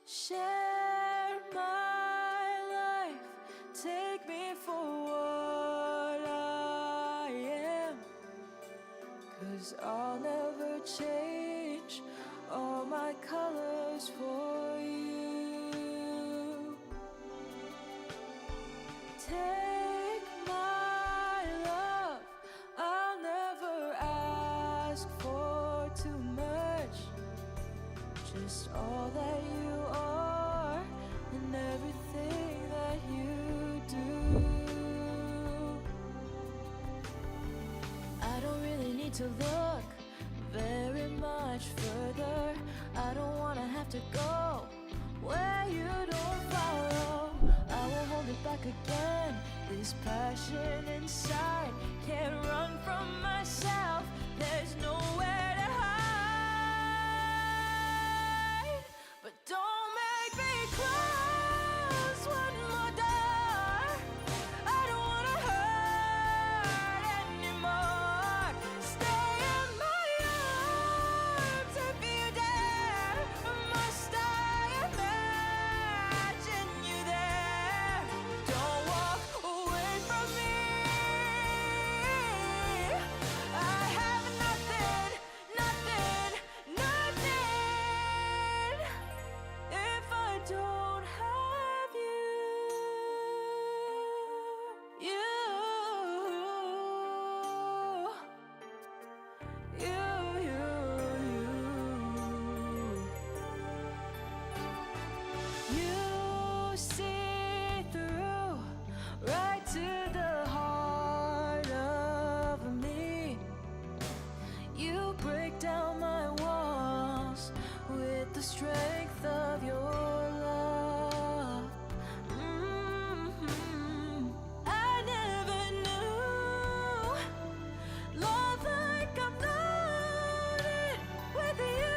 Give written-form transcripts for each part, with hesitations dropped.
Share my life, take me for what I am, 'cause I'll never change all my colors for you. Take my love, I'll never ask for too much, just all that you are and everything that you do. I don't really need to look very much further. I don't wanna have to go where you don't follow. I won't hold it back again. This passion inside can't run from myself. There's nowhere to hide. But don't make me close one more door. I don't wanna hurt anymore. Stay in my arms if you dare. Must I imagine you there? Don't walk away from me. I have nothing, nothing, nothing if I don't have you. You see through right to the heart of me. You break down my walls with the strength of your love. I never knew love like I've known it with you.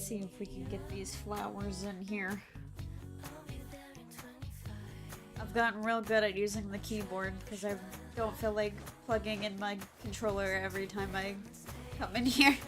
See if we can get these flowers in here. I've gotten real good at using the keyboard because I don't feel like plugging in my controller every time I come in here.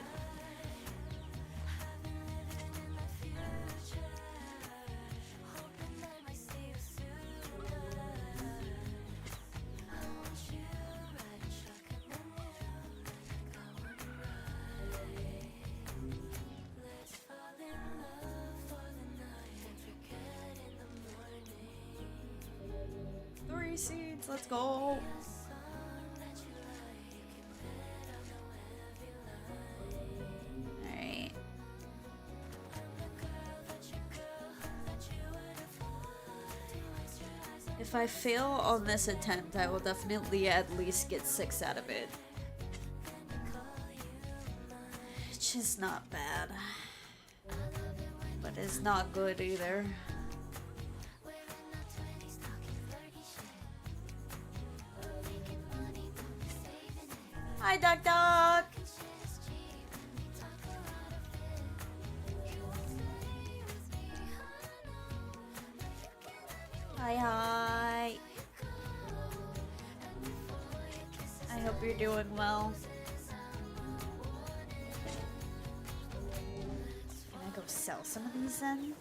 Seeds, let's go. Alright. If I fail on this attempt, I will definitely at least get 6 out of it. Which is not bad. But it's not good either. Hi, Duck Duck! Hi, hi! I hope you're doing well. Can I go sell some of these then?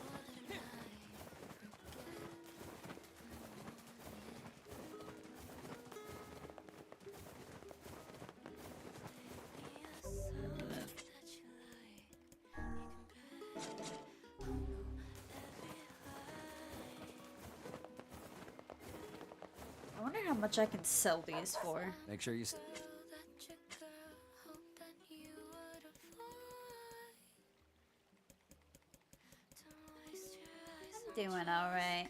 How much I can sell these for. Make sure you doing all right.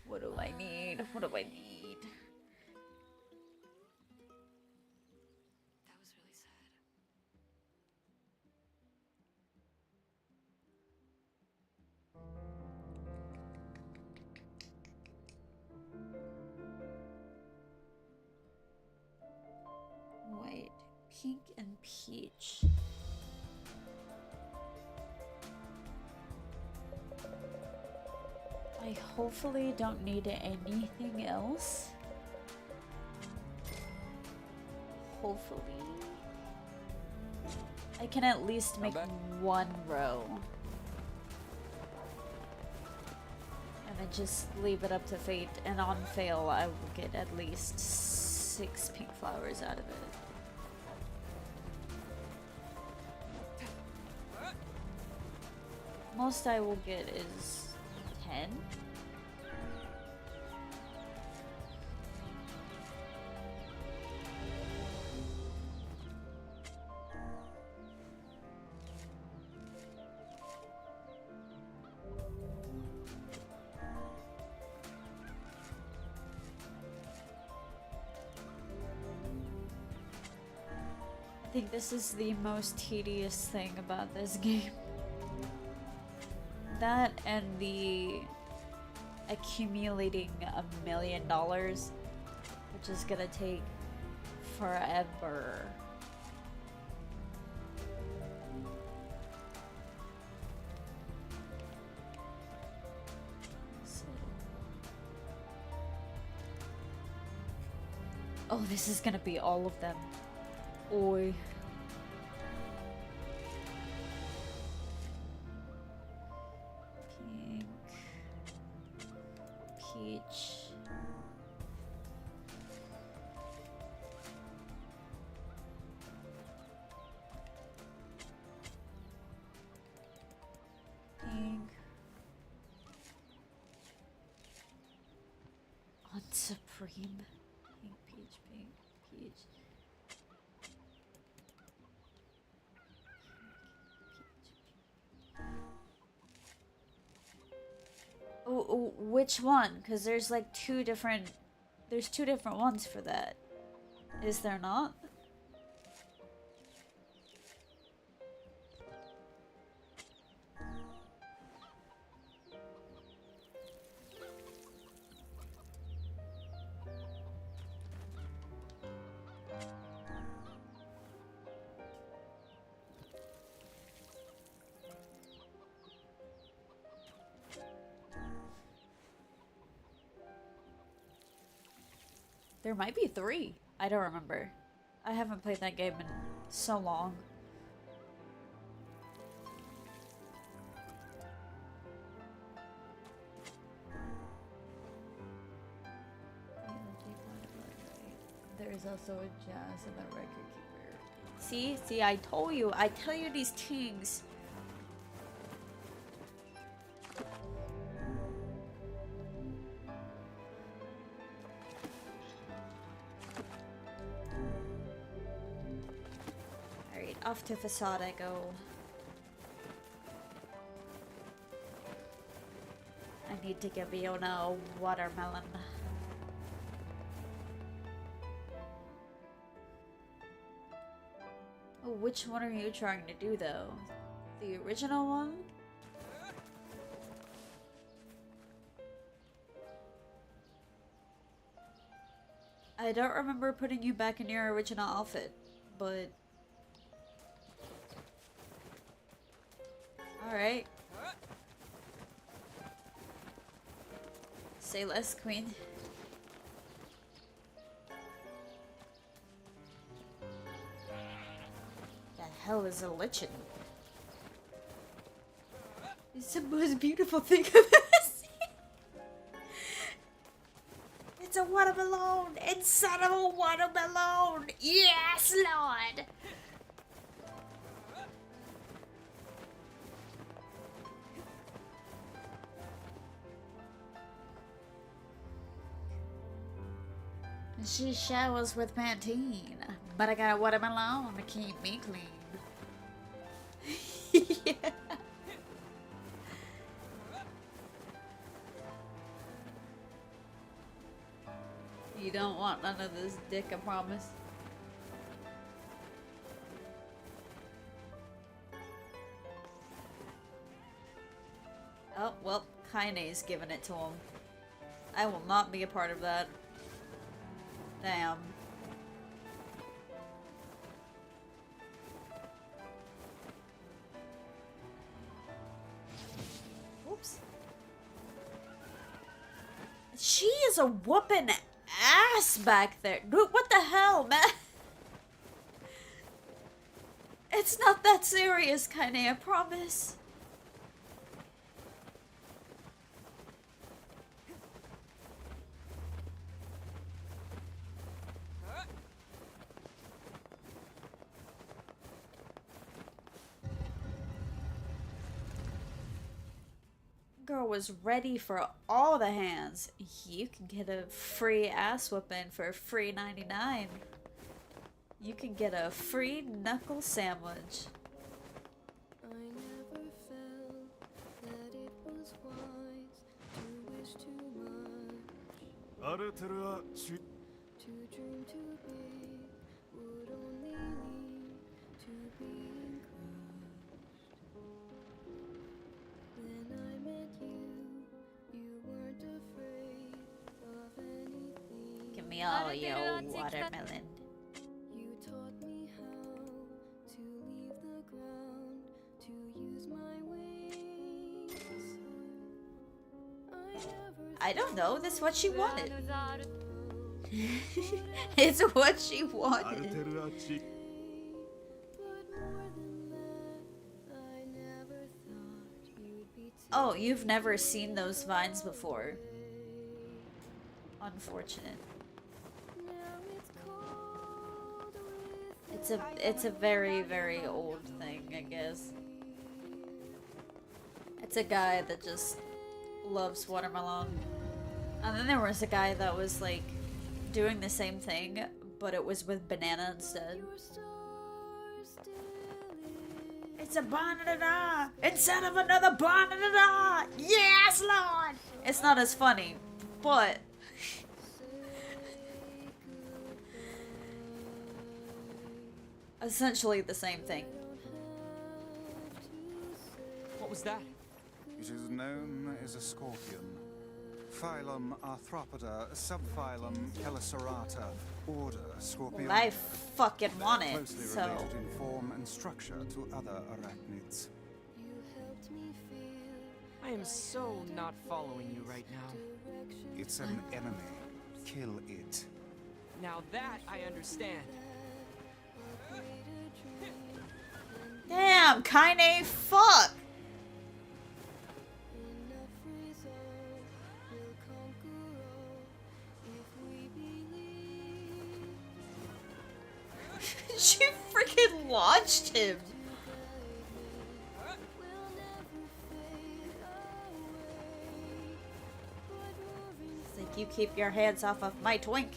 What do I need? What do I need? That was really sad. White, pink, and peach. I hopefully don't need anything else. Hopefully. I can at least make one row. And then just leave it up to fate, and on fail I will get at least 6 pink flowers out of it. Most I will get is 10. I think this is the most tedious thing about this game. That and the accumulating $1 million, which is gonna take forever. Oh, this is gonna be all of them. Oi. Pink. Peach. Pink. On Supreme. Pink, peach, pink, peach. Oh, which one? Because there's like 2 different There's 2 different ones for that. Is there not? There might be 3. I don't remember. I haven't played that game in so long. There's also a jazz and a record keeper. See, I told you. I tell you these things. Off to facade I go. I need to give Fiona a watermelon. Oh, which one are you trying to do though? The original one? I don't remember putting you back in your original outfit, but... Alright. Say less, queen. The hell is a lichen? It's the most beautiful thing I've ever seen. It's a watermelon inside of a watermelon. Yes, Lord. She showers with Pantene, but I got a watermelon to keep me clean. Yeah. You don't want none of this dick, I promise. Oh, well, Kaine's giving it to him. I will not be a part of that. Damn. Oops. She is a whooping ass back there. Dude, what the hell, man? It's not that serious, Kaine, I promise. Girl was ready for all the hands. You can get a free ass whooping for free 99. You can get a free knuckle sandwich. I never felt that it was wise to wish too much. To dream too big would only lead to being crushed. Then I met you, you weren't afraid of anything. Give me all your watermelon. You taught me how to leave the ground, to use my wings. I don't know, that's what she wanted. It's what she wanted. But more than that, I never thought you'd be Oh, you've never seen those vines before. Unfortunate. now it's cold with It's a very, very old thing, I guess. It's a guy that just loves watermelon. And then there was a guy that was like doing the same thing, but it was with banana instead. your stars still It's a banana instead of another banana. Yes, Lord. It's not as funny, but Essentially the same thing. What was that? It is known as a scorpion. Phylum Arthropoda, subphylum Chelicerata, order Scorpion. Well, I fucking want it, Closely so... related in form and structure to other arachnids. I am so not following you right now. It's an enemy. Kill it. Now that I understand. Damn, Kaine, fuck! She freaking launched him! It's like, you keep your hands off of my twink.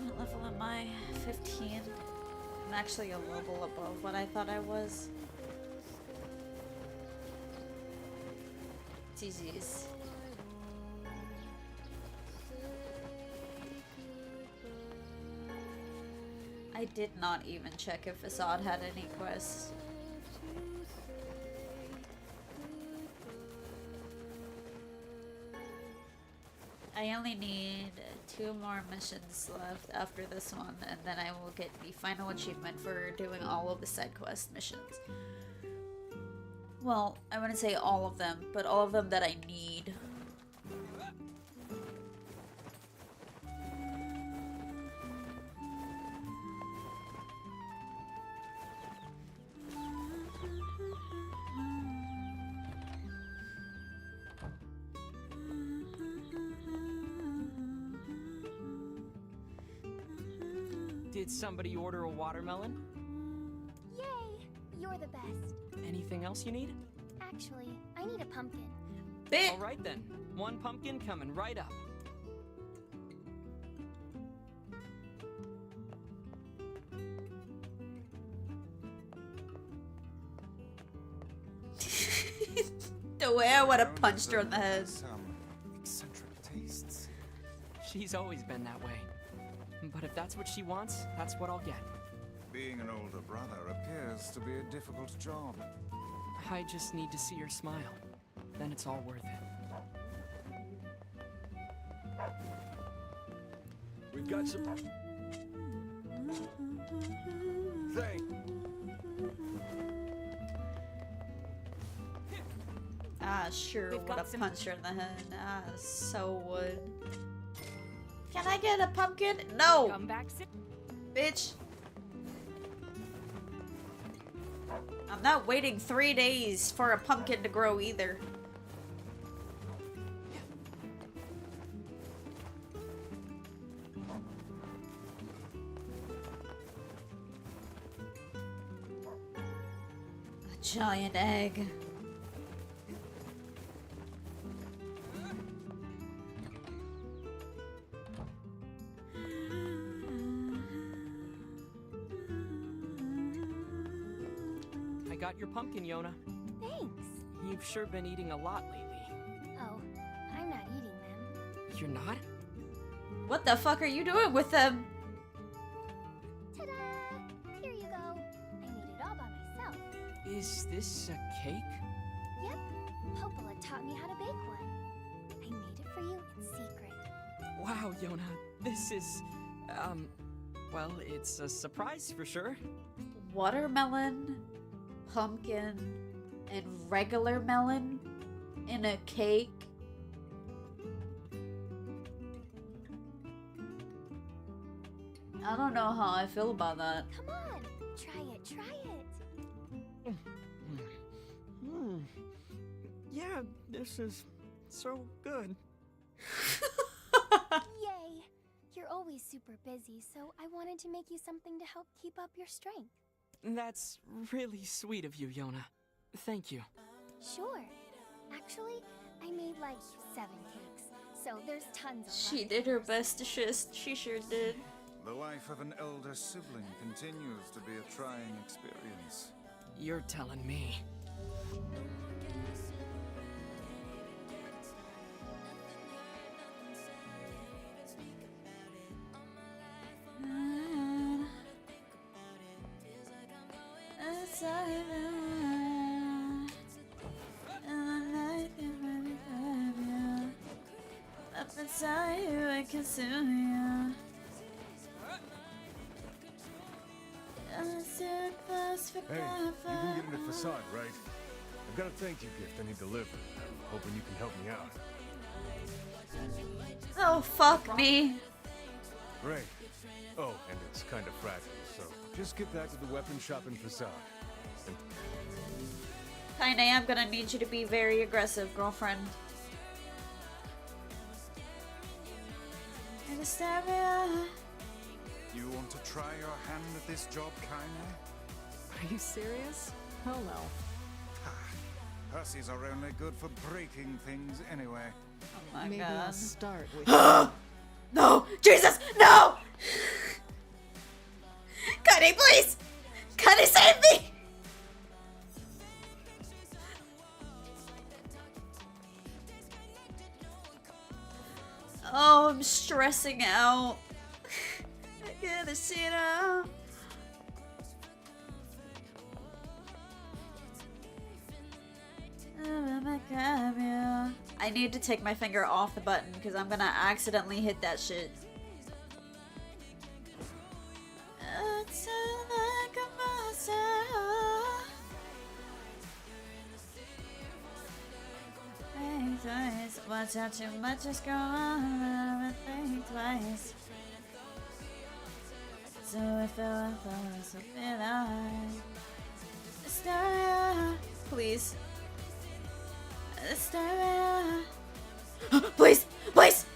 What level am I? 15. I'm actually a level above what I thought I was. GG's. I did not even check if Assad had any quests. I only need 2 more missions left after this one, and then I will get the final achievement for doing all of the side quest missions. Well, I wouldn't say all of them, but all of them that I need. Did somebody order a watermelon? Yay! You're the best. Anything else you need? Actually, I need a pumpkin. Bit. All right then. 1 pumpkin coming right up. The way I would have punched her in the head. Some eccentric tastes. She's always been that way. But if that's what she wants, that's what I'll get. Being an older brother appears to be a difficult job. I just need to see her smile. Then it's all worth it. We've got some... Thing. Ah, sure We've would got have some- punched her in the head. Ah, so would. Can I get a pumpkin? No! Come back soon. Bitch! I'm not waiting 3 days for a pumpkin to grow either. A giant egg. I got your pumpkin, Yona. Thanks. You've sure been eating a lot lately. Oh, I'm not eating them. You're not? What the fuck are you doing with them? Ta-da! Here you go. I made it all by myself. Is this a cake? Yep. Popola taught me how to bake one. I made it for you in secret. Wow, Yona. This is... well, it's a surprise for sure. Watermelon, pumpkin, and regular melon in a cake. I don't know how I feel about that. Come on. Try it. Try it. Yeah, this is so good. Yay. You're always super busy, so I wanted to make you something to help keep up your strength. That's really sweet of you, Yona. Thank you. Sure. Actually, I made like 7 cakes, so there's tons of She left. did her best to shist. She sure did. The life of an elder sibling continues to be a trying experience. You're telling me. Up inside you, I consume you. I'm so close for Hey, you comfort. can get into facade, right? I've got a thank you gift I need delivered. I'm hoping you can help me out. Oh, fuck me. Great. Oh, and it's kind of fragile, so just get back to the weapon shop in facade. And Kaine, I'm gonna need you to be very aggressive, girlfriend. Anastasia. You want to try your hand at this job, Kaine? Are you serious? Hell no. Hussies are only good for breaking things anyway. Oh my Maybe god. I'll start with. No! Jesus! No! Kaine, please! Kaine, save me! Oh, I'm stressing out. I gotta sit out. I need to take my finger off the button because I'm gonna accidentally hit that shit. It's like a monster. Think twice. Watch out, too much is going on. Think twice. So if I thought something I Astoria, please. Astoria. Please, please,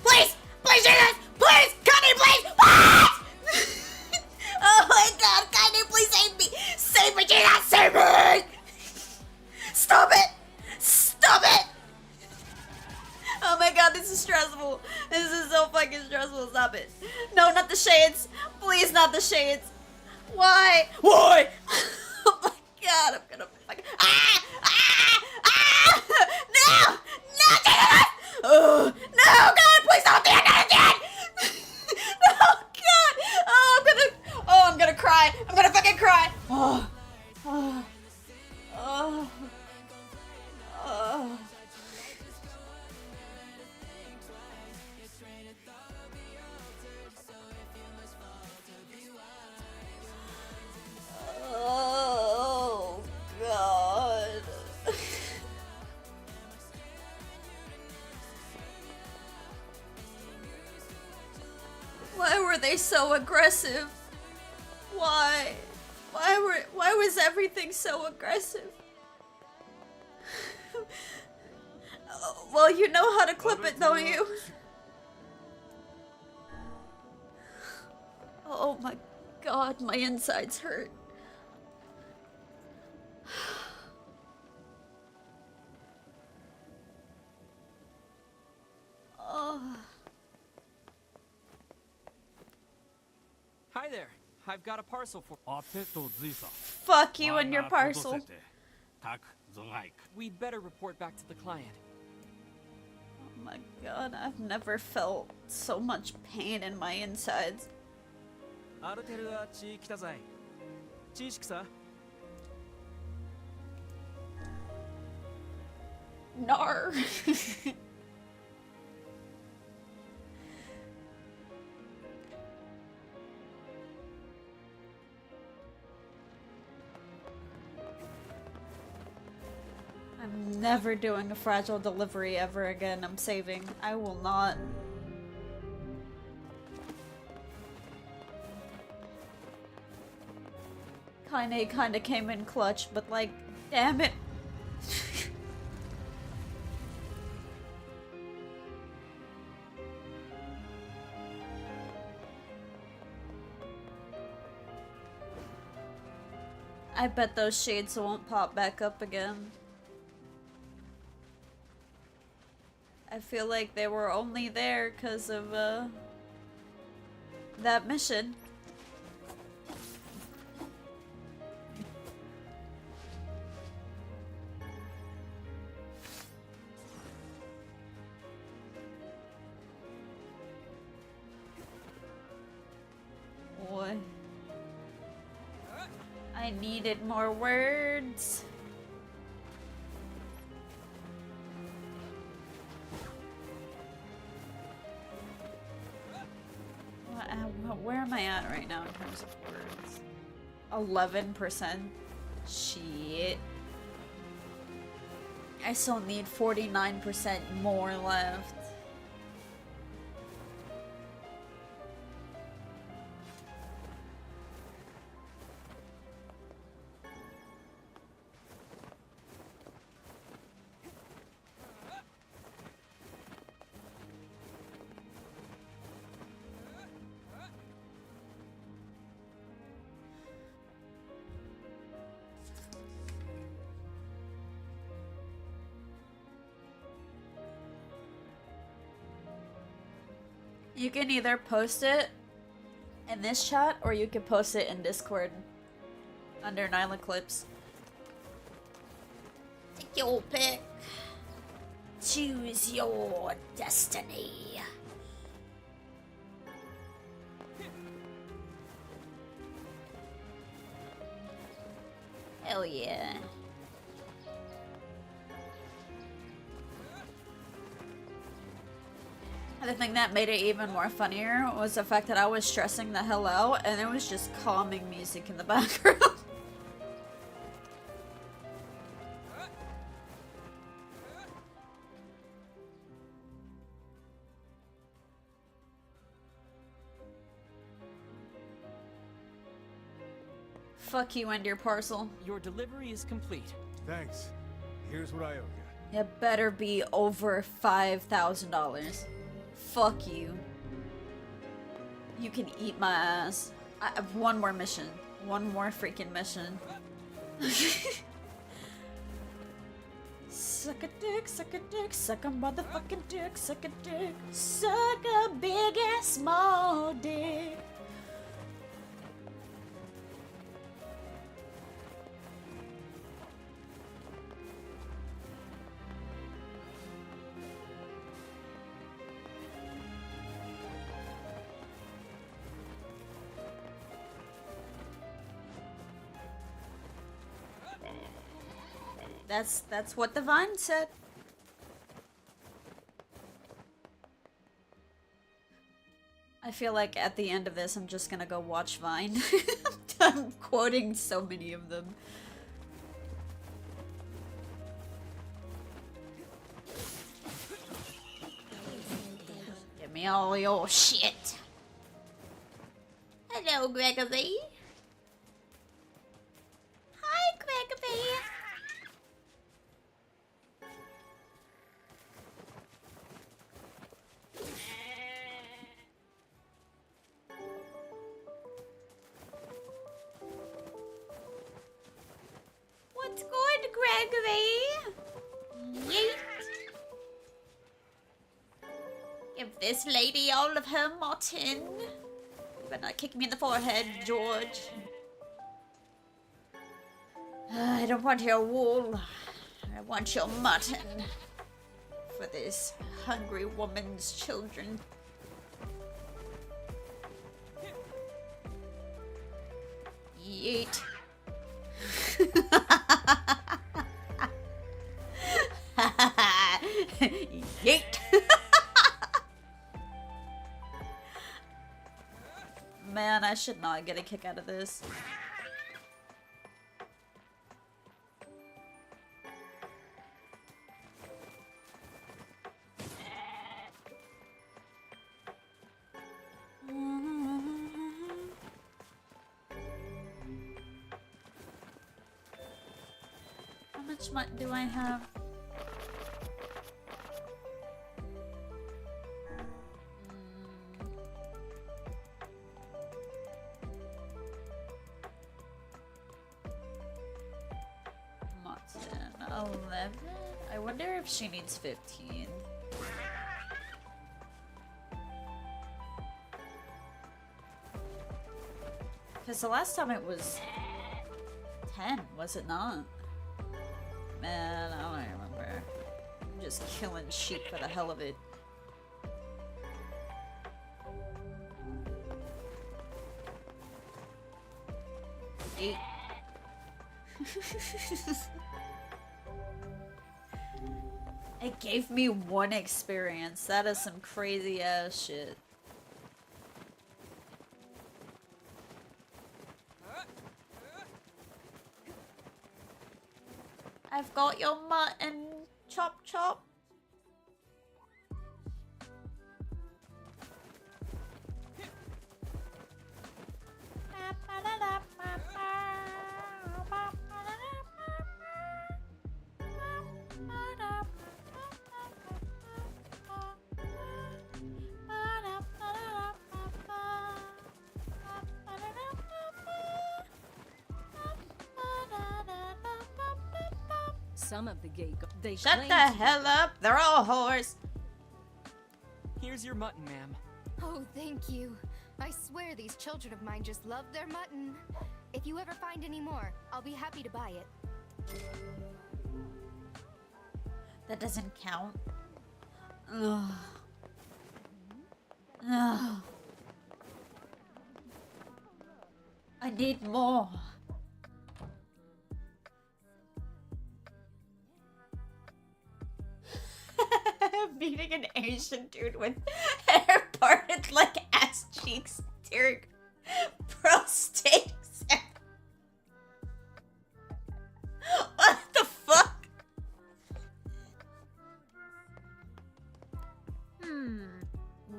please, please, Jesus, please, Connie, please, please! Oh my God, Connie, please save me, Jesus, save me! Stop it, stop it! Oh my God, this is stressful. This is so fucking stressful. Stop it. No, not the shades. Please, not the shades. Why? Why? Oh my God, I'm gonna fucking. Ah! Ah! Ah! No! No, Jesus! Oh, no, God, please don't do it again! No, God! I'm gonna cry. I'm gonna fucking cry. Oh. Oh. Oh. Oh. Oh, God. Why were they so aggressive? Why? Why was everything so aggressive? Well, you know how to clip it, don't you? Oh my God, my insides hurt. Oh. Hi there. I've got a parcel for. Fuck you and your parcel. We'd better report back to the client. Oh my God, I've never felt so much pain in my insides. Nar. I'm never doing a fragile delivery ever again. I'm saving. I will not. Kinda came in clutch, but like, damn it. I bet those shades won't pop back up again. I feel like they were only there because of that mission. Boy. I needed more words. Where am I at right now in terms of words? 11%. Shit. I still need 49% more left. You can either post it in this chat or you can post it in Discord under Nyla Clips. Take your pick. Choose your destiny. Hell yeah. The thing that made it even more funnier was the fact that I was stressing the hell out and there was just calming music in the background. Fuck you and your parcel. Your delivery is complete. Thanks. Here's what I owe you. It better be over $5,000. Fuck you. You can eat my ass. I have one more mission. One more freaking mission. Suck a dick, suck a dick, suck a motherfucking dick, suck a dick. Suck a big ass small dick. That's what the Vine said. I feel like at the end of this, I'm just gonna go watch Vine. I'm quoting so many of them. Give me all your shit. Hello, Gregory. Hi, Gregory. What's good, Gregory? Yeet. Give this lady all of her mutton. You better not kick me in the forehead, George. I don't want your wool. I want your mutton. For this hungry woman's children. Yeet. Yeet. Man, I should not get a kick out of this. How much money do I have? Mutton, 11. I wonder if she needs 15. Because the last time it was 10, was it not? Man, I don't remember. I'm just killing sheep for the hell of it. Eight. It gave me 1 experience. That is some crazy ass shit. I've got your mutton, chop chop. Some of the gay they Shut claim the hell up! They're all whores. Here's your mutton, ma'am. Oh, thank you. I swear these children of mine just love their mutton. If you ever find any more, I'll be happy to buy it. That doesn't count. Ugh. Ugh. I need more. Meeting an Asian dude with hair parted like ass cheeks during prostate exam. What the fuck?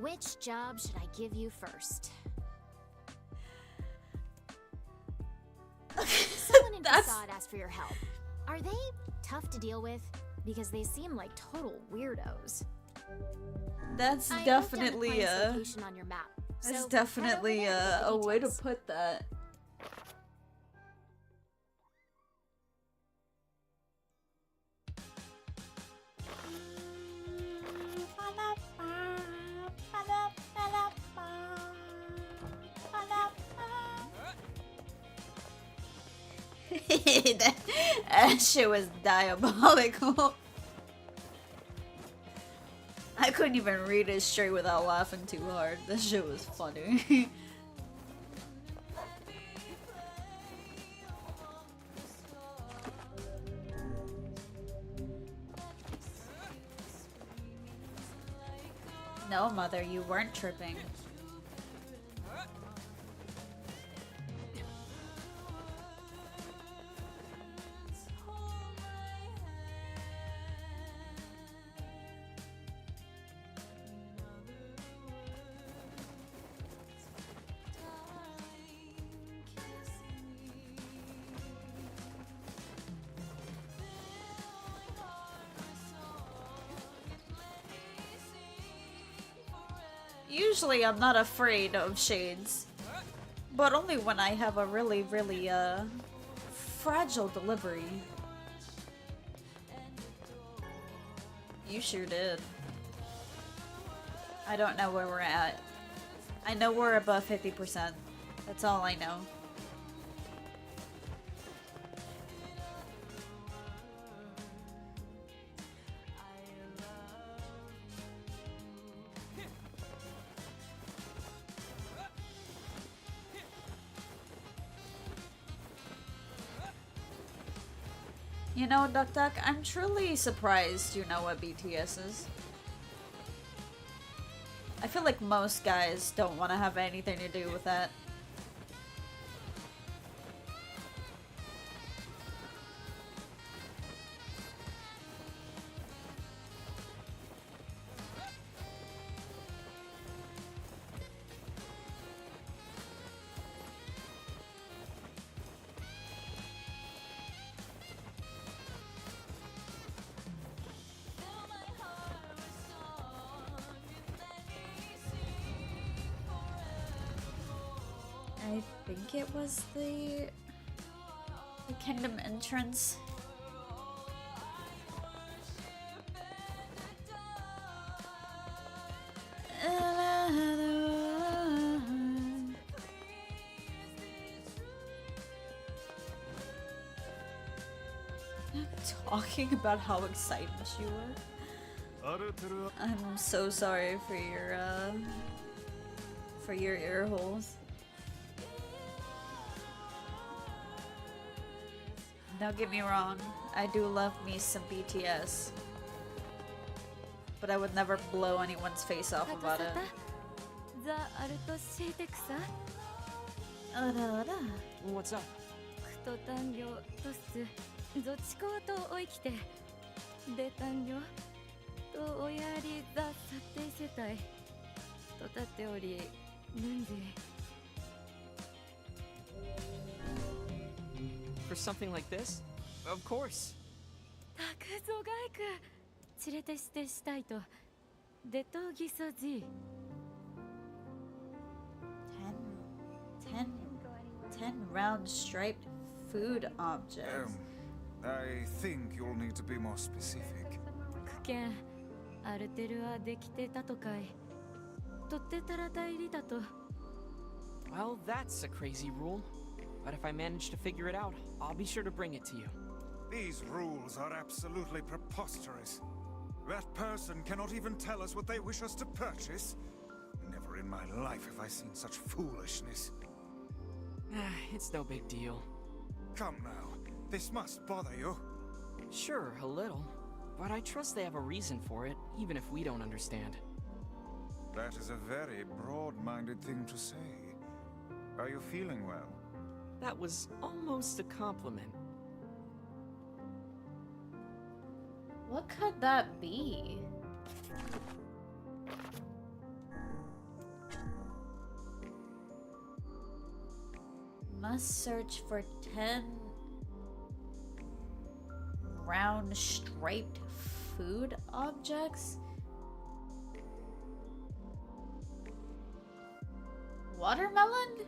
Which job should I give you first? Someone in Facade asked for your help. Are they tough to deal with? Because they seem like total weirdos. That's I definitely wrote down the client's location on your map. that's So definitely head over there for a the way to details. put that. that shit was diabolical. I couldn't even read it straight without laughing too hard. That shit was funny. No, mother, you weren't tripping. Usually I'm not afraid of shades, but only when I have a really, really, fragile delivery. You sure did. I don't know where we're at. I know we're above 50%. That's all I know. You know, Duck Duck, I'm truly surprised you know what BTS is. I feel like most guys don't want to have anything to do with that. I think it was the kingdom entrance. talking about how excited you were. I'm so sorry for your ear holes. Don't get me wrong, I do love me some BTS. But I would never blow anyone's face off about it. ザ・アルトシーテクサ What's up? クト単業トスゾチコとおいきてで単業とおやりザ・サテイ世帯とたっておりヌンジ For something like this? Of course. タクゾガイクチレテしてしたいとデトギソジ 10 round striped food objects. I think you'll need to be more specific. クケンアルテルはできてたとかいとってたらたいりだと Well, that's a crazy rule. But if I manage to figure it out, I'll be sure to bring it to you. These rules are absolutely preposterous. That person cannot even tell us what they wish us to purchase. Never in my life have I seen such foolishness. It's no big deal. Come now, this must bother you. Sure, a little. But I trust they have a reason for it, even if we don't understand. That is a very broad-minded thing to say. Are you feeling well? That was almost a compliment. What could that be? Must search for 10 round striped food objects? Watermelon?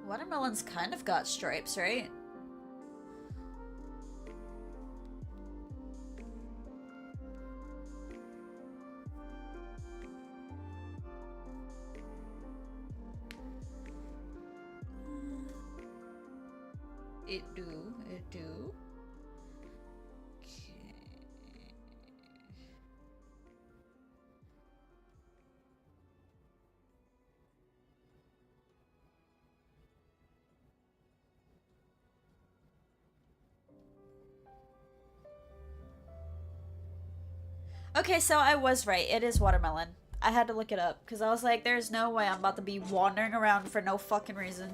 Watermelon's kind of got stripes, right? It do. Okay, so I was right. It is watermelon. I had to look it up because I was like, there's no way I'm about to be wandering around for no fucking reason.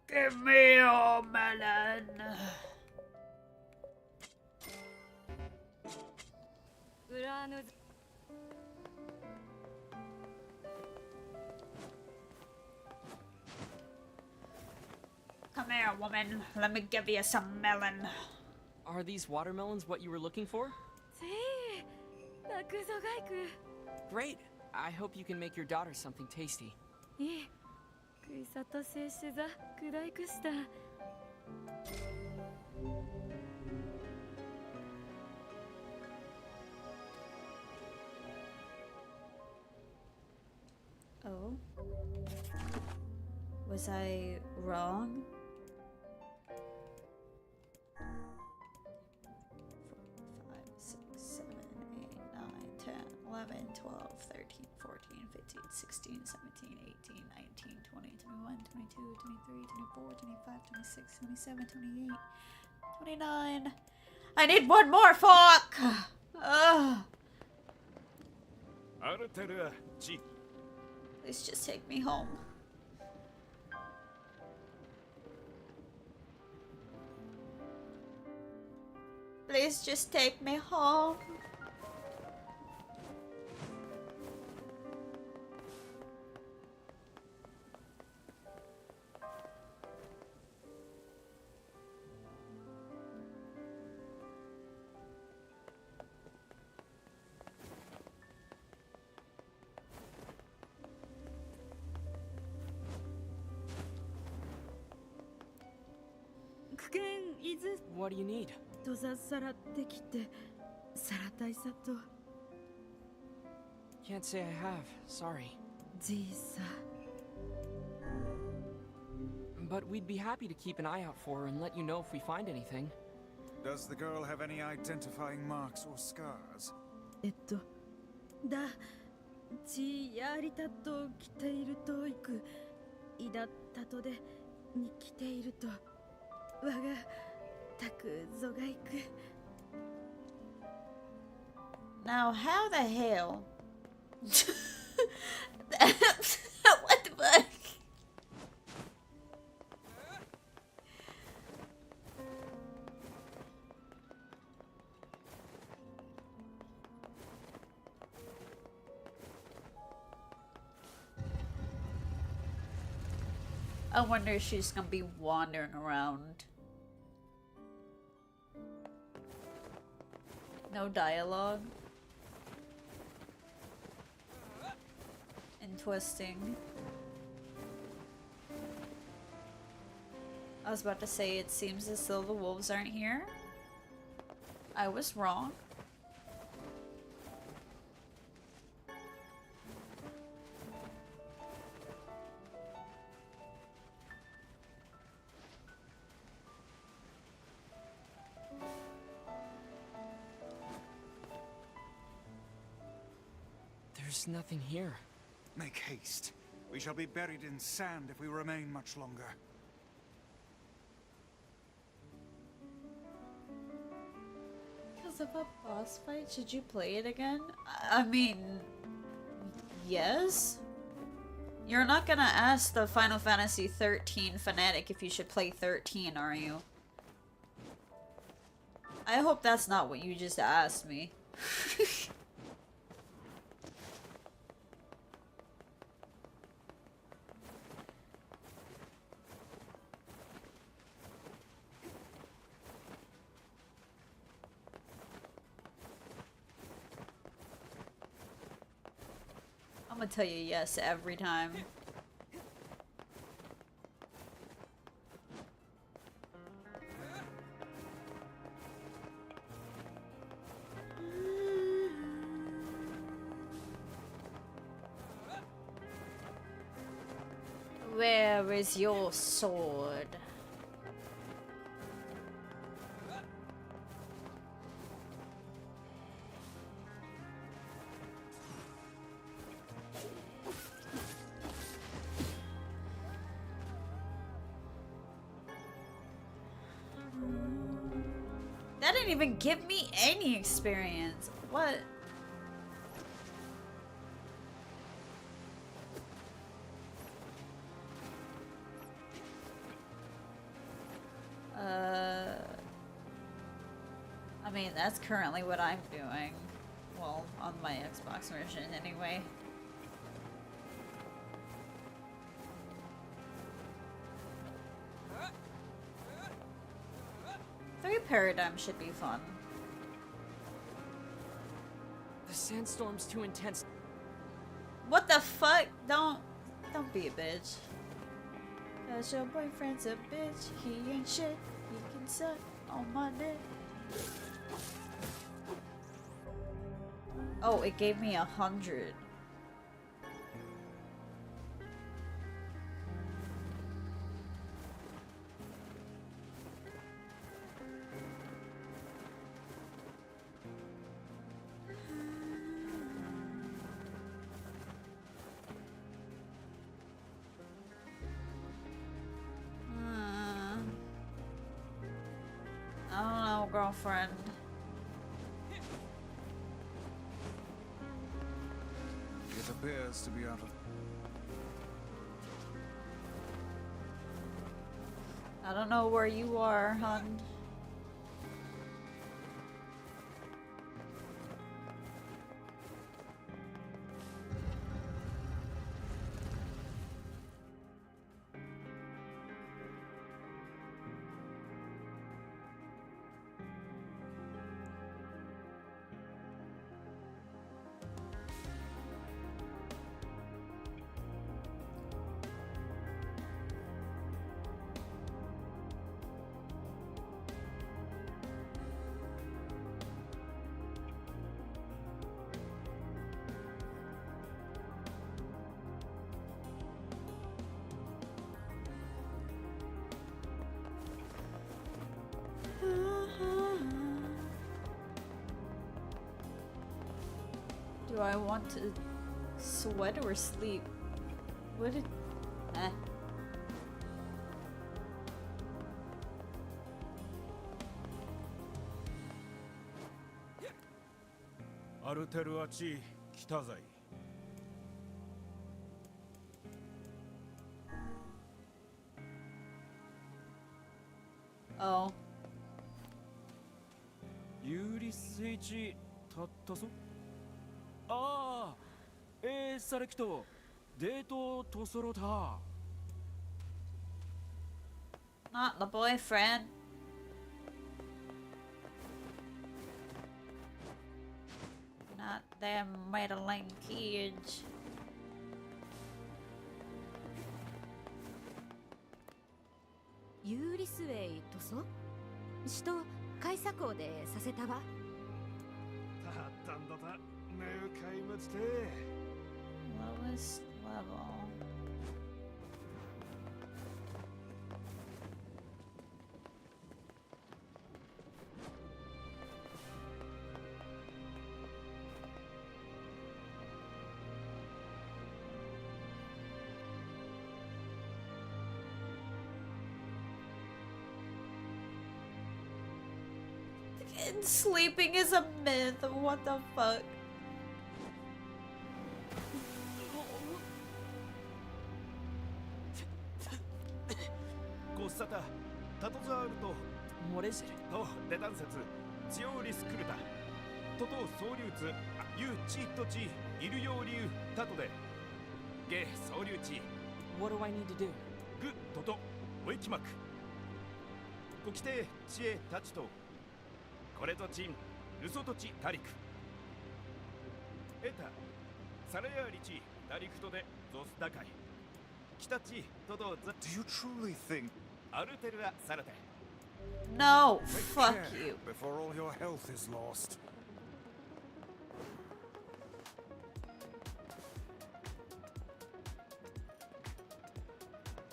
Give me your melon. Come here, woman. Let me give you some melon. Are these watermelons what you were looking for? Great. I hope you can make your daughter something tasty. Oh. Was I wrong? 4, 5, 6, 7, 8, 9, 10, 11, 12, 13, 14, 15, 16, 17, 18, 19, 20, 21, 22, 23, 24, 25, 26, 27, 28, 29. I need one more fork! Ugh. Please just take me home. Please just take me home. 見伊豆 What do you need? とざさらってきてさら大佐と Can't say I have. Sorry. じいさ But we'd be happy to keep an eye out for her and let you know if we find anything. Does the girl have any identifying marks or scars? だちやりたと来ているといくいだったとでに来ていると我がたくぞがいく Now, how the hell? What the fuck? I wonder if she's gonna be wandering around. No dialogue. And twisting. I was about to say it seems as though the wolves aren't here. I was wrong. There's nothing here. Make haste. We shall be buried in sand if we remain much longer. Because of a boss fight? Should you play it again? I mean, yes? You're not gonna ask the Final Fantasy 13 fanatic if you should play 13, are you? I hope that's not what you just asked me. I'm gonna tell you yes every time. Where is your sword? That didn't even give me any experience. What? I mean, that's currently what I'm doing. Well, on my Xbox version anyway. Three paradigms should be fun. The sandstorm's too intense. What the fuck? Don't be a bitch. Cause your boyfriend's a bitch. He ain't shit. He can suck on my dick. Oh, it gave me 100. I don't know, girlfriend. It appears to be out of... I don't know where you are, hun. Do I want to sweat or sleep? What did... Eh. アルテルアチ来たぜ。Oh. ユーリス H たったぞ。ああ、サレキトデートとそろた。 Not the boyfriend. Not them meddling kids. ユーリスウェイとそ死と開鎖港でさせたわ。たったんだた。ねうかいまちて。 Lowest level. And sleeping is a myth. What the fuck? ごっさた、タトザールと What is it? とデタン説、強リスクルタ、トト総流通、ユチトチ、イルヨーリュタトで、ゲ総流地、 What do I need to do? グトト、オイキマク、コキテチエタチと、これとチン、ルソトチタリク、エタ、サラヤリチ、ダリクトでゾスダカイ、キタチトトザ。 Do you truly think アルテルアサラテ。 No, Take fuck care you. before all your health is lost?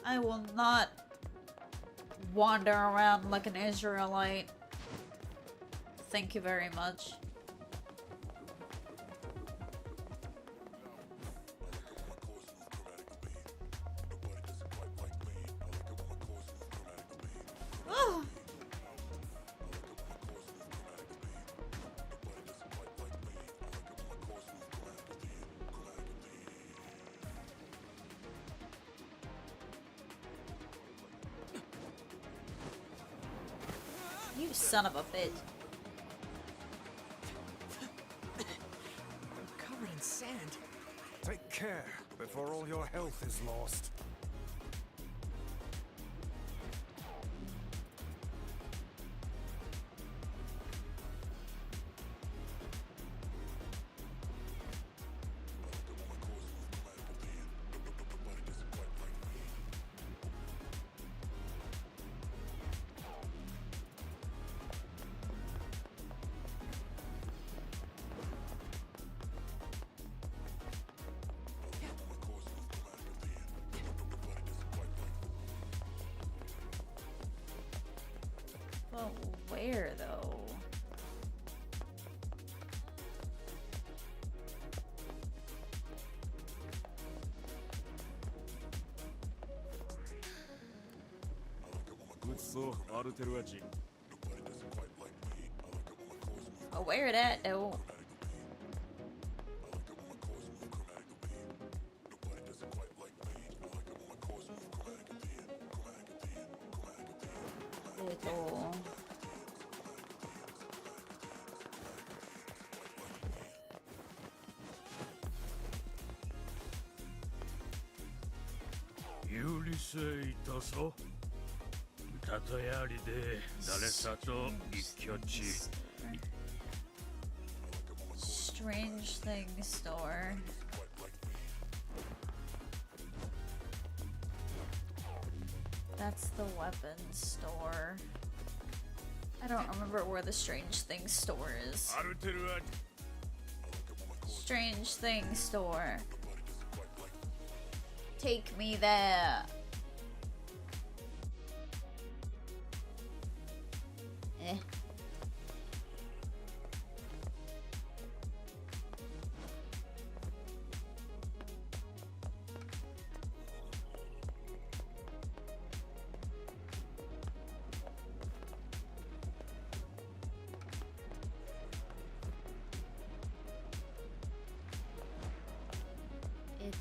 I will not wander around like an Israelite. Thank you very much. Oh. You son of a bitch. I'm covered in sand. Take care before all your health is lost. Well, where though? Good so, Arteru Achi. Oh, where that though? Little. Yurisei toso. Tatayari de Daresato Ikkyochi. Strange thing store. That's the weapons store. I don't remember where the strange thing store is. Arteru Achi. Strange thing store. Take me there. Eh.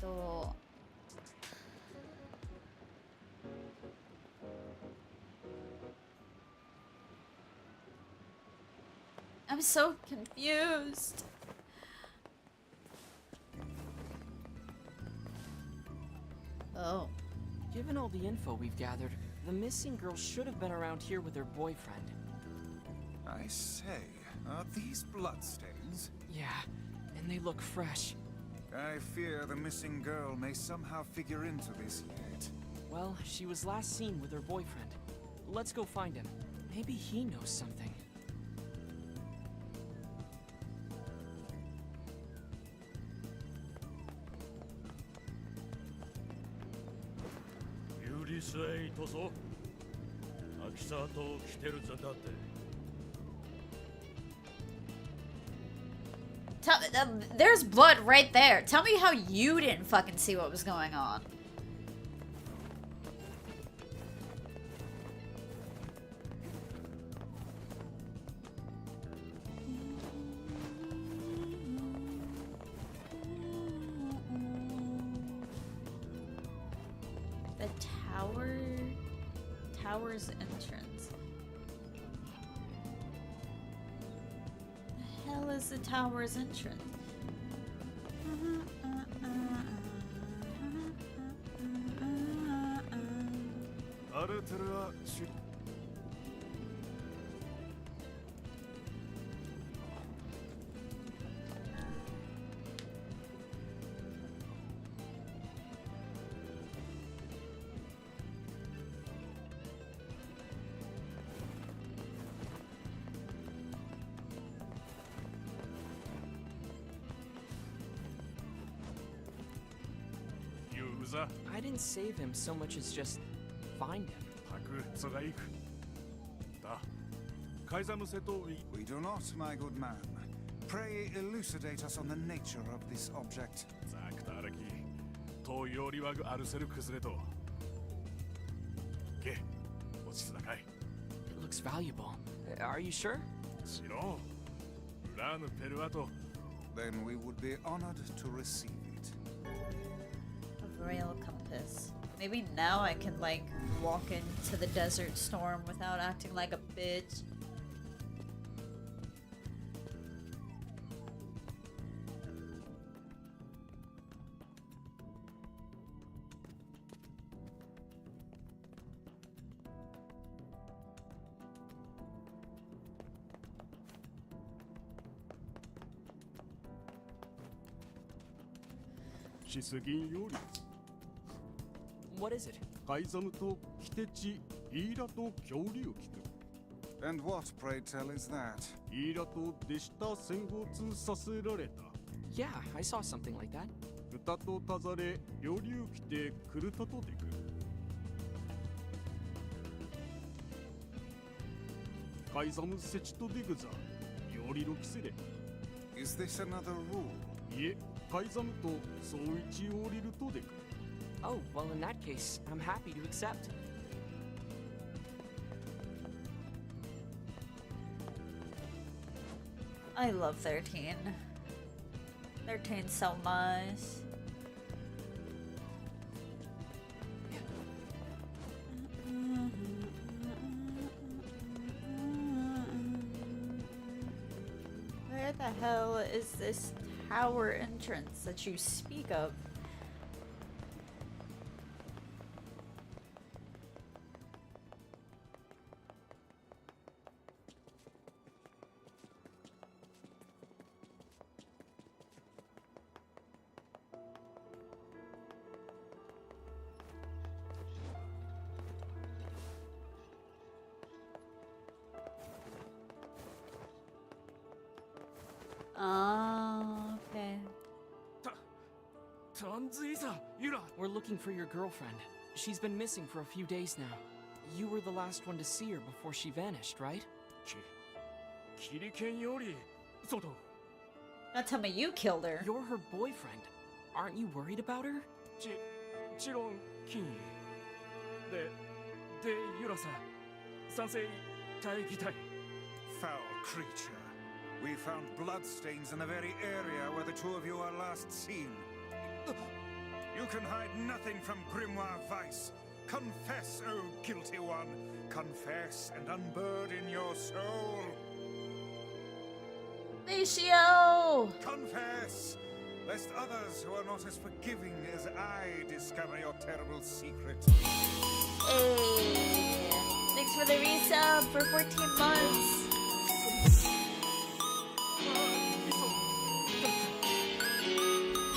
と I'm so confused. Oh. Given all the info we've gathered, the missing girl should have been around here with her boyfriend. I say, are these bloodstains? Yeah, and they look fresh. I fear the missing girl may somehow figure into this yet. Well, she was last seen with her boyfriend. Let's go find him. Maybe he knows something. There's blood right there. Tell me how you didn't fucking see what was going on. The tower's entrance. The hell is the tower's entrance? I didn't save him so much as just find him. We do not, my good man. Pray elucidate us on the nature of this object. It looks valuable. Are you sure? Then we would be honored to receive it. A rail compass. Maybe now I can, like, walk into the desert storm without acting like a bitch. What is it? And what, pray tell, is that? Yeah, I saw something like that. Is this another rule? Oh, well, in that case, I'm happy to accept. I love 13. 13's so nice. Where the hell is this tower entrance that you speak of? Oh, okay. We're looking for your girlfriend. She's been missing for a few days now. You were the last one to see her before she vanished, right? Now tell me you killed her. You're her boyfriend. Aren't you worried about her? Foul creature. We found bloodstains in the very area where the two of you are last seen. You can hide nothing from Grimoire Vice. Confess, O guilty one. Confess and unburden your soul. Lucio! Confess, lest others who are not as forgiving as I discover your terrible secret. Hey! Thanks for the resub for 14 months.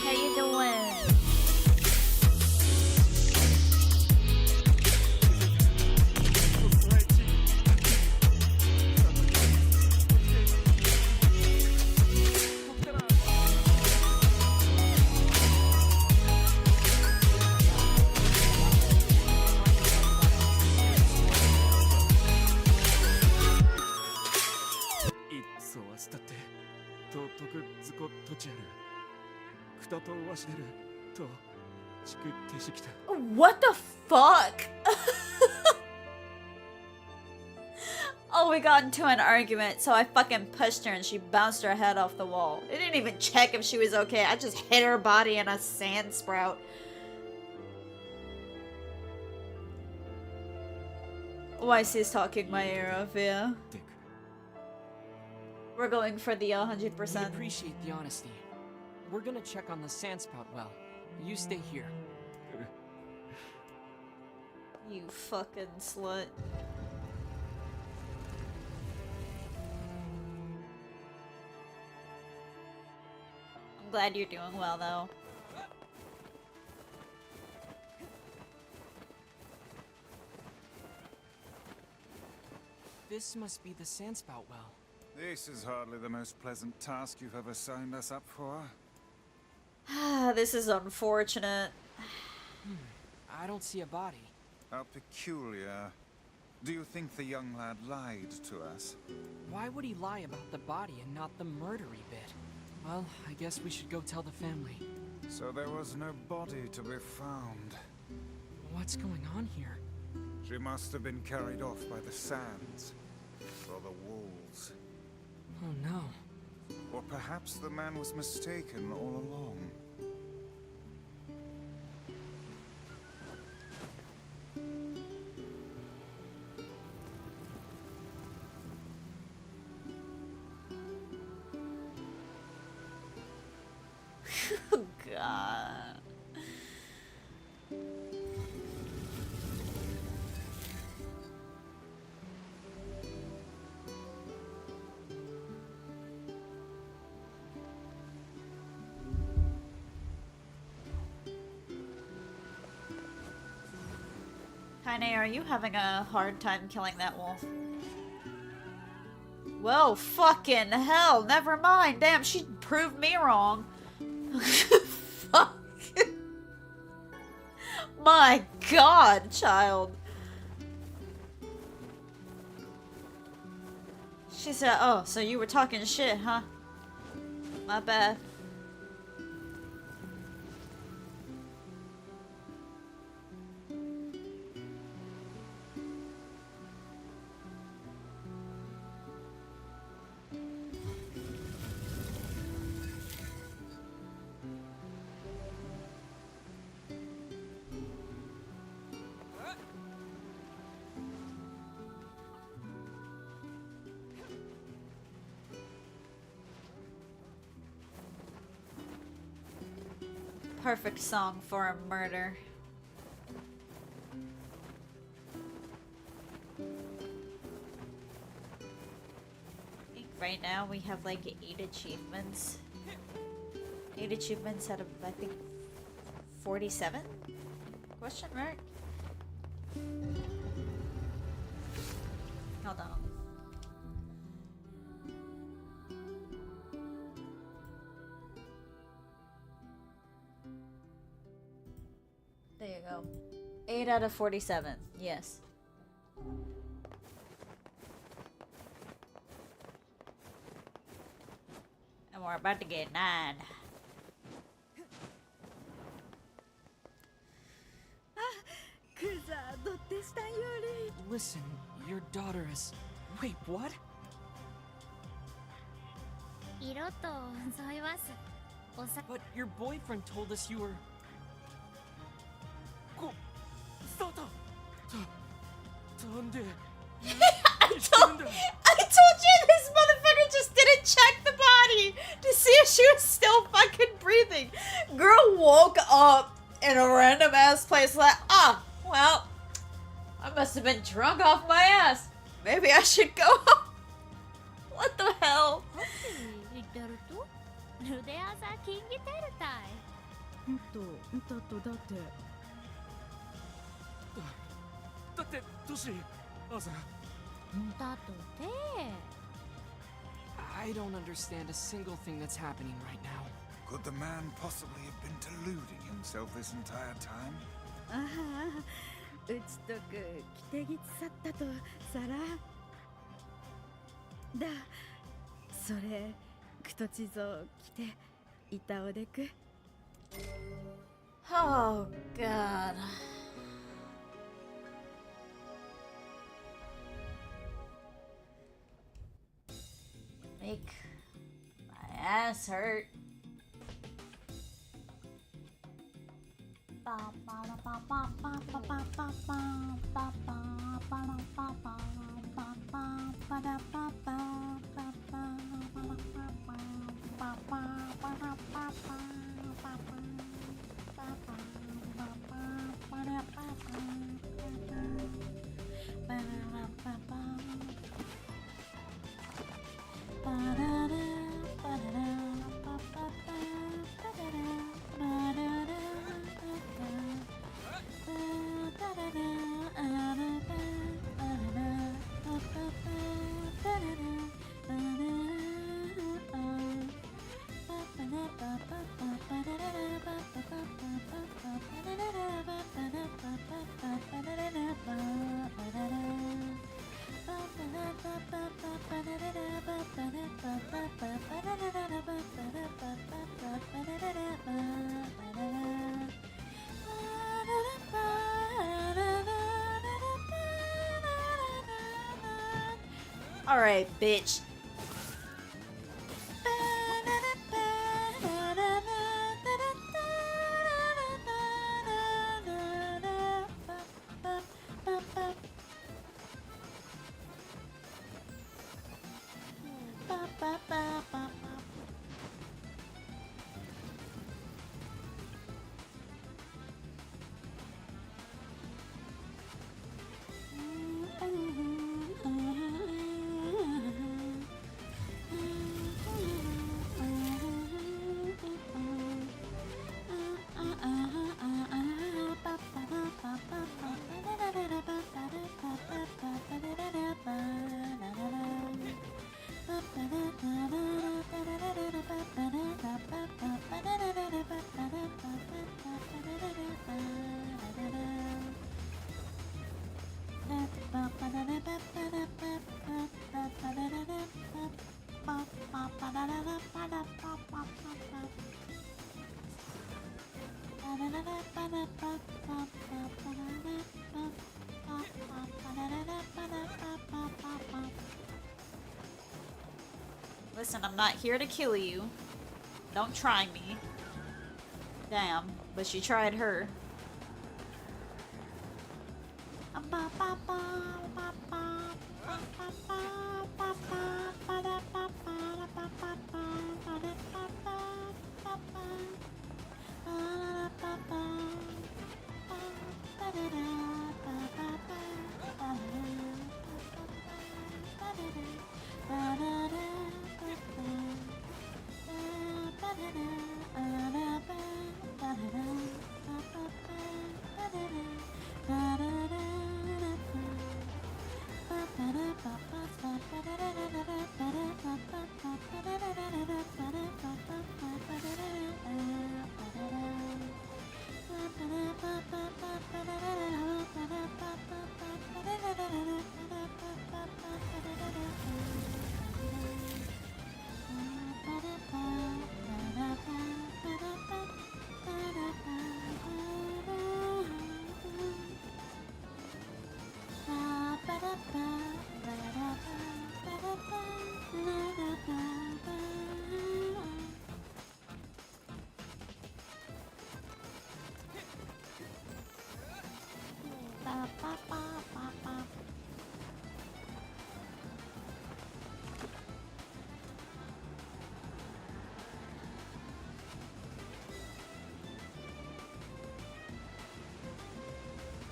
How you doing? What the fuck? Oh, we got into an argument, so I fucking pushed her and she bounced her head off the wall. I didn't even check if she was okay. I just hit her body in a sand sprout. YC's talking my ear off, yeah. We're going for the 100%. We appreciate the honesty. We're gonna check on the sandspout well. You stay here. You fucking slut. I'm glad you're doing well, though. This must be the sandspout well. This is hardly the most pleasant task you've ever signed us up for. This is unfortunate. I don't see a body. How peculiar. Do you think the young lad lied to us? Why would he lie about the body and not the murdery bit? Well, I guess we should go tell the family. So there was no body to be found. What's going on here? She must have been carried off by the sands. Or the wolves. Oh no. Or perhaps the man was mistaken all along. Oh god. Kaine, are you having a hard time killing that wolf? Whoa, fucking hell, never mind. Damn, she proved me wrong. Fuck. My god, child. She said, oh, so you were talking shit, huh? My bad. Perfect song for a murder. I think right now we have like 8 achievements. 8 achievements out of, I think, 47? Question mark? Hold on. There you go. 8 out of 47. Yes. And we're about to get 9. Listen, your daughter is... Wait, what? 色と添います。おさ But your boyfriend told us you were... こスタートなんで I told you this motherfucker just didn't check the body to see if she was still fucking breathing. Girl woke up in a random ass place like, well, I must have been drunk off my ass. Maybe I should go home. What the hell? リトルトルデアザキンギテルタイだってだってどうしてアーサーだとて I don't understand a single thing that's happening right now. Could the man possibly have been deluding himself this entire time? ああ打ちとく着てぎつさったとさらだそれくとちぞ着ていたおでく Oh, God. Make my ass hurt. Alright, bitch. Listen, I'm not here to kill you. Don't try me. Damn, but she tried her.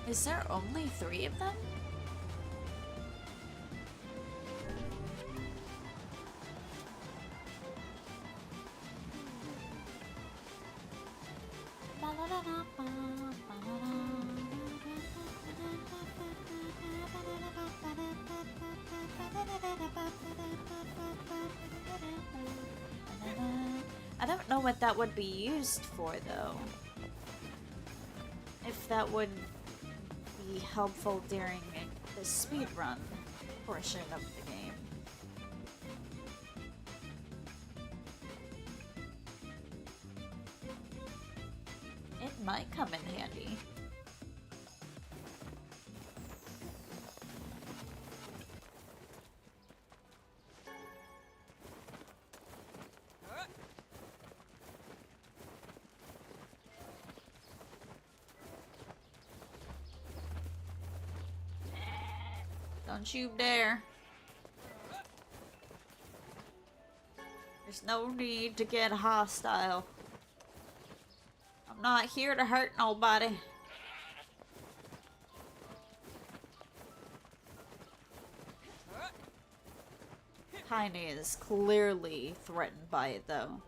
Is there only 3 of them? I don't know what that would be used for, though. If that would be helpful during the speedrun portion of the game. It might come in handy. Don't you dare. There's no need to get hostile. I'm not here to hurt nobody. Tiny is clearly threatened by it, though.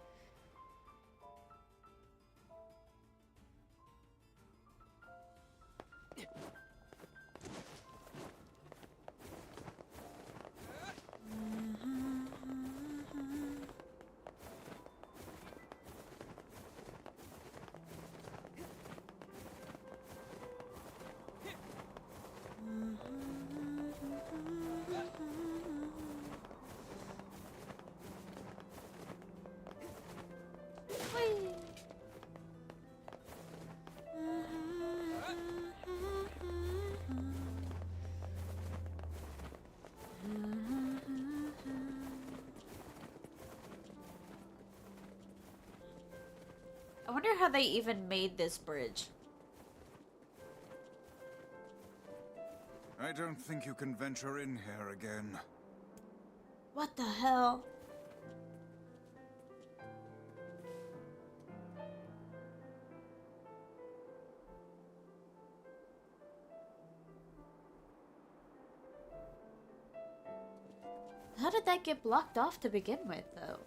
I wonder how they even made this bridge. I don't think you can venture in here again. What the hell? How did that get blocked off to begin with, though?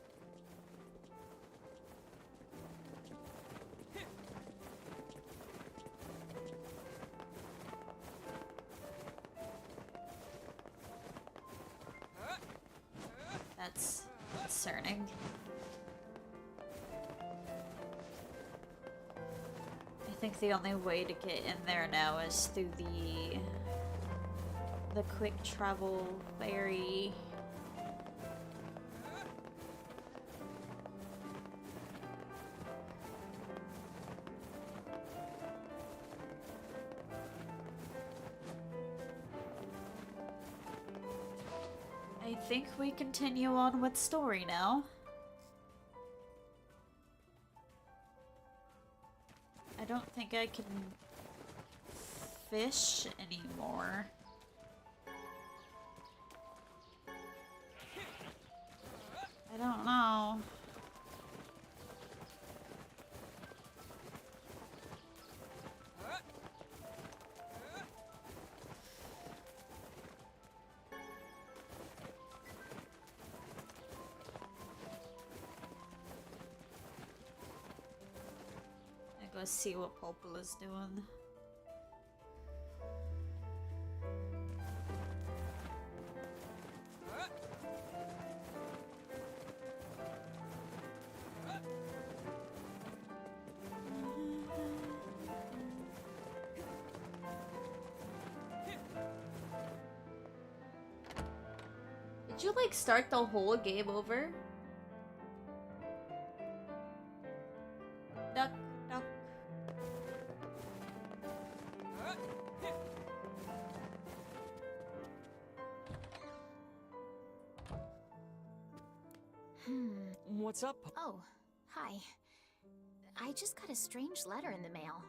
That's concerning. I think the only way to get in there now is through the quick travel ferry. I think we continue on with story now. I don't think I can fish anymore. I don't know. Let's see what Popul is doing. Did you like start the whole game over? Duck, duck. What's up? Oh, hi. I just got a strange letter in the mail.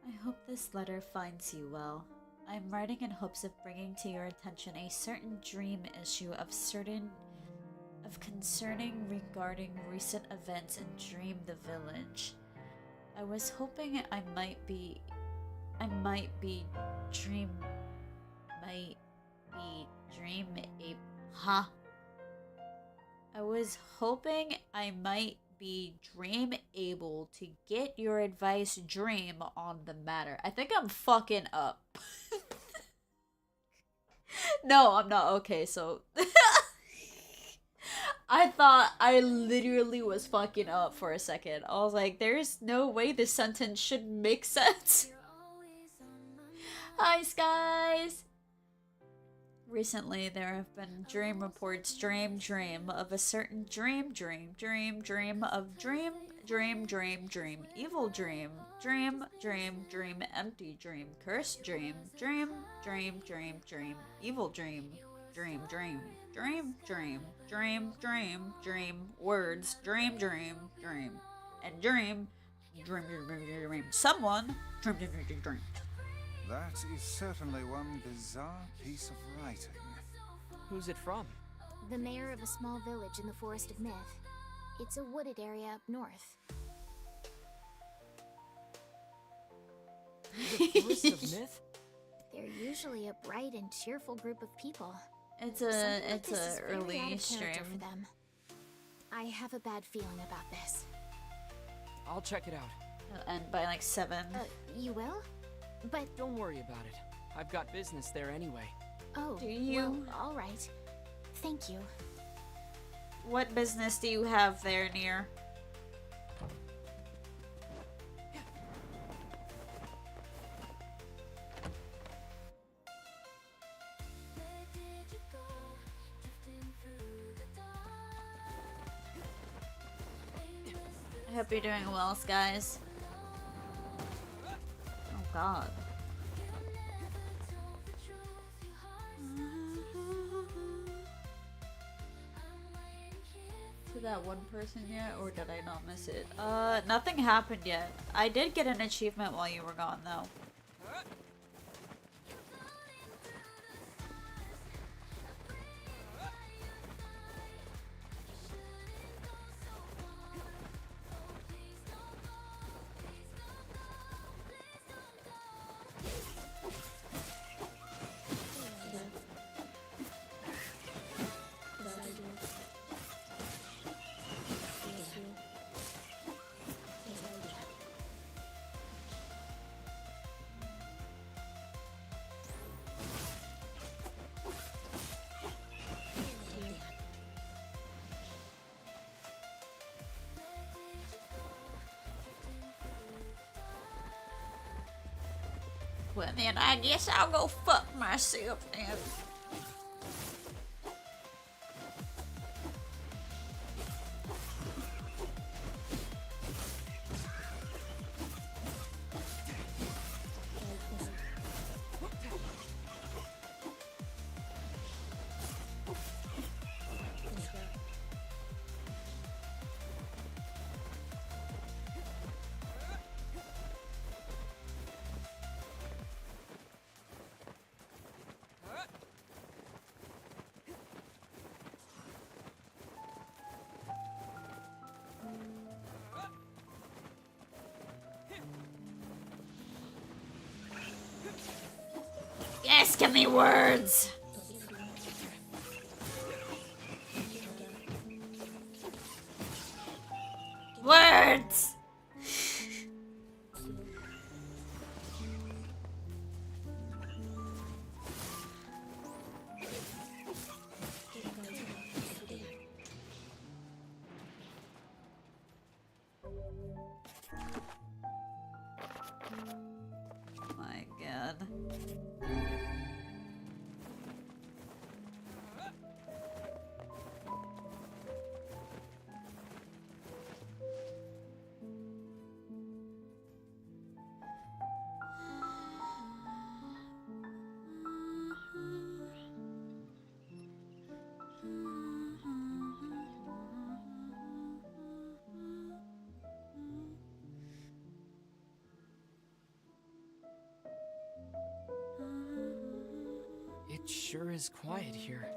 I hope this letter finds you well. I'm writing in hopes of bringing to your attention a certain dream issue of concerning regarding recent events in Dream the Village. I was hoping I might be dream I was hoping I might be dream able to get your advice dream on the matter. I think I'm fucking up. No, I'm not. Okay, so I thought I literally was fucking up for a second. I was like, there's no way this sentence should make sense. Hi, Skies! Recently, there have been dream reports, dream of a certain dream of dream, evil dream, empty dream, cursed dream, evil dream, words, and dream, someone, dream. That is certainly one bizarre piece of writing. Who's it from? The mayor of a small village in the Forest of Myth. It's a wooded area up north. The Forest of Myth? They're usually a bright and cheerful group of people. It's Something like a this is very out early of character stream. for them. I have a bad feeling about this. I'll check it out. It'll end by like 7. You will? But Don't worry about it. I've got business there anyway. oh, Do you? well, all right. Thank you. What business do you have there, Nier? I hope you're doing well, guys. Oh god. To that one person yet, or did I not miss it? Nothing happened yet. I did get an achievement while you were gone, though. Well, then I guess I'll go fuck myself then. Yes, give me words! Words! My god. It sure is quiet here.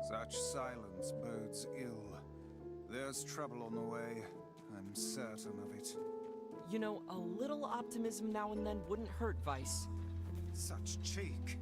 Such silence bodes ill. There's trouble on the way. I'm certain of it. You know, a little optimism now and then wouldn't hurt, Vice. Such cheek.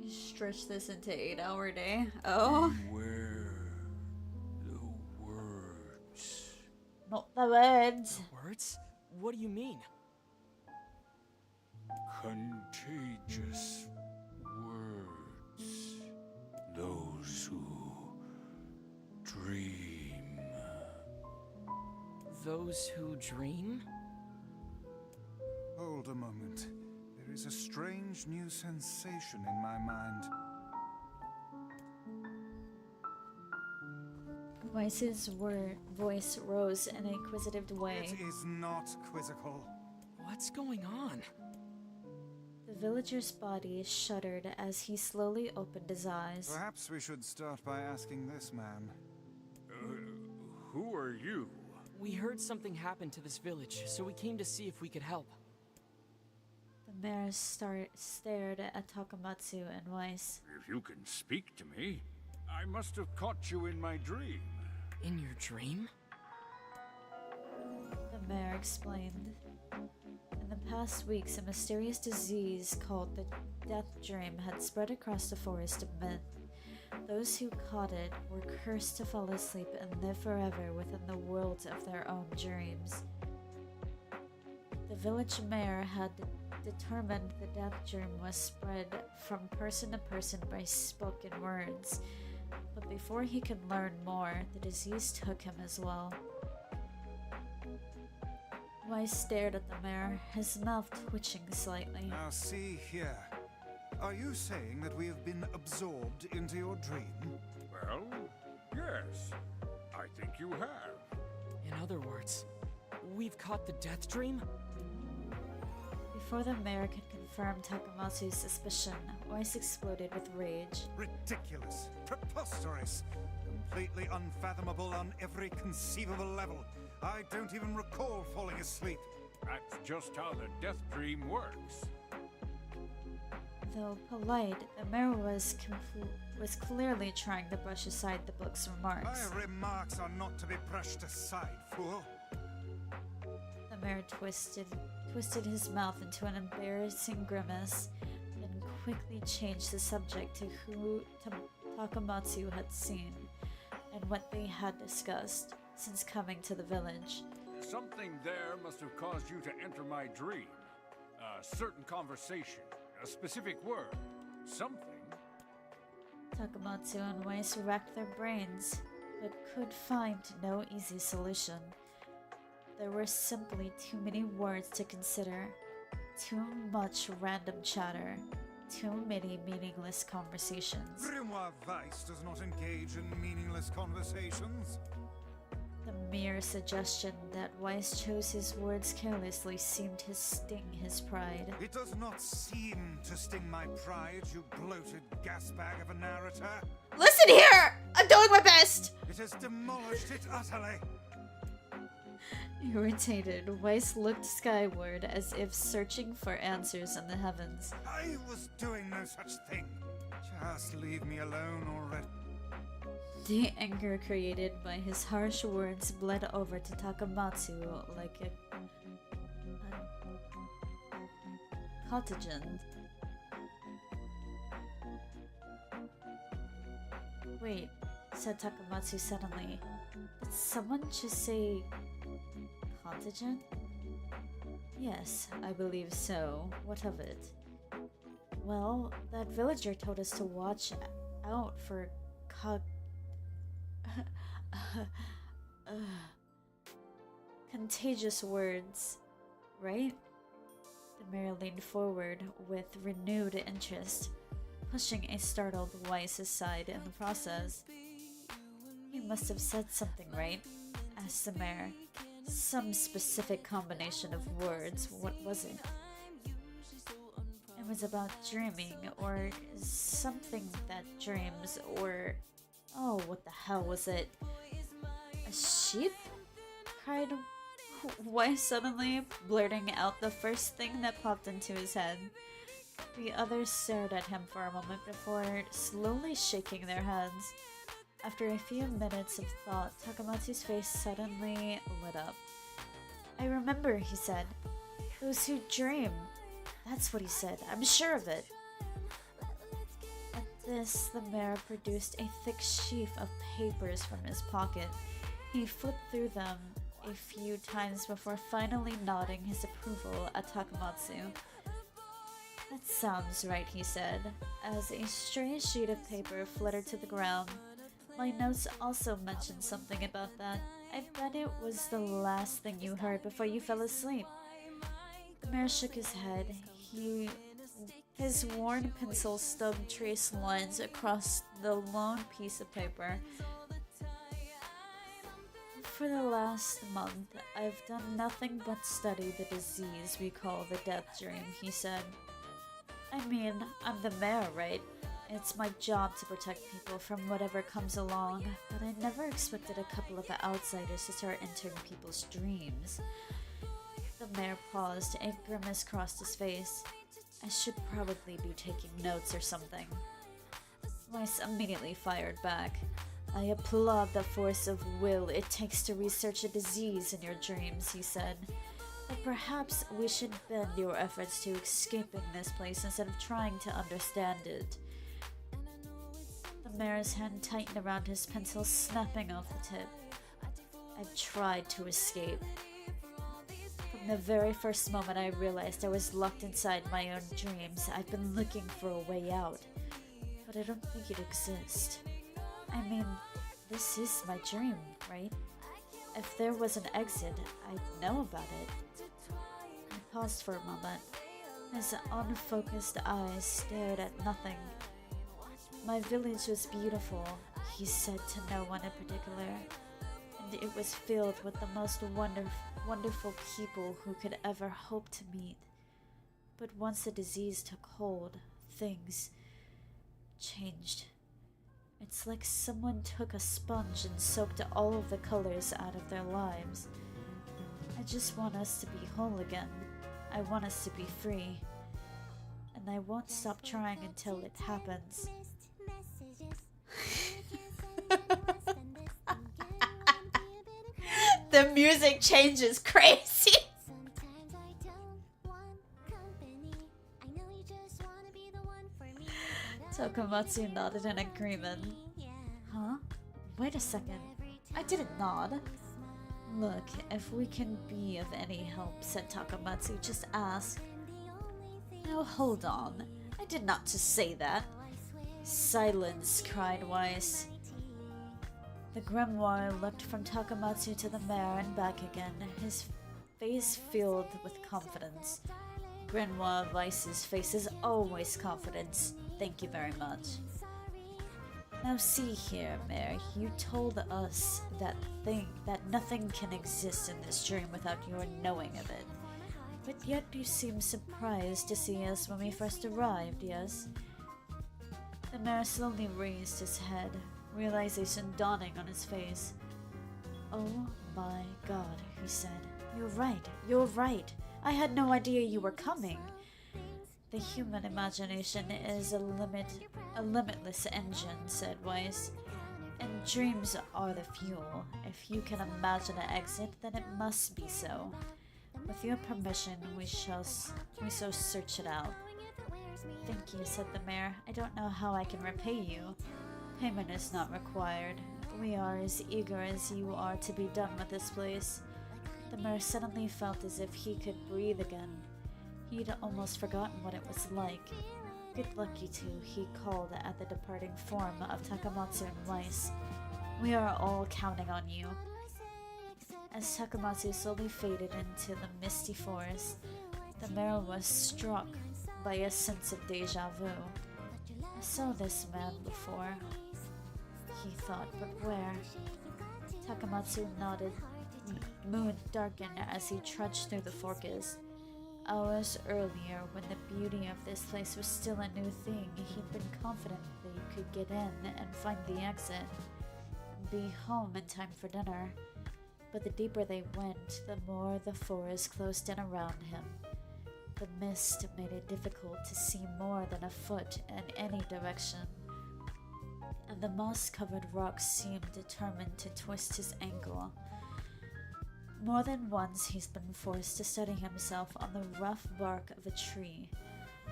You stretch this into 8-hour day. Oh. Beware the words. Not the words. Words? What do you mean? Contagious words. Those who dream. Those who dream? Hold a moment. There is a strange new sensation in my mind. Weiss's voice rose in an inquisitive way. It is not quizzical. What's going on? The villager's body shuddered as he slowly opened his eyes. Perhaps we should start by asking this man. Who are you? We heard something happened to this village, so we came to see if we could help. The mayor stared at Takamatsu and Weiss. If you can speak to me, I must have caught you in my dream. In your dream? The mayor explained. In the past weeks, a mysterious disease called the Death Dream had spread across the forest of men. Those who caught it were cursed to fall asleep and live forever within the worlds of their own dreams. The village mayor had determined the Death Dream was spread from person to person by spoken words. But before he could learn more, the disease took him as well. Weiss stared at the mayor, his mouth twitching slightly. Now see here. Are you saying that we have been absorbed into your dream? Well, yes. I think you have. In other words, we've caught the Death Dream? Before the mayor could confirm Takamatsu's suspicion, Weiss exploded with rage. Ridiculous. Preposterous. Completely unfathomable on every conceivable level. I don't even recall falling asleep. That's just how the death dream works. Though polite, the mayor was clearly trying to brush aside the book's remarks. My remarks are not to be brushed aside, fool. The mayor twisted his mouth into an embarrassing grimace, then quickly changed the subject to who Takamatsu had seen and what they had discussed since coming to the village. Something there must have caused you to enter my dream. A certain conversation, a specific word, something. Takamatsu and Weiss racked their brains, but could find no easy solution. There were simply too many words to consider, too much random chatter, too many meaningless conversations. Grimoire Weiss does not engage in meaningless conversations. The mere suggestion that Weiss chose his words carelessly seemed to sting his pride. It does not seem to sting my pride, you bloated gasbag of a narrator. Listen here! I'm doing my best! It has demolished it utterly. Irritated, Weiss looked skyward as if searching for answers in the heavens. I was doing no such thing. Just leave me alone already. The anger created by his harsh words bled over to Takamatsu like a contagion. Wait, said Takamatsu suddenly. Did someone just say contagion? Yes, I believe so. What of it? Well, that villager told us to watch out for contagious words, right? The mayor leaned forward with renewed interest, pushing a startled Weiss aside in the process. You must have said something, right? Asked the mayor. Some specific combination of words. What was it? It was about dreaming, or something that dreams, or... Oh, what the hell was it? A sheep? Cried Weiss suddenly, blurting out the first thing that popped into his head. The others stared at him for a moment before slowly shaking their heads. After a few minutes of thought, Takamatsu's face suddenly lit up. I remember, he said. Those who dream. That's what he said. I'm sure of it. At this, the mayor produced a thick sheaf of papers from his pocket. He flipped through them a few times before finally nodding his approval at Takamatsu. That sounds right, he said, as a stray sheet of paper fluttered to the ground. My notes also mentioned something about that. I bet it was the last thing you heard before you fell asleep. The mayor shook his head. His worn pencil stub traced lines across the lone piece of paper. For the last month, I've done nothing but study the disease we call the death dream, he said. I mean, I'm the mayor, right? It's my job to protect people from whatever comes along, but I never expected a couple of outsiders to start entering people's dreams. The mayor paused, a grimace crossed his face. I should probably be taking notes or something. Weiss immediately fired back. I applaud the force of will it takes to research a disease in your dreams, he said. But perhaps we should bend your efforts to escaping this place instead of trying to understand it. The mayor's hand tightened around his pencil, snapping off the tip. I've tried to escape. From the very first moment I realized I was locked inside my own dreams, I've been looking for a way out. But I don't think it exists. I mean, this is my dream, right? If there was an exit, I'd know about it. He paused for a moment. His unfocused eyes stared at nothing. My village was beautiful, he said to no one in particular, and it was filled with the most wonderful people who could ever hope to meet. But once the disease took hold, things changed. It's like someone took a sponge and soaked all of the colors out of their lives. I just want us to be whole again. I want us to be free. And I won't stop trying until it happens. The music changes crazy. Takamatsu nodded in agreement. Huh? Wait a second. I didn't nod. Look, if we can be of any help, said Takamatsu, just ask. No, hold on. I did not just say that. Silence, cried Weiss. The grimoire looked from Takamatsu to the mayor and back again, his face filled with confidence. Grimoire Weiss's face is always confidence. Thank you very much. Now see here, Mayor, you told us that nothing can exist in this dream without your knowing of it. But yet you seem surprised to see us when we first arrived, yes? The mayor slowly raised his head, realization dawning on his face. Oh my god, he said. You're right. I had no idea you were coming. The human imagination is a limitless engine, said Weiss. And dreams are the fuel. If you can imagine an exit, then it must be so. With your permission, we shall search it out. Thank you, said the mayor. I don't know how I can repay you. Payment is not required. We are as eager as you are to be done with this place. The mayor suddenly felt as if he could breathe again. He'd almost forgotten what it was like. Good luck, you two, he called at the departing form of Takamatsu and Weiss. We are all counting on you. As Takamatsu slowly faded into the misty forest, the mayor was struck by a sense of deja vu. I saw this man before, he thought, but where? Takamatsu nodded. Moon darkened as he trudged through the forest. Hours earlier, when the beauty of this place was still a new thing, he'd been confident that he could get in and find the exit, and be home in time for dinner. But the deeper they went, the more the forest closed in around him. The mist made it difficult to see more than a foot in any direction, and the moss-covered rocks seemed determined to twist his ankle. More than once he's been forced to steady himself on the rough bark of a tree,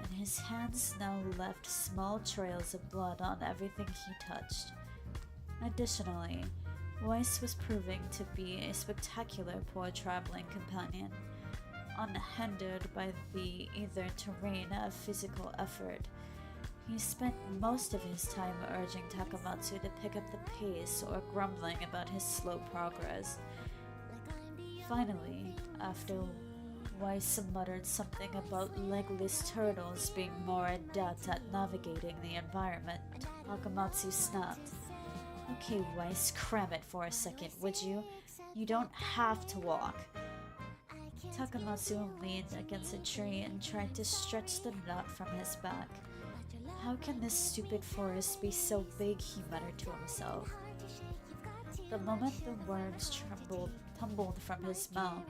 and his hands now left small trails of blood on everything he touched. Additionally, Weiss was proving to be a spectacular poor traveling companion, unhindered by the either terrain of physical effort. He spent most of his time urging Takamatsu to pick up the pace or grumbling about his slow progress. Finally, after Weiss muttered something about legless turtles being more adept at navigating the environment, Takamatsu snapped. Okay, Weiss, cram it for a second, would you? You don't have to walk. Takamatsu leaned against a tree and tried to stretch the nut from his back. How can this stupid forest be so big, he muttered to himself. The moment the words tumbled from his mouth,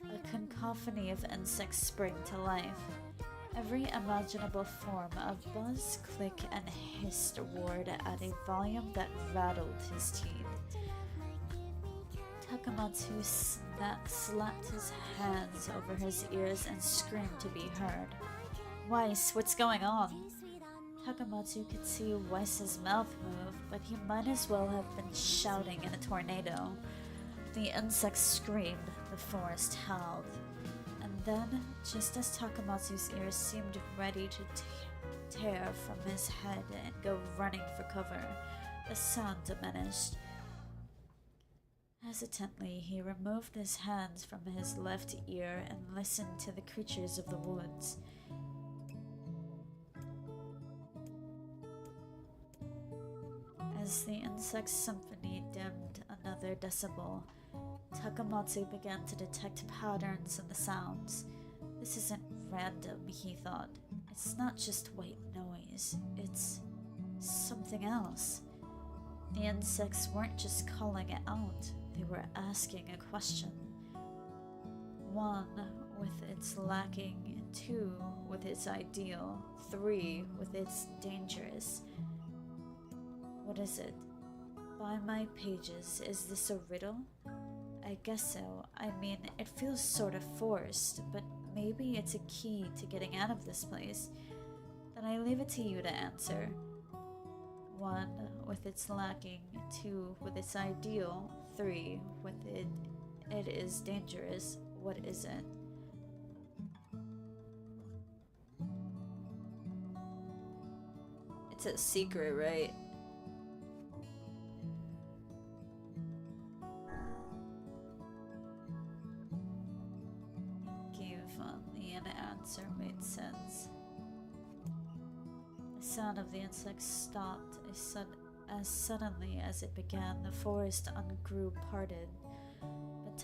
a cacophony of insects sprang to life. Every imaginable form of buzz, click, and hiss roared at a volume that rattled his teeth. Takamatsu slapped his hands over his ears and screamed to be heard. Weiss, what's going on? Takamatsu could see Weiss's mouth move, but he might as well have been shouting in a tornado. The insects screamed, the forest howled. And then, just as Takamatsu's ears seemed ready to tear from his head and go running for cover, the sound diminished. Hesitantly, he removed his hands from his left ear and listened to the creatures of the woods. As the insect symphony dimmed another decibel, Takamatsu began to detect patterns in the sounds. This isn't random, he thought. It's not just white noise, it's something else. The insects weren't just calling it out, they were asking a question. 1, with its lacking, 2, with its ideal, 3, with its dangerous. What is it? By my pages, is this a riddle? I guess so. I mean, it feels sort of forced, but maybe it's a key to getting out of this place. Then I leave it to you to answer. 1, with its lacking, 2, with its ideal, 3, with it is dangerous. What is it? It's a secret, right? Answer made sense. The sound of the insects stopped as suddenly as it began. The forest ungrew parted, but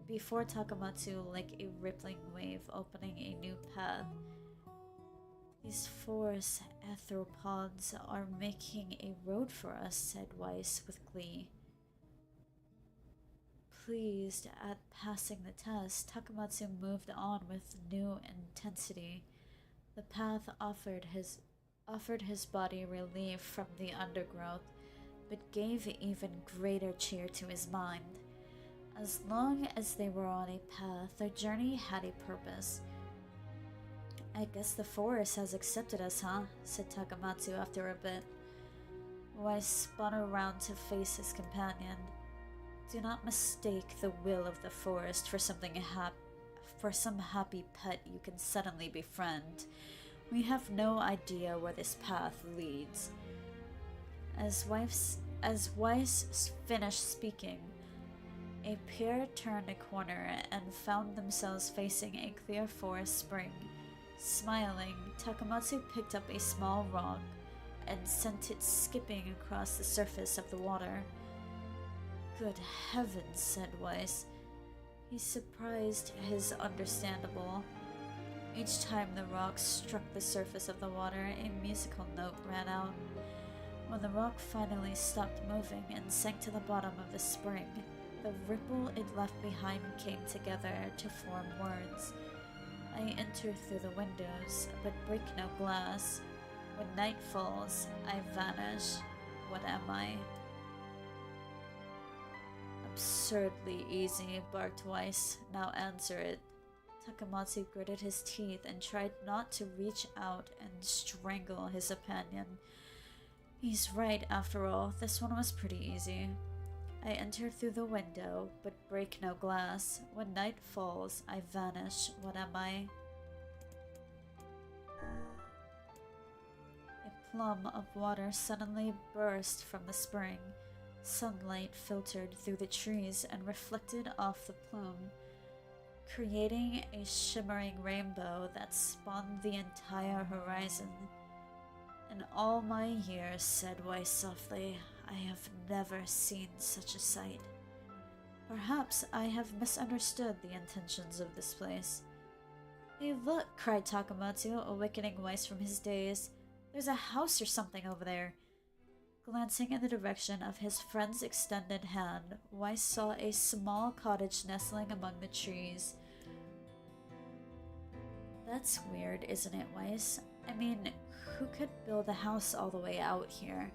before Takamatsu, like a rippling wave opening a new path. These forest arthropods are making a road for us, said Weiss with glee. Pleased at passing the test, Takamatsu moved on with new intensity. The path offered his body relief from the undergrowth, but gave even greater cheer to his mind. As long as they were on a path, their journey had a purpose. I guess the forest has accepted us, huh? Said Takamatsu after a bit. Weiss spun around to face his companion. Do not mistake the will of the forest for some happy pet you can suddenly befriend. We have no idea where this path leads. As Weiss finished speaking, a pair turned a corner and found themselves facing a clear forest spring. Smiling, Takamatsu picked up a small rock and sent it skipping across the surface of the water. Good heavens, said Weiss. His surprise is understandable. Each time the rock struck the surface of the water, a musical note ran out. When the rock finally stopped moving and sank to the bottom of the spring, the ripple it left behind came together to form words. I enter through the windows, but break no glass. When night falls, I vanish. What am I? Absurdly easy, barked Weiss. Now answer it. Takamatsu gritted his teeth and tried not to reach out and strangle his companion. He's right, after all. This one was pretty easy. I enter through the window, but break no glass. When night falls, I vanish. What am I? A plum of water suddenly burst from the spring. Sunlight filtered through the trees and reflected off the plume, creating a shimmering rainbow that spanned the entire horizon. In all my years, said Weiss softly, I have never seen such a sight. Perhaps I have misunderstood the intentions of this place. Hey, look, cried Takamatsu, awakening Weiss from his daze. There's a house or something over there. Glancing in the direction of his friend's extended hand, Weiss saw a small cottage nestling among the trees. That's weird, isn't it, Weiss? I mean, who could build a house all the way out here?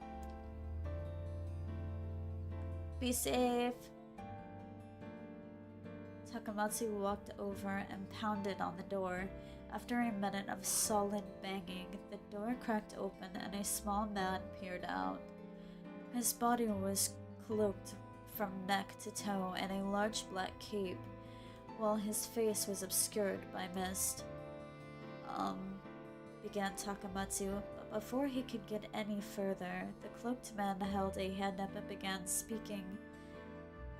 Be safe! Takamatsu walked over and pounded on the door. After a minute of solid banging, the door cracked open and a small man peered out. His body was cloaked from neck to toe in a large black cape, while his face was obscured by mist. Began Takamatsu, but before he could get any further, the cloaked man held a hand up and began speaking.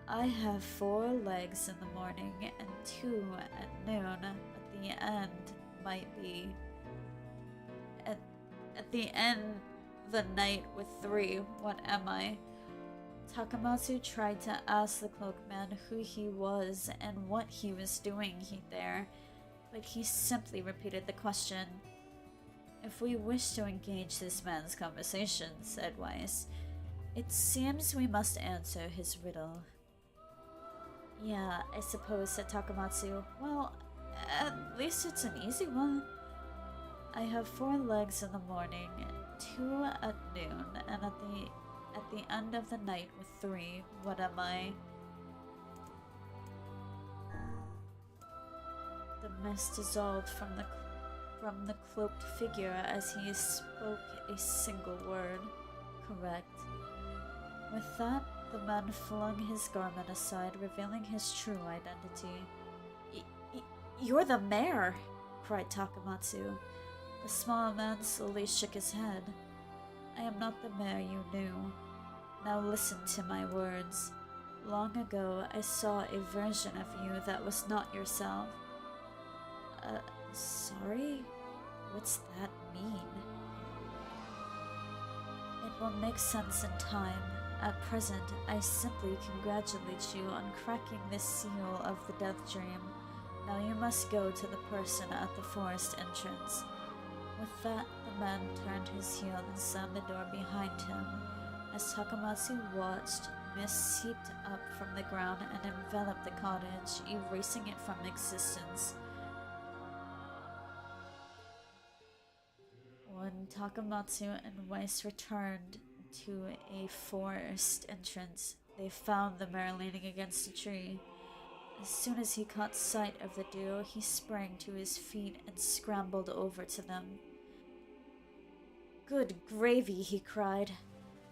I have 4 legs in the morning and 2 at noon, but the end might be... At the end the night with 3, what am I? Takamatsu tried to ask the cloaked man who he was and what he was doing there, but he simply repeated the question. If we wish to engage this man's conversation, said Weiss, it seems we must answer his riddle. Yeah, I suppose, said Takamatsu. Well, at least it's an easy one. I have 4 legs in the morning, 2 at noon, and at the end of the night with 3. What am I? The mist dissolved from the cloaked figure as he spoke a single word. Correct. With that, the man flung his garment aside, revealing his true identity. You're the mayor! Cried Takamatsu. The small man slowly shook his head. I am not the mayor you knew. Now listen to my words. Long ago, I saw a version of you that was not yourself. Sorry? What's that mean? It will make sense in time. At present, I simply congratulate you on cracking the seal of the death dream. Now you must go to the person at the forest entrance. With that, the man turned his heel and slammed the door behind him. As Takamatsu watched, mist seeped up from the ground and enveloped the cottage, erasing it from existence. When Takamatsu and Weiss returned to a forest entrance, they found the mare leaning against a tree. As soon as he caught sight of the duo, he sprang to his feet and scrambled over to them. "Good gravy," he cried.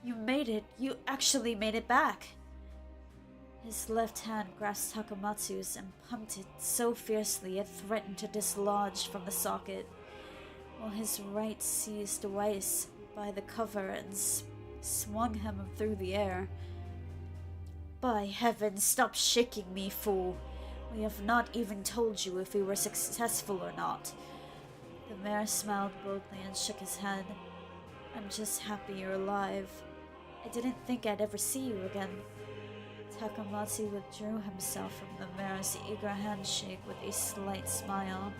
"You made it! You actually made it back!" His left hand grasped Takamatsu's and pumped it so fiercely it threatened to dislodge from the socket, while his right seized Weiss by the cover and swung him through the air. "By heavens, stop shaking me, fool! We have not even told you if we were successful or not." The mayor smiled boldly and shook his head. "I'm just happy you're alive. I didn't think I'd ever see you again." Takamatsu withdrew himself from the mayor's eager handshake with a slight smile.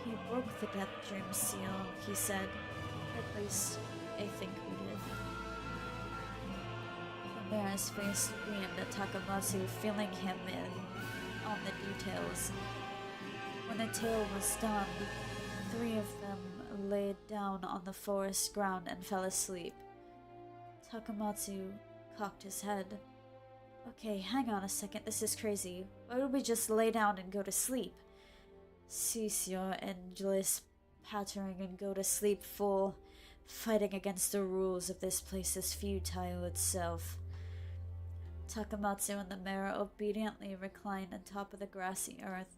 "He broke the death dream seal," he said. "At least, I think we did." The mayor's face beamed at Takamatsu, filling him in on the details. When the tale was done, the 3 of them laid down on the forest ground and fell asleep. Takamatsu cocked his head. "Okay, hang on a second, this is crazy. Why don't we just lay down and go to sleep?" "Cease your endless pattering and go to sleep, fool. Fighting against the rules of this place is futile itself." Takamatsu and the mayor obediently reclined on top of the grassy earth.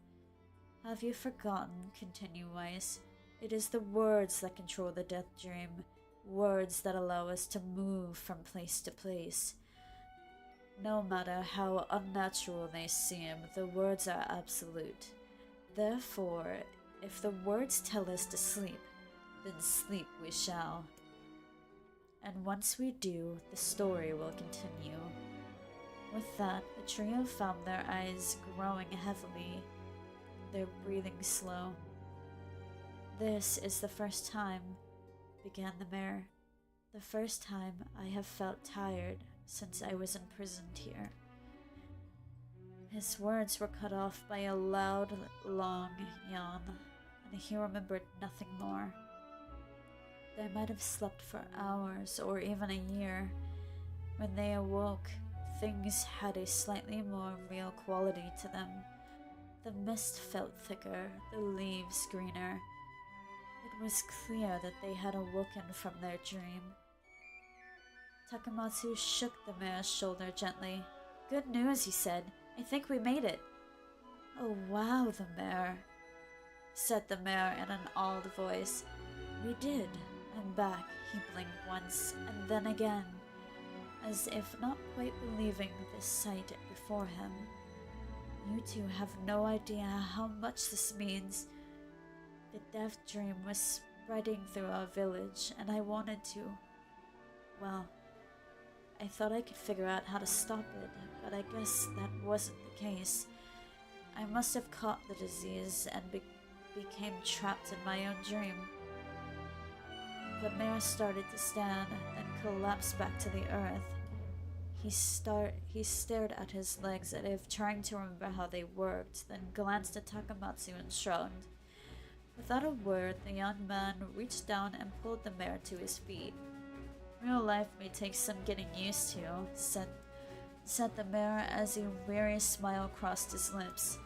"Have you forgotten?" continued Weiss. "It is the words that control the death dream, words that allow us to move from place to place. No matter how unnatural they seem, the words are absolute. Therefore, if the words tell us to sleep, then sleep we shall. And once we do, the story will continue." With that, the trio found their eyes growing heavily, their breathing slow. "This is the first time," began the mayor. "The first time I have felt tired since I was imprisoned here." His words were cut off by a loud, long yawn, and he remembered nothing more. They might have slept for hours or even a year. When they awoke, things had a slightly more real quality to them. The mist felt thicker, the leaves greener. It was clear that they had awoken from their dream. Takamatsu shook the mayor's shoulder gently. "Good news," he said. "I think we made it." "Oh wow, the mayor," said the mayor in an awed voice. "We did. I'm back." He blinked once, and then again, as if not quite believing the sight before him. "You two have no idea how much this means. The death dream was spreading through our village, and I wanted to. Well, I thought I could figure out how to stop it, but I guess that wasn't the case. I must have caught the disease and became trapped in my own dream." The mayor started to stand, then collapsed back to the earth. He stared at his legs as if trying to remember how they worked, then glanced at Takamatsu and shrugged. Without a word, the young man reached down and pulled the mayor to his feet. "Real life may take some getting used to," said the mayor as a weary smile crossed his lips.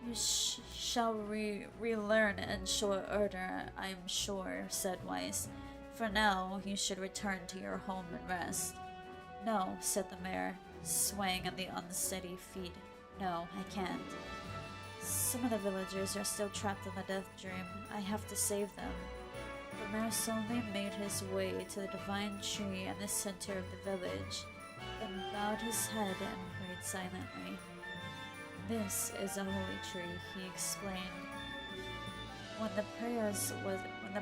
"You shall relearn in short order, I am sure," said Weiss. "For now, you should return to your home and rest." "No," said the mayor, swaying on the unsteady feet. "No, I can't. Some of the villagers are still trapped in the death dream. I have to save them." The mayor slowly made his way to the divine tree in the center of the village, then bowed his head and prayed silently. "This is a holy tree," he explained. When the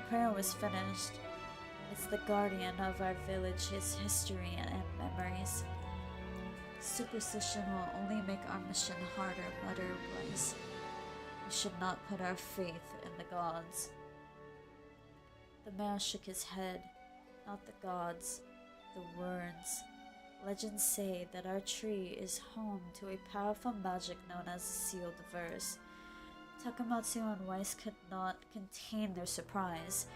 prayer was finished, "It's the guardian of our village's history and memories. Superstition will only make our mission harder," muttered Weiss. "We should not put our faith in the gods." The mayor shook his head. "Not the gods, the words. Legends say that our tree is home to a powerful magic known as the Sealed Verse." Takamatsu and Weiss could not contain their surprise.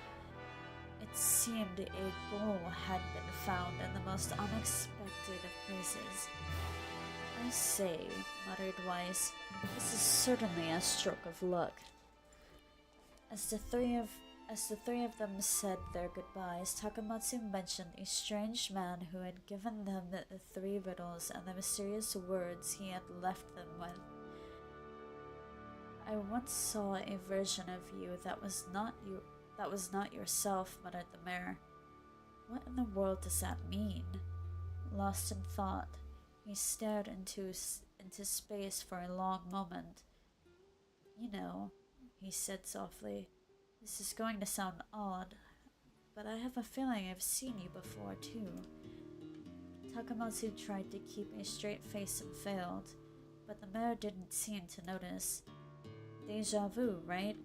It seemed a goal had been found in the most unexpected of places. "I I say, muttered Weiss, this is certainly a stroke of luck. As the three of them said their goodbyes, Takamatsu mentioned a strange man who had given them the three riddles and the mysterious words he had left them with. I once saw a version of you that was not yourself, muttered the mayor. What in the world does that mean? Lost in thought, he stared into space for a long moment. You know, he said softly, this is going to sound odd, but I have a feeling I've seen you before, too. Takamatsu tried to keep a straight face and failed, but the mayor didn't seem to notice. Deja vu, right?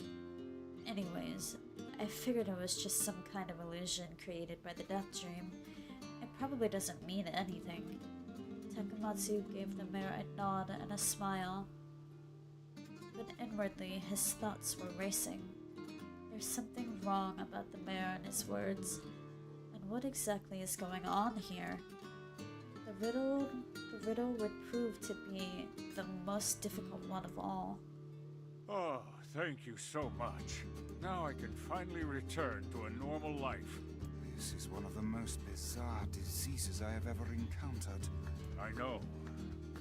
Anyways, I figured it was just some kind of illusion created by the death dream. It probably doesn't mean anything. Takamatsu gave the mayor a nod and a smile, but inwardly his thoughts were racing. There's something wrong about the mayor and his words. And what exactly is going on here? The riddle would prove to be the most difficult one of all. Oh, thank you so much. Now I can finally return to a normal life. This is one of the most bizarre diseases I have ever encountered. I know.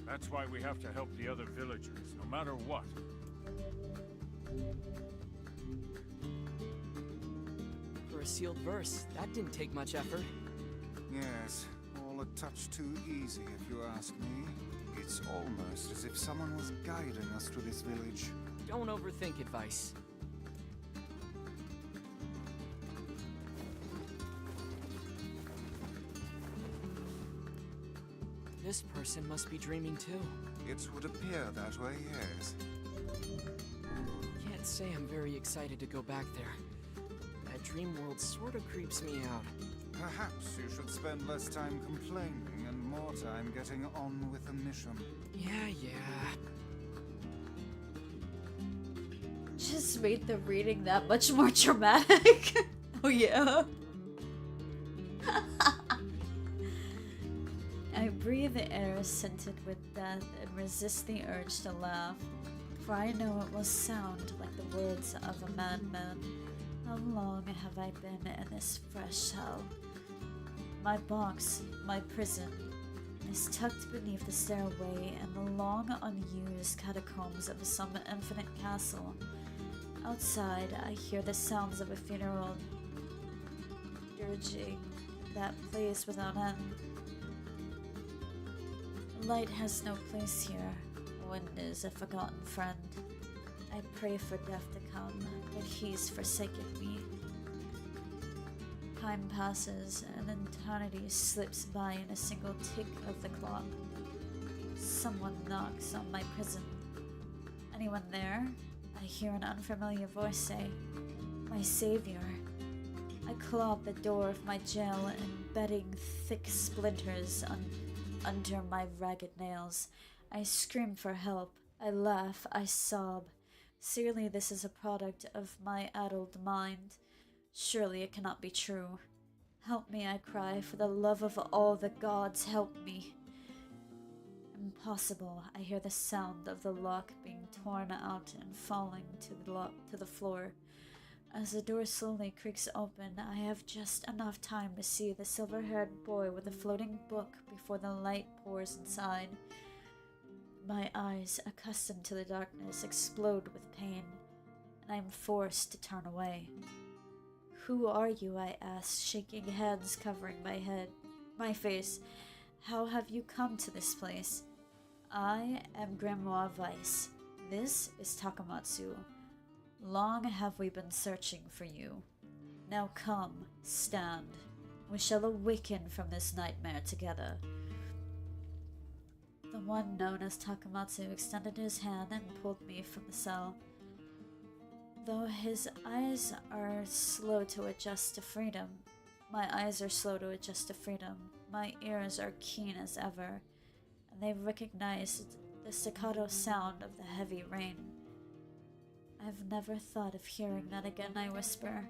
That's why we have to help the other villagers, no matter what. For a sealed verse, that didn't take much effort. Yes, all a touch too easy if you ask me. It's almost as if someone was guiding us to this village. Don't overthink advice. This person must be dreaming too. It would appear that way, yes. Can't say I'm very excited to go back there. That dream world sort of creeps me out. Perhaps you should spend less time complaining and more time getting on with the mission. Yeah. Just made the reading that much more dramatic. Oh yeah. I breathe the air scented with death and resist the urge to laugh, for I know it will sound like the words of a madman. How long have I been in this fresh hell? My box, my prison, is tucked beneath the stairway in the long unused catacombs of some infinite castle. Outside, I hear the sounds of a funeral dirging that plays without end. Light has no place here. Wind is a forgotten friend. I pray for death to come, but he's forsaken me. Time passes, and eternity slips by in a single tick of the clock. Someone knocks on my prison. Anyone there? I hear an unfamiliar voice say, "My savior." I claw at the door of my jail, embedding thick splinters under my ragged nails. I scream for help. I laugh. I sob. Surely this is a product of my addled mind. Surely it cannot be true. Help me, I cry. For the love of all the gods, help me. Impossible. I hear the sound of the lock being torn out and falling to the floor. As the door slowly creaks open, I have just enough time to see the silver-haired boy with the floating book before the light pours inside. My eyes, accustomed to the darkness, explode with pain, and I am forced to turn away. "Who are you?" I ask, shaking hands covering my face. "How have you come to this place?" "I am Grimoire Weiss. This is Takamatsu. Long have we been searching for you. Now come, stand. We shall awaken from this nightmare together." The one known as Takamatsu extended his hand and pulled me from the cell. Though his eyes are slow to adjust to freedom, my eyes are slow to adjust to freedom. My ears are keen as ever, and they recognize the staccato sound of the heavy rain. "I've never thought of hearing that again," I whisper.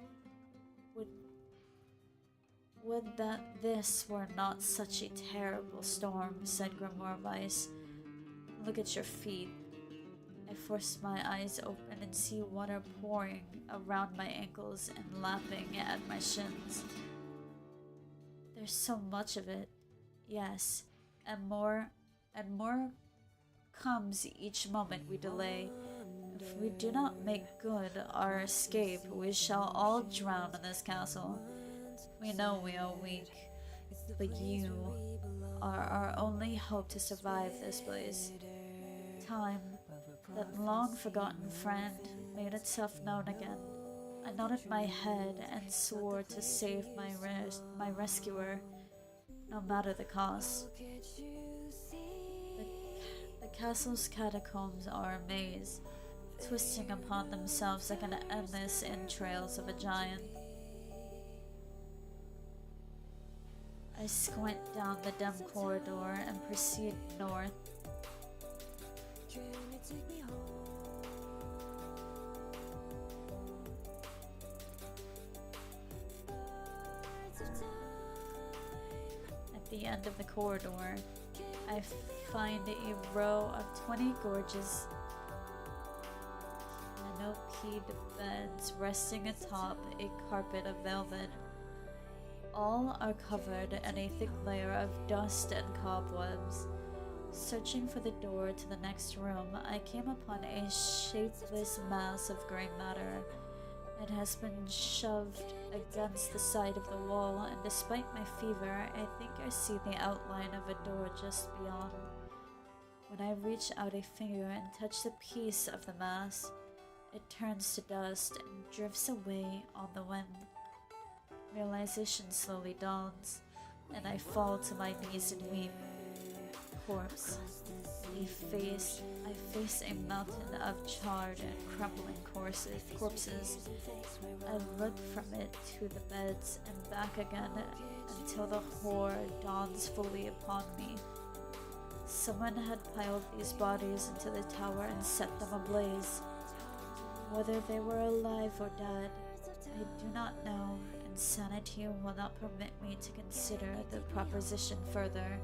Would that this were not such a terrible storm," said Grimoire Weiss. Look at your feet. I force my eyes open and see water pouring around my ankles and lapping at my shins. There's so much of it. Yes, and more comes each moment we delay. If we do not make good our escape, we shall all drown in this castle. We know we are weak, but you are our only hope to survive this place. Time, that long-forgotten friend, made itself known again. I nodded my head and swore to save my rescuer, no matter the cost. The castle's catacombs are a maze, twisting upon themselves like an endless entrails of a giant. I squint down the dim corridor and proceed north. At the end of the corridor, I find a row of 20 gorgeous canopied beds resting atop a carpet of velvet. All are covered in a thick layer of dust and cobwebs. Searching for the door to the next room, I came upon a shapeless mass of gray matter. It has been shoved against the side of the wall, and despite my fever, I think I see the outline of a door just beyond. When I reach out a finger and touch the piece of the mass, it turns to dust and drifts away on the wind. Realization slowly dawns, and I fall to my knees and weep. Corpse. I face a mountain of charred and crumbling corpses. I look from it to the beds and back again until the horror dawns fully upon me. Someone had piled these bodies into the tower and set them ablaze. Whether they were alive or dead, I do not know, and sanity will not permit me to consider the proposition further.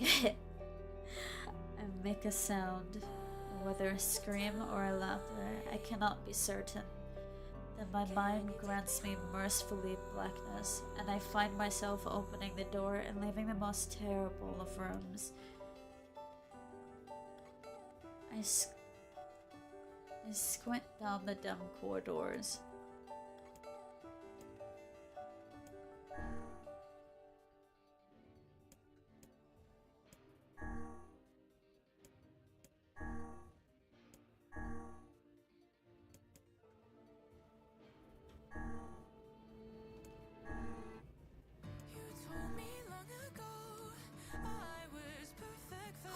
I make a sound, whether a scream or a laughter, I cannot be certain. Then my mind grants me mercifully blackness, and I find myself opening the door and leaving the most terrible of rooms. I squint down the dim corridors.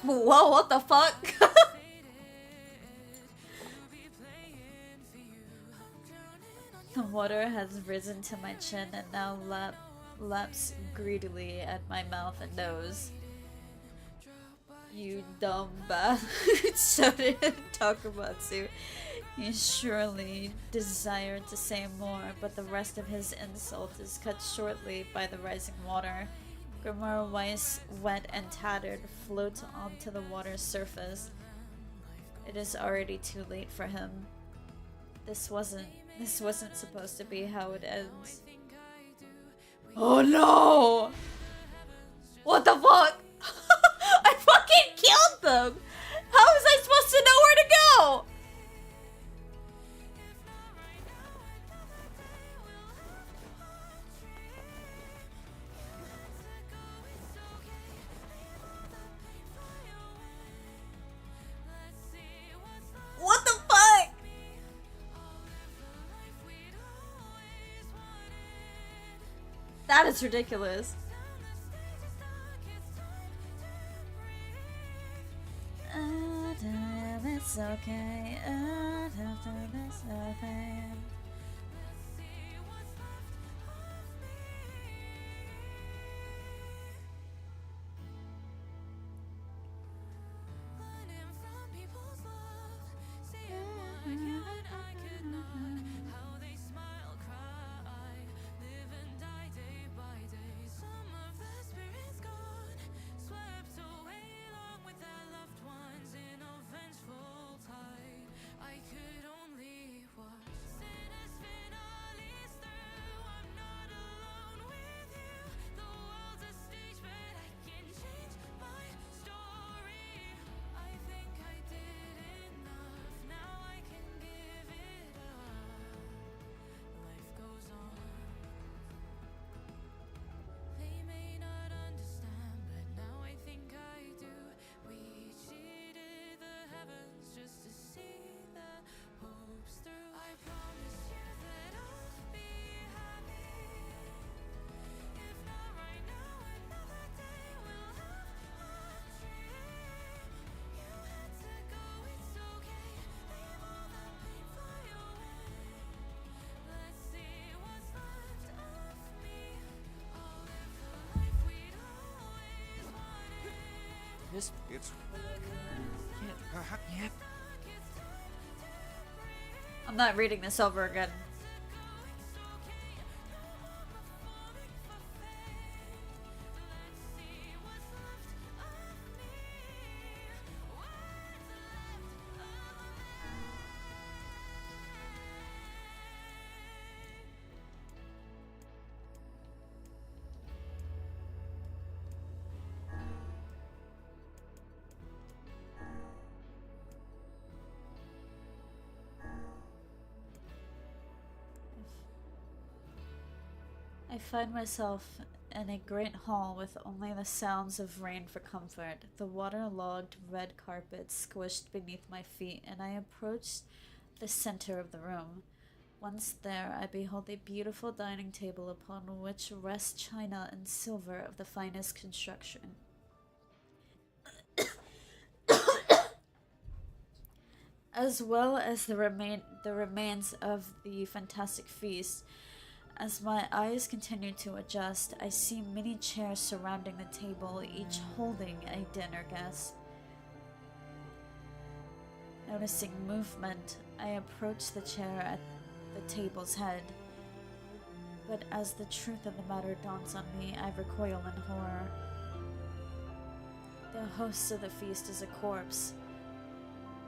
Whoa, what the fuck? The water has risen to my chin and now laps greedily at my mouth and nose. You dumb bastard, shouted Takamatsu. He surely desired to say more, but the rest of his insult is cut shortly by the rising water. Grimoire Weiss, wet and tattered, floats onto the water's surface. It is already too late for him. This wasn't supposed to be how it ends. Oh no! What the fuck? I fucking killed them! How was I supposed to know where to go? What the fuck? That is ridiculous. It's okay. It's okay. This. It's Yep. I'm not reading this over again. I find myself in a great hall with only the sounds of rain for comfort, the waterlogged red carpet squished beneath my feet, and I approach the center of the room. Once there, I behold a beautiful dining table upon which rest china and silver of the finest construction. As well as the remains of the fantastic feast. As my eyes continue to adjust, I see many chairs surrounding the table, each holding a dinner guest. Noticing movement, I approach the chair at the table's head. But as the truth of the matter dawns on me, I recoil in horror. The host of the feast is a corpse,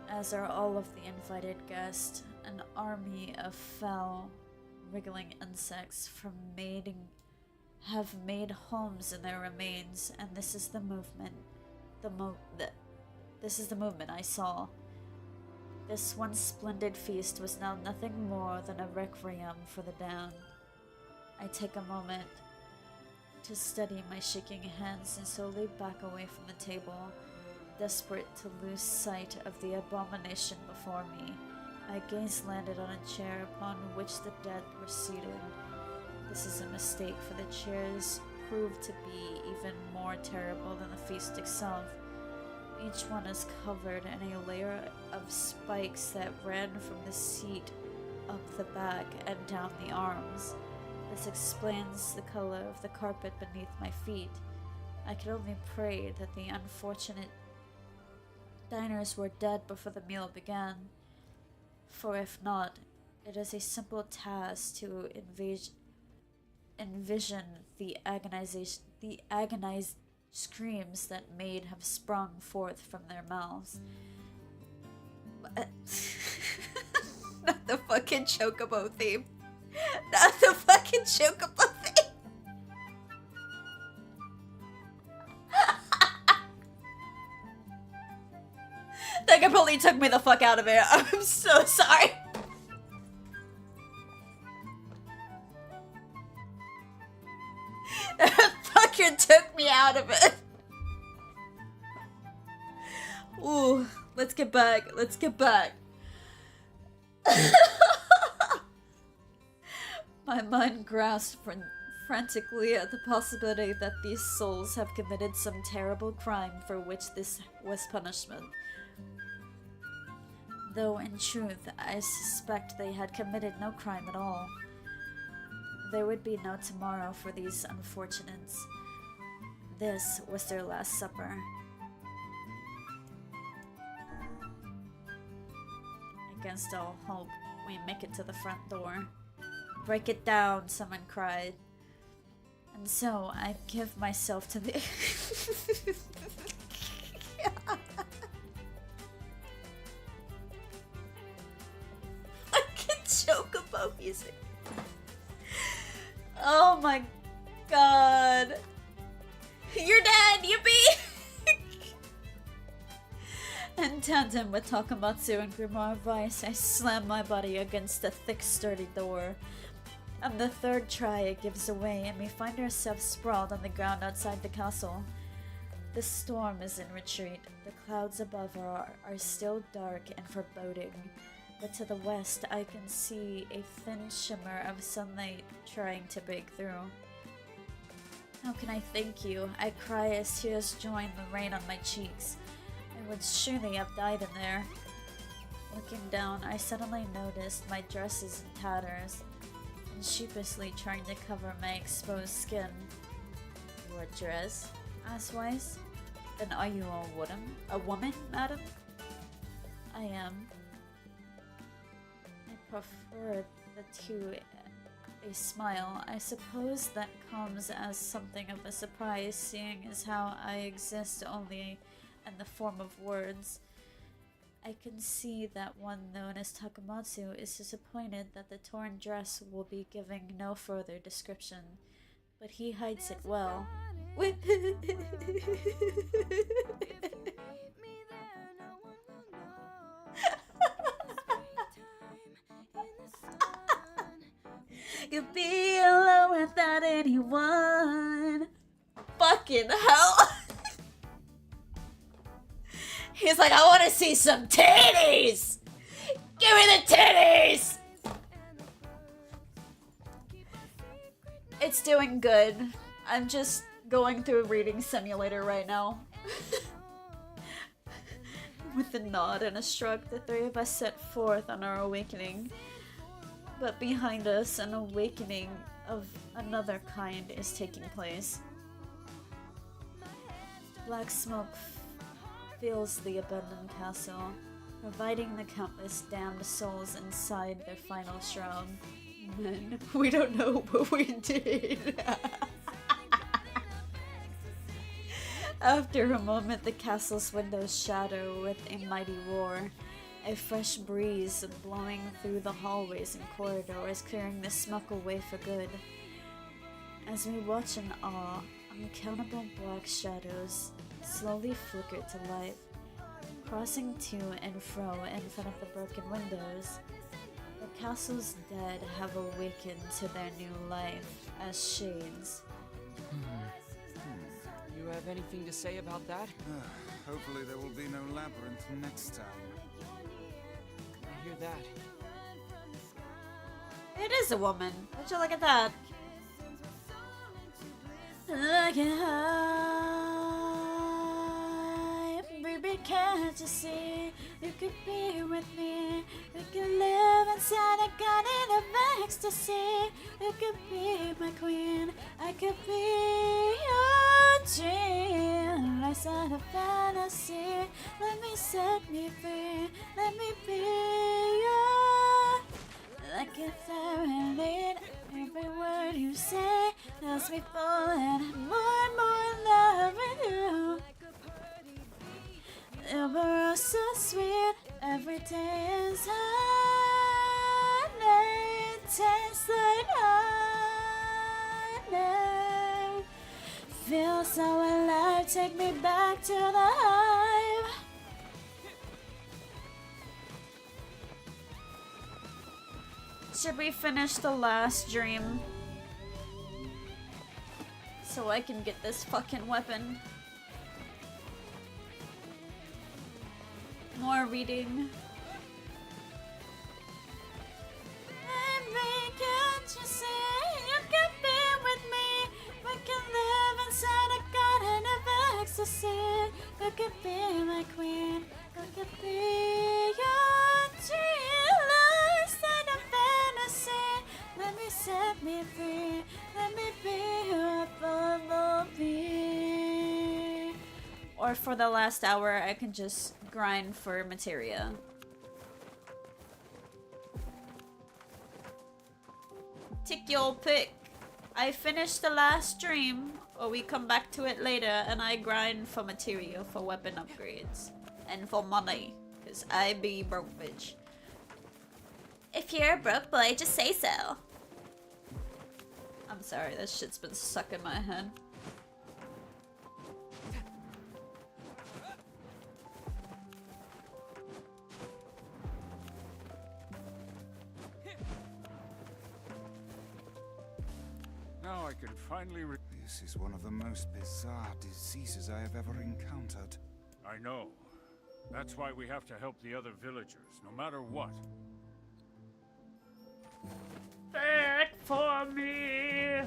as are all of the invited guests, an army of foul, wriggling insects have made homes in their remains, and this is the movement. This is the movement I saw. This once splendid feast was now nothing more than a requiem for the damned. I take a moment to steady my shaking hands and slowly back away from the table, desperate to lose sight of the abomination before me. My gaze landed on a chair upon which the dead were seated. This is a mistake, for the chairs proved to be even more terrible than the feast itself. Each one is covered in a layer of spikes that ran from the seat up the back and down the arms. This explains the color of the carpet beneath my feet. I can only pray that the unfortunate diners were dead before the meal began. For if not, it is a simple task to envision the agonized screams that may have sprung forth from their mouths. Not the fucking chocobo theme. Not the fucking chocobo theme. That completely took me the fuck out of it. I'm so sorry. That fucking took me out of it. Ooh, let's get back. Let's get back. My mind grasped frantically at the possibility that these souls have committed some terrible crime for which this was punishment. Though in truth, I suspect they had committed no crime at all. There would be no tomorrow for these unfortunates. This was their last supper. Against all hope, we make it to the front door. "Break it down," someone cried. And so I give myself to the fucking chocobo music. Oh my god. You're dead, yippee! In tandem with Takamatsu and Grimoire Vice, I slam my body against the thick, sturdy door. On the third try, it gives away, and we find ourselves sprawled on the ground outside the castle. The storm is in retreat. The clouds above are still dark and foreboding, but to the west I can see a thin shimmer of sunlight trying to break through. How can I thank you? I cry as tears join the rain on my cheeks. I would surely have died in there. Looking down, I suddenly noticed my dress is in tatters, and sheepishly trying to cover my exposed skin. "Your dress?" asked Weiss. Then are you a woman, madam? I am. I prefer the two a smile. I suppose that comes as something of a surprise, seeing as how I exist only in the form of words. I can see that one known as Takamatsu is disappointed that the torn dress will be giving no further description, but he hides it well. You'll be alone without anyone. Fucking hell. He's like, I want to see some titties! Give me the titties! It's doing good. I'm just going through a reading simulator right now. With a nod and a shrug, the three of us set forth on our awakening. But behind us, an awakening of another kind is taking place. Black smoke fills the abandoned castle, providing the countless damned souls inside their final shroud. Men, we don't know what we did. After a moment, the castle's windows shadow with a mighty roar. A fresh breeze blowing through the hallways and corridors, clearing the smoke away for good. As we watch in awe, uncountable black shadows slowly flicker to life, crossing to and fro in front of the broken windows. The castle's dead have awakened to their new life as shades. You have anything to say about that? Hopefully there will be no labyrinth next time. I hear that. It is a woman. Would you look at that? Look at her. Baby, can't you see? You could be with me. We could live inside a garden of ecstasy. You could be my queen. I could be your dream. Life's not a fantasy. Let me set me free. Let me be your. Like a serenade. Every word you say has me falling more and more in love with you. You were so sweet. Every day is honey. Tastes like honey. Feel so alive. Take me back to the hive. Should we finish the last dream? So I can get this fucking weapon. More reading. Baby, can't you see? You can be with me. We can live inside a garden of ecstasy. You could be my queen. You could be your dream. Life's not a fantasy. Let me set me free. Let me be your bumblebee. Or for the last hour, I can just grind for materia. Take your pick. I finished the last stream, or we come back to it later, and I grind for materia for weapon upgrades. And for money, because I be broke bitch. If you're a broke boy, just say so. I'm sorry, that shit's been stuck in my head. Now I can finally This is one of the most bizarre diseases I have ever encountered. I know. That's why we have to help the other villagers, no matter what. Back for me!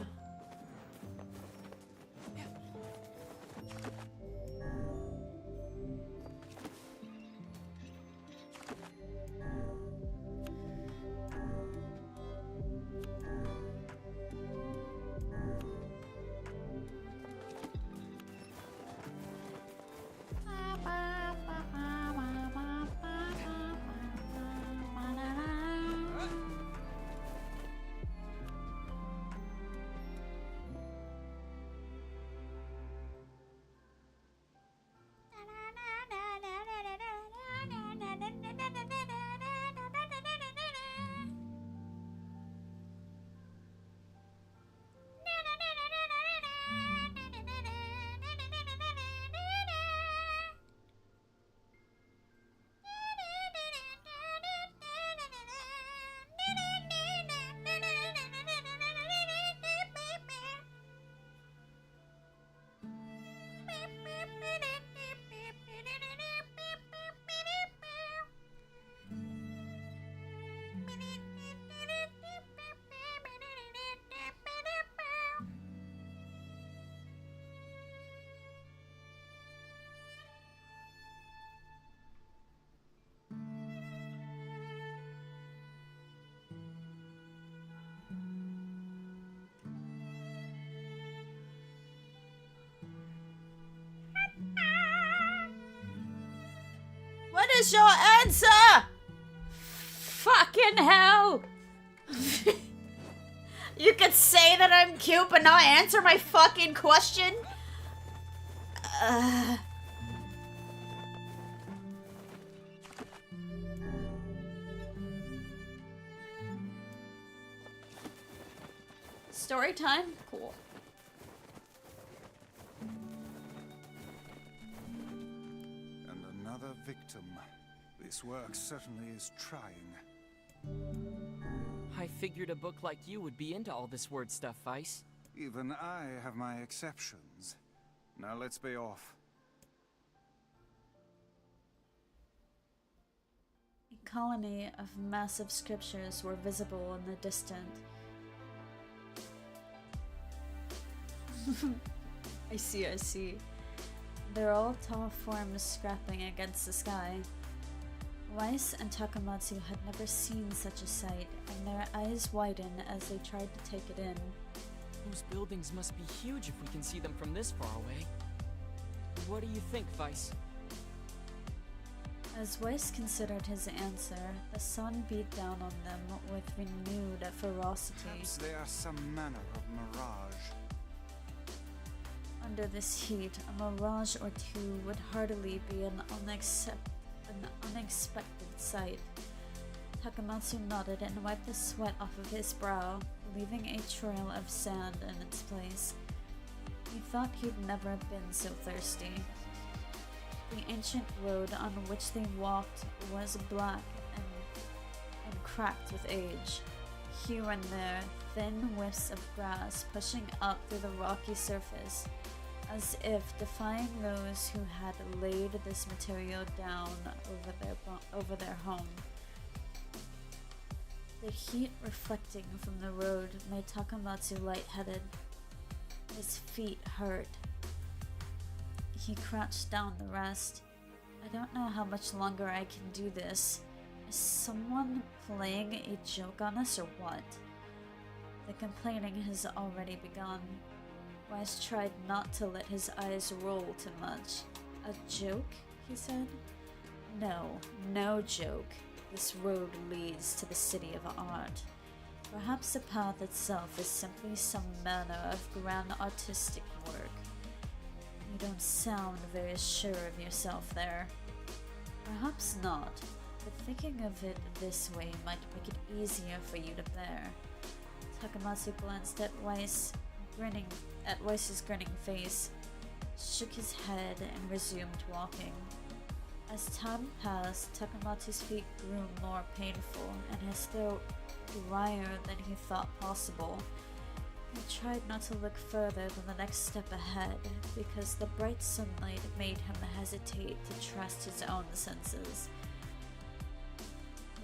What is your answer? Fucking hell! You could say that I'm cute but not answer my fucking question? Story time? Cool. And another victim. This work certainly is trying. I figured a book like you would be into all this word stuff, Vice. Even I have my exceptions. Now let's be off. A colony of massive scriptures were visible in the distant. I see. They're all tall forms scrapping against the sky. Weiss and Takamatsu had never seen such a sight, and their eyes widened as they tried to take it in. Those buildings must be huge if we can see them from this far away. What do you think, Vice? As Weiss considered his answer, the sun beat down on them with renewed ferocity. Perhaps they are some manner of mirage. Under this heat, a mirage or two would hardly be an unexpected sight. Takamatsu nodded and wiped the sweat off of his brow, leaving a trail of sand in its place. He thought he'd never been so thirsty. The ancient road on which they walked was black and cracked with age. Here and there, thin wisps of grass pushing up through the rocky surface, as if defying those who had laid this material down over their home. The heat reflecting from the road made Takamatsu lightheaded. His feet hurt. He crouched down to rest. I don't know how much longer I can do this. Is someone playing a joke on us or what? The complaining has already begun. Weiss tried not to let his eyes roll too much. A joke? He said. No joke. This road leads to the city of art. Perhaps the path itself is simply some manner of grand artistic work. You don't sound very sure of yourself there. Perhaps not, but thinking of it this way might make it easier for you to bear. Takamatsu glanced at Weiss's grinning face, shook his head, and resumed walking. As time passed, Takamatsu's feet grew more painful, and his throat drier than he thought possible. He tried not to look further than the next step ahead, because the bright sunlight made him hesitate to trust his own senses.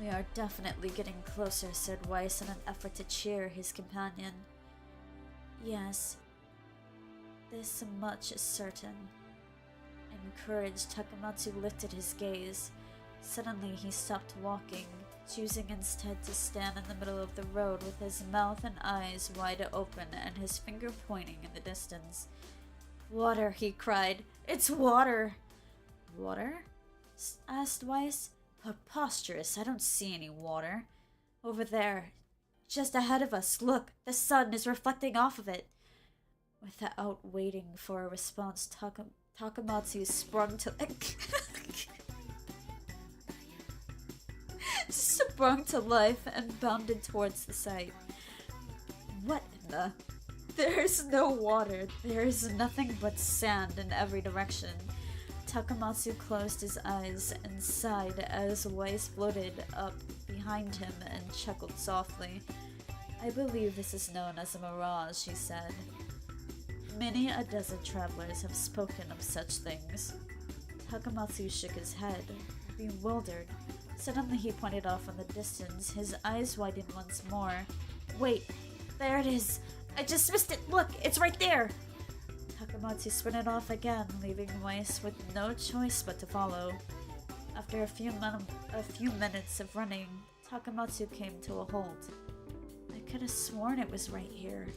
"We are definitely getting closer," said Weiss in an effort to cheer his companion. "Yes, this much is certain." Encouraged, Takamatsu lifted his gaze. Suddenly he stopped walking, choosing instead to stand in the middle of the road with his mouth and eyes wide open and his finger pointing in the distance. "Water!" he cried. "It's water!" "Water?" asked Weiss. "Preposterous, I don't see any water. Over there, just ahead of us, look, the sun is reflecting off of it." Without waiting for a response, Takamatsu sprung to life and bounded towards the site. What in the... There's no water. There's nothing but sand in every direction. Takamatsu closed his eyes and sighed as Weiss floated up behind him and chuckled softly. "I believe this is known as a mirage," he said. "Many a desert travelers have spoken of such things." Takamatsu shook his head, bewildered. Suddenly he pointed off in the distance, his eyes widened once more. Wait, there it is! I just missed it! Look, it's right there! Takamatsu sprinted off again, leaving Weiss with no choice but to follow. After a few minutes of running, Takamatsu came to a halt. I could have sworn it was right here.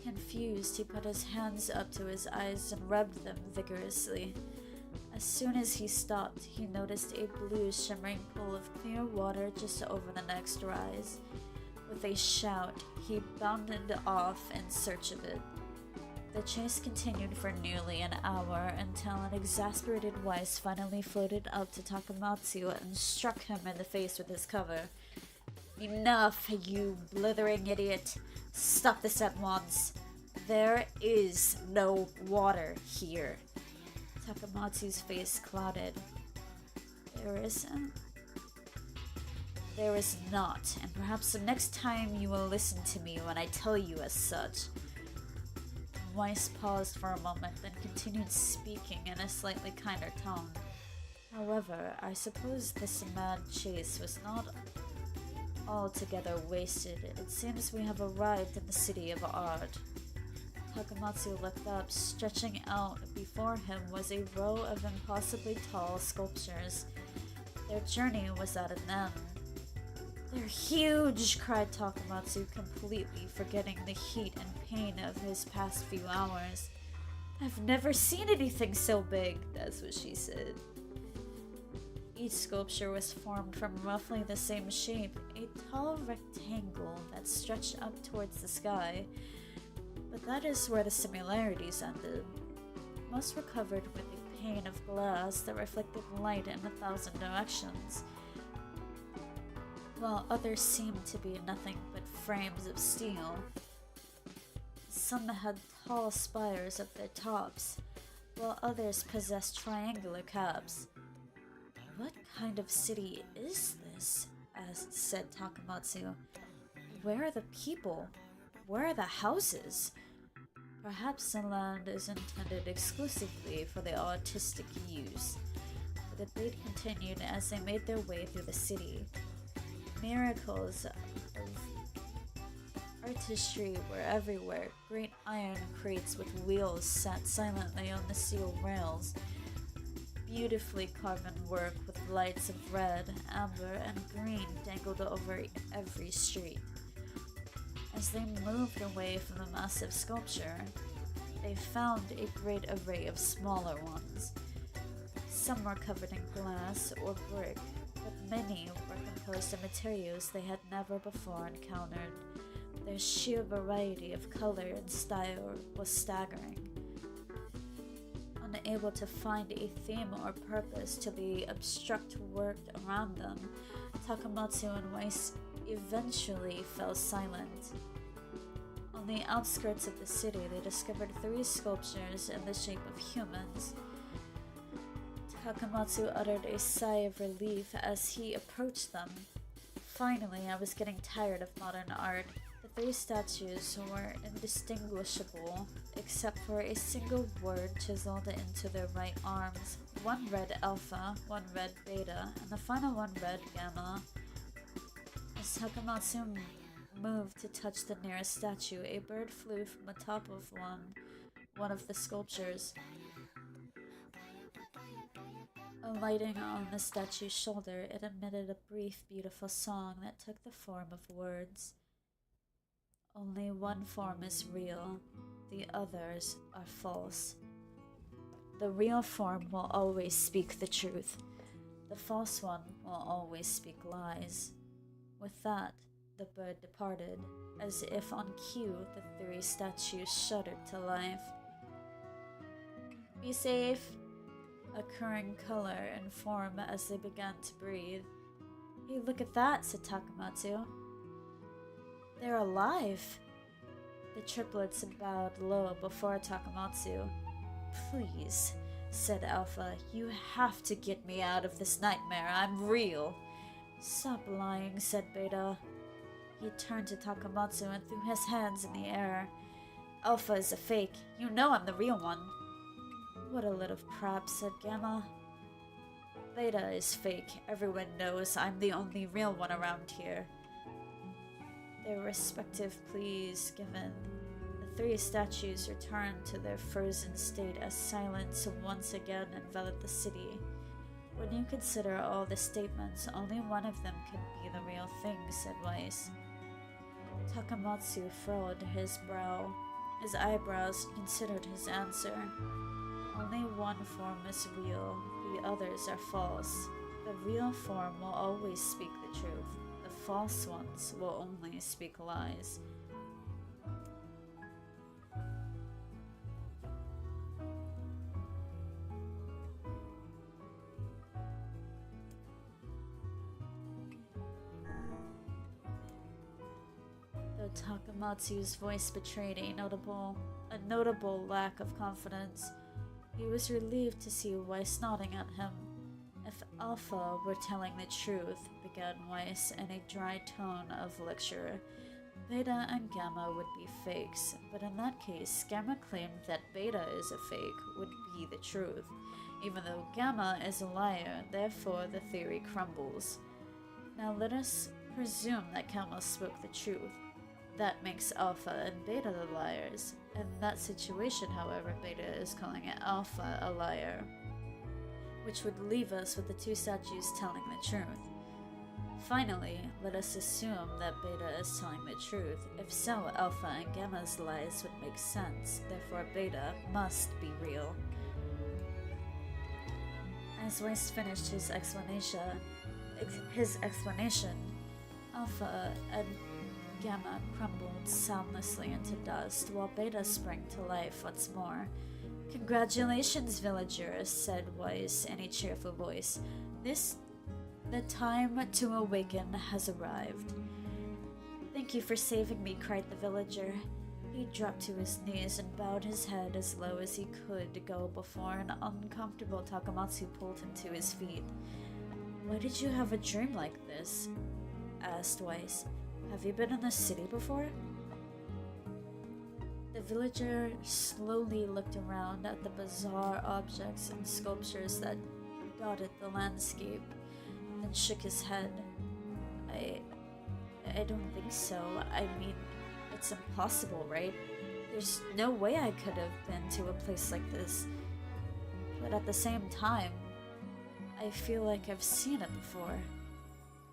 Confused, he put his hands up to his eyes and rubbed them vigorously. As soon as he stopped, he noticed a blue shimmering pool of clear water just over the next rise. With a shout, he bounded off in search of it. The chase continued for nearly an hour until an exasperated Weiss finally floated up to Takamatsu and struck him in the face with his cover. Enough, you blithering idiot! Stop this at once! There is no water here. Takamatsu's face clouded. There isn't? There is not, and perhaps the next time you will listen to me when I tell you as such. Weiss paused for a moment, then continued speaking in a slightly kinder tone. However, I suppose this mad chase was not altogether wasted. It seems we have arrived in the city of art. Takamatsu looked up. Stretching out before him was a row of impossibly tall sculptures. Their journey was at an end. They're huge! Cried Takamatsu, completely forgetting the heat and pain of his past few hours. I've never seen anything so big, that's what she said. Each sculpture was formed from roughly the same shape, a tall rectangle that stretched up towards the sky. But that is where the similarities ended. Most were covered with a pane of glass that reflected light in 1,000 directions, while others seemed to be nothing but frames of steel. Some had tall spires at their tops, while others possessed triangular caps. What kind of city is this? Said Takamatsu. Where are the people? Where are the houses? Perhaps the land is intended exclusively for the artistic use. The debate continued as they made their way through the city. Miracles of artistry were everywhere. Great iron crates with wheels sat silently on the steel rails. Beautifully carven work with lights of red, amber, and green dangled over every street. As they moved away from the massive sculpture, they found a great array of smaller ones. Some were covered in glass or brick, but many were composed of materials they had never before encountered. Their sheer variety of color and style was staggering. Unable to find a theme or purpose to the abstract work around them, Takamatsu and Weiss eventually fell silent. On the outskirts of the city, they discovered 3 sculptures in the shape of humans. Takamatsu uttered a sigh of relief as he approached them. Finally, I was getting tired of modern art. The 3 statues were indistinguishable, except for a single word chiseled into their right arms. One read Alpha, one read Beta, and the final one read Gamma. As Takamatsu moved to touch the nearest statue, a bird flew from the top of one of the sculptures. Alighting on the statue's shoulder, it emitted a brief, beautiful song that took the form of words. Only one form is real, the others are false. The real form will always speak the truth. The false one will always speak lies. With that, the bird departed. As if on cue, the 3 statues shuddered to life. Be safe, occurring color and form as they began to breathe. Hey, look at that, said Takamatsu. They're alive. The triplets bowed low before Takamatsu. Please, said Alpha, you have to get me out of this nightmare. I'm real. Stop lying, said Beta. He turned to Takamatsu and threw his hands in the air. Alpha is a fake. You know I'm the real one. What a little crap, said Gamma. Beta is fake. Everyone knows I'm the only real one around here. Their respective pleas given, the three statues returned to their frozen state as silence once again enveloped the city. When you consider all the statements, only one of them could be the real thing, said Weiss. Takamatsu furrowed his brow. His eyebrows considered his answer. Only one form is real, the others are false. The real form will always speak the truth. The false ones will only speak lies. Though Takamatsu's voice betrayed a notable lack of confidence, he was relieved to see Weiss nodding at him. If Alpha were telling the truth, began Weiss in a dry tone of lecture, Beta and Gamma would be fakes, but in that case, Gamma claimed that Beta is a fake would be the truth. Even though Gamma is a liar, therefore the theory crumbles. Now let us presume that Gamma spoke the truth. That makes Alpha and Beta the liars. In that situation, however, Beta is calling Alpha a liar, which would leave us with the two statues telling the truth. Finally, let us assume that Beta is telling the truth. If so, Alpha and Gamma's lies would make sense. Therefore, Beta must be real. As Weiss finished his explanation, Alpha and Gamma crumbled soundlessly into dust, while Beta sprang to life once more. "Congratulations, villagers," said Weiss in a cheerful voice. The time to awaken has arrived." "Thank you for saving me," cried the villager. He dropped to his knees and bowed his head as low as he could go before an uncomfortable Takamatsu pulled him to his feet. "Why did you have a dream like this?" asked Weiss. "Have you been in the city before?" The villager slowly looked around at the bizarre objects and sculptures that dotted the landscape, then shook his head. I don't think so. I mean, it's impossible, right? There's no way I could have been to a place like this. But at the same time, I feel like I've seen it before.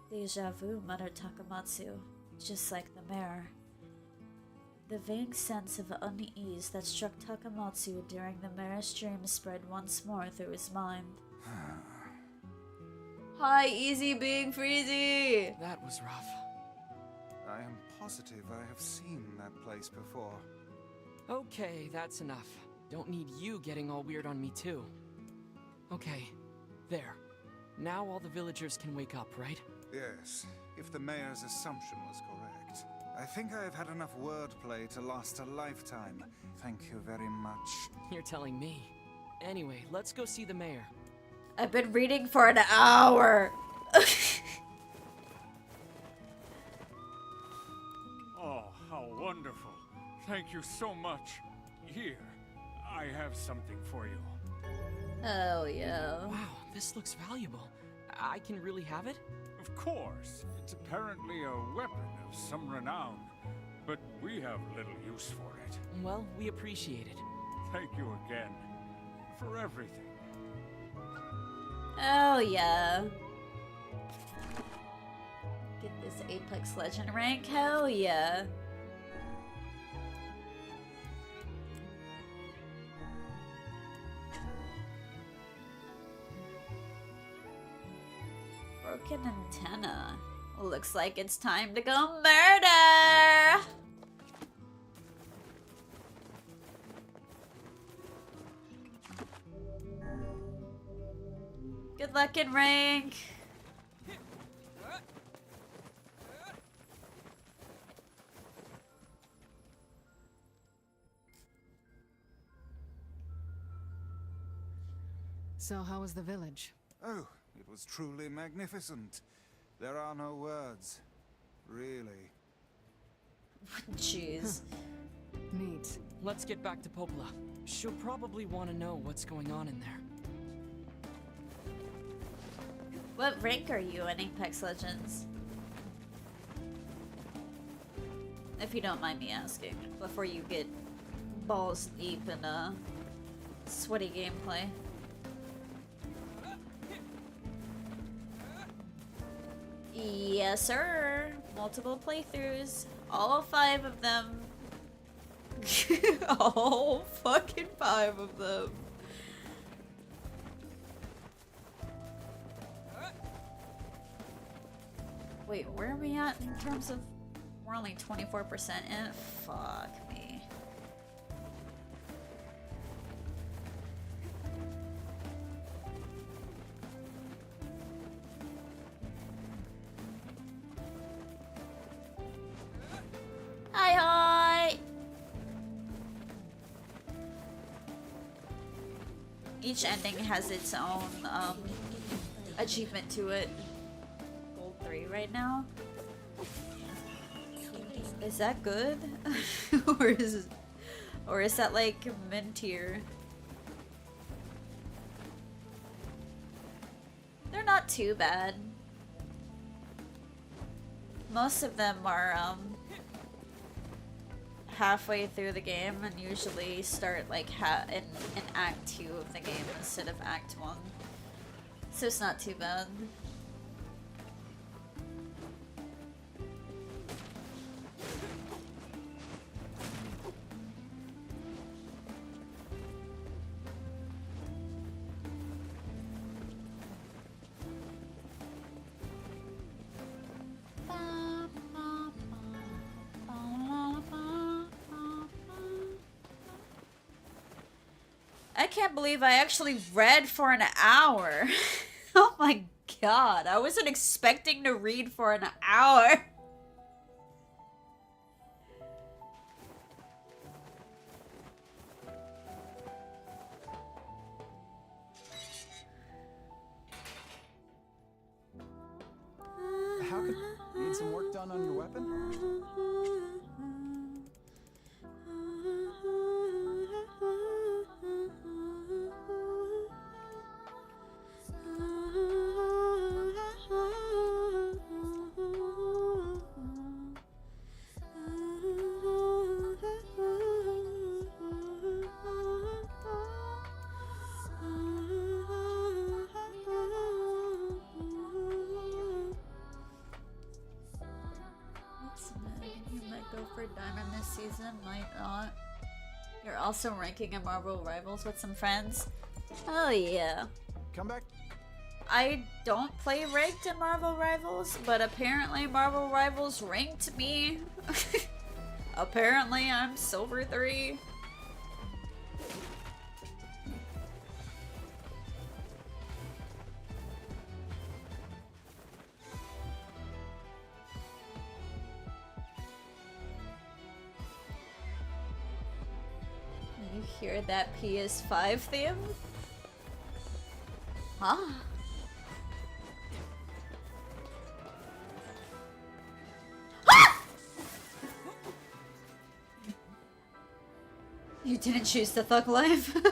Deja vu, muttered Takamatsu, just like the mayor. The vague sense of unease that struck Takamatsu during the mayor's dream spread once more through his mind. Hi, Easy being Freezy! That was rough. I am positive I have seen that place before. Okay, that's enough. Don't need you getting all weird on me too. Okay, there. Now all the villagers can wake up, right? Yes, if the mayor's assumption was correct. I think I have had enough wordplay to last a lifetime. Thank you very much. You're telling me. Anyway, let's go see the mayor. I've been reading for an hour! Oh, how wonderful. Thank you so much. Here, I have something for you. Hell yeah. Wow, this looks valuable. I can really have it? Of course. It's apparently a weapon of some renown, but we have little use for it. Well, we appreciate it. Thank you again for everything. Oh yeah. Get this Apex Legend rank? Hell yeah. Broken antenna. Looks like it's time to go murder! Good luck in rank! So how was the village? Oh, it was truly magnificent. There are no words. Really. Jeez. Neat. Let's get back to Popola. She'll probably want to know what's going on in there. What rank are you in Apex Legends? If you don't mind me asking, before you get balls deep in sweaty gameplay. Yes, sir. Multiple playthroughs. All 5 of them. All fucking 5 of them. Wait, where are we at in terms of... We're only 24% in? Fuck me. Hi, hi! Each ending has its own achievement to it. Gold 3 right now. Is that good? or is that like mid-tier? They're not too bad. Most of them are halfway through the game and usually start like in Act 2 of the game instead of Act 1. So it's not too bad. I can't believe I actually read for an hour. Oh my god, I wasn't expecting to read for an hour. How could need some work done on your weapon? Also ranking in Marvel Rivals with some friends. Oh yeah. Come back. I don't play ranked in Marvel Rivals, but apparently Marvel Rivals ranked me. Apparently I'm Silver 3. Hear that PS5 theme? Huh? You didn't choose the thug life. They're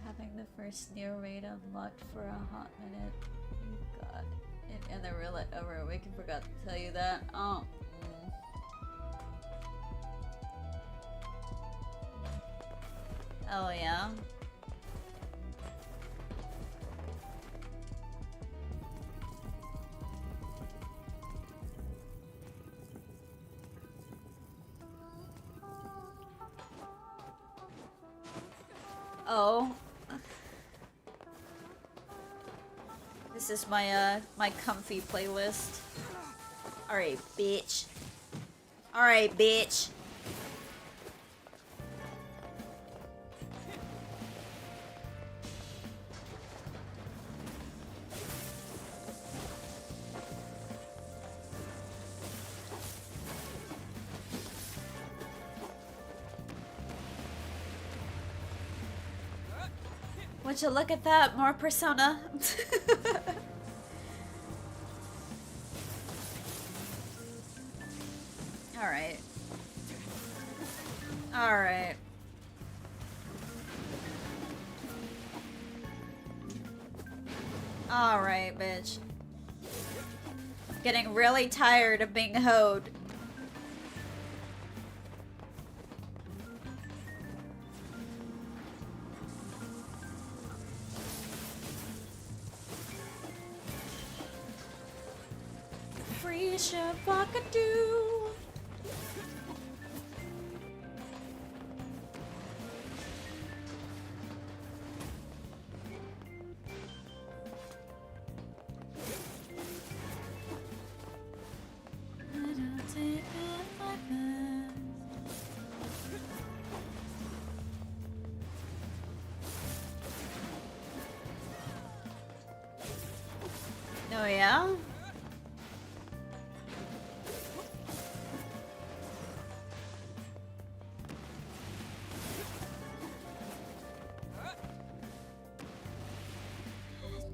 having the first Nier raid unlocked for a hot minute. God. And the roulette over. We forgot to tell you that. Oh. Oh yeah. Oh. This is my my comfy playlist. Alright, bitch. Alright, bitch. Would you look at that? More Persona. Alright. Alright. Alright, bitch. Getting really tired of being hoed. Free Shabakadoo. Oh yeah?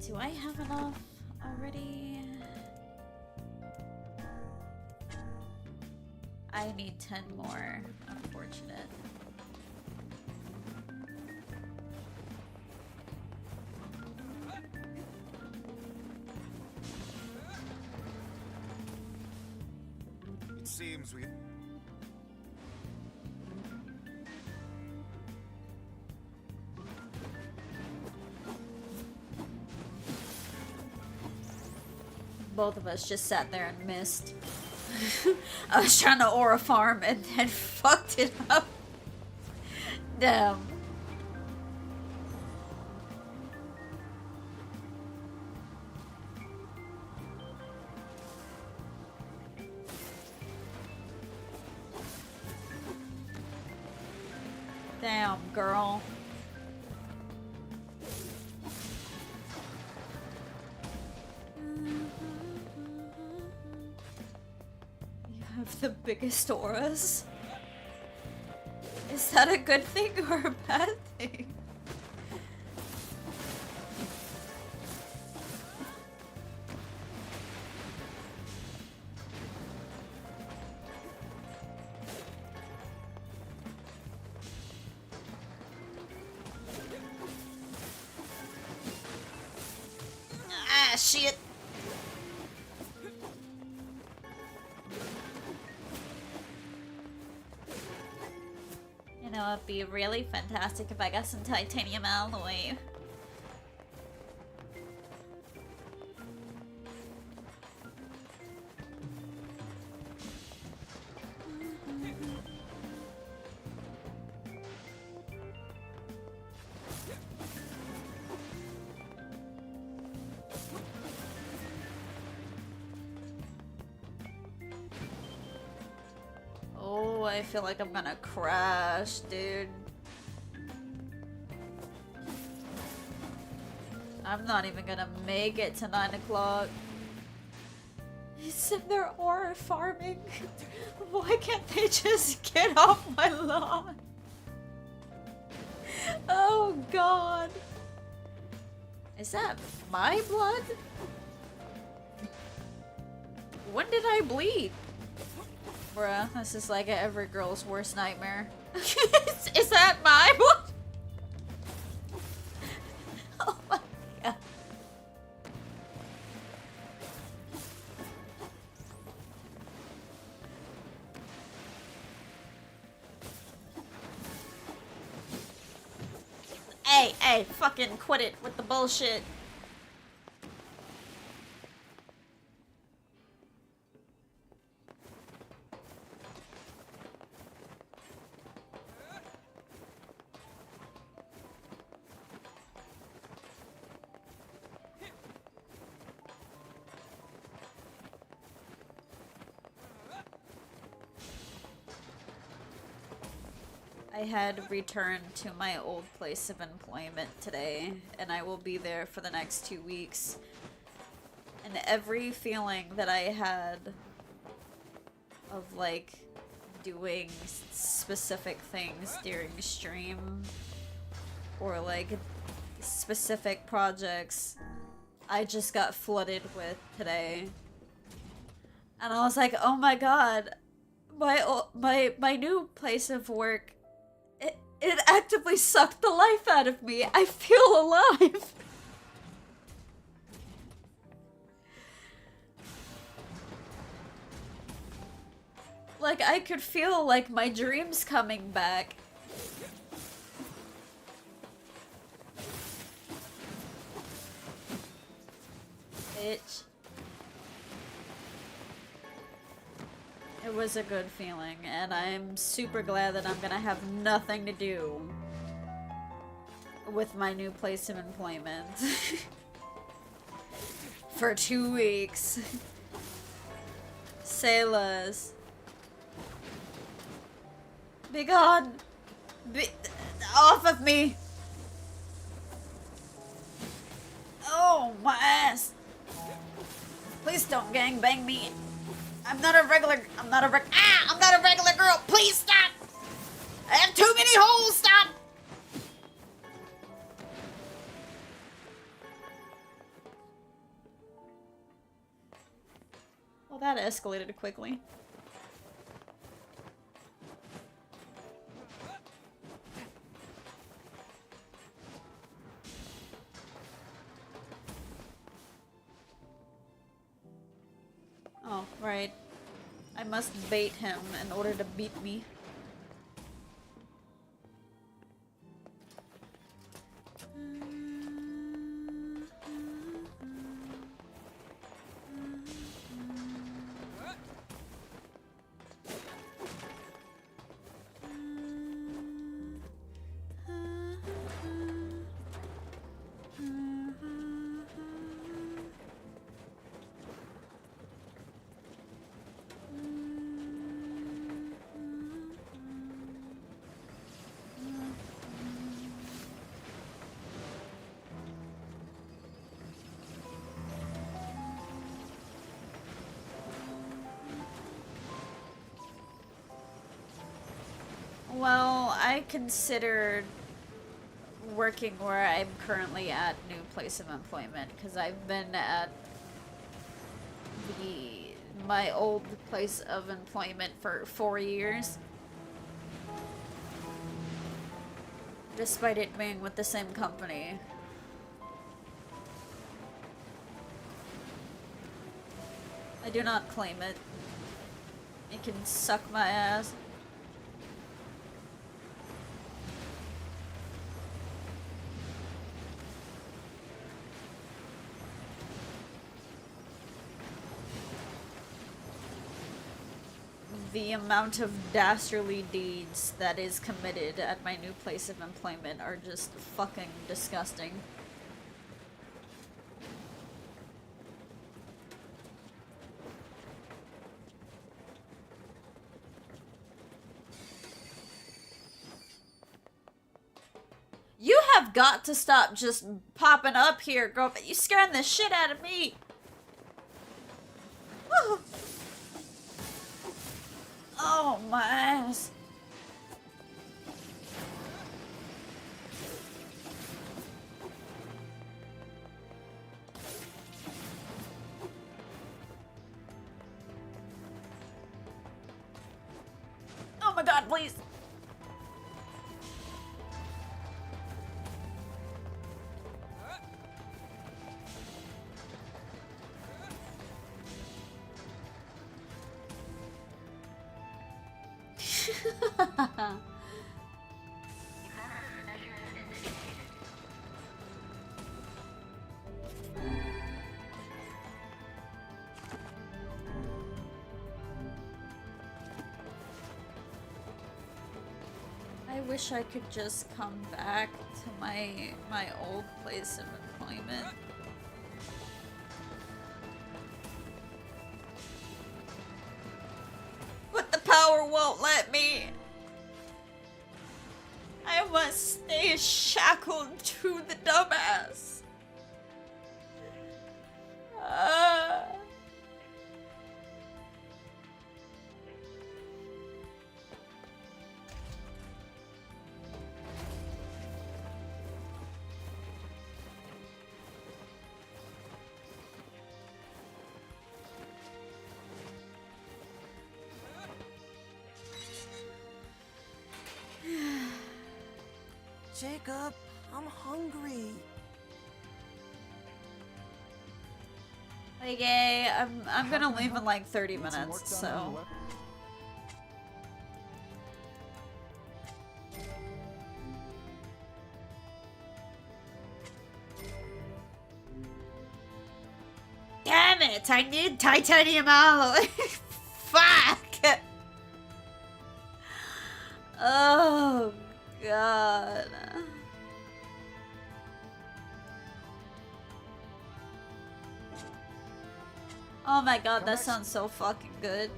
Do I have enough already? I need 10 more. Unfortunate. It seems we... Both of us just sat there and missed. I was trying to aura farm and then fucked it up. Damn. Damn, girl. You have the biggest auras. Is that a good thing or a bad thing? Ah, shit. You know, it'd be really fantastic if I got some titanium alloy. Oh, I feel like I'm gonna crash, dude. I'm not even gonna make it to 9 o'clock. It's in their aura farming. Why can't they just get off my lawn? Oh god. Is that my blood? When did I bleed? Bruh, this is like every girl's worst nightmare. Is that my blood? Oh my god. Hey, fucking quit it with the bullshit. I had returned to my old place of employment today, and I will be there for the next 2 weeks. And every feeling that I had of like doing specific things during stream or like specific projects, I just got flooded with today. And I was like, oh my god, my new place of work, it actively sucked the life out of me. I feel alive. Like, I could feel, like, my dreams coming back. Bitch. It was a good feeling, and I'm super glad that I'm gonna have nothing to do with my new place of employment. For 2 weeks. Sailors. Be gone! Be off of me! Oh, my ass! Please don't gangbang me. I'm not a regular girl! Please stop! I have too many holes! Stop! Well, that escalated quickly. Oh, right. I must bait him in order to beat me. Well, I considered working where I'm currently at new place of employment because I've been at my old place of employment for 4 years. Despite it being with the same company. I do not claim it. It can suck my ass. The amount of dastardly deeds that is committed at my new place of employment are just fucking disgusting. You have got to stop just popping up here, girl. You scaring the shit out of me. Woo. Oh, my ass. Oh my god, please. I wish I could just come back to my old place of employment. But the power won't let me. I must stay shackled to the dumbass. Jacob, I'm hungry. Okay, I'm gonna leave in like 30 minutes, so. I need titanium alloy. Fuck. Oh god. Oh my god, that sounds so fucking good.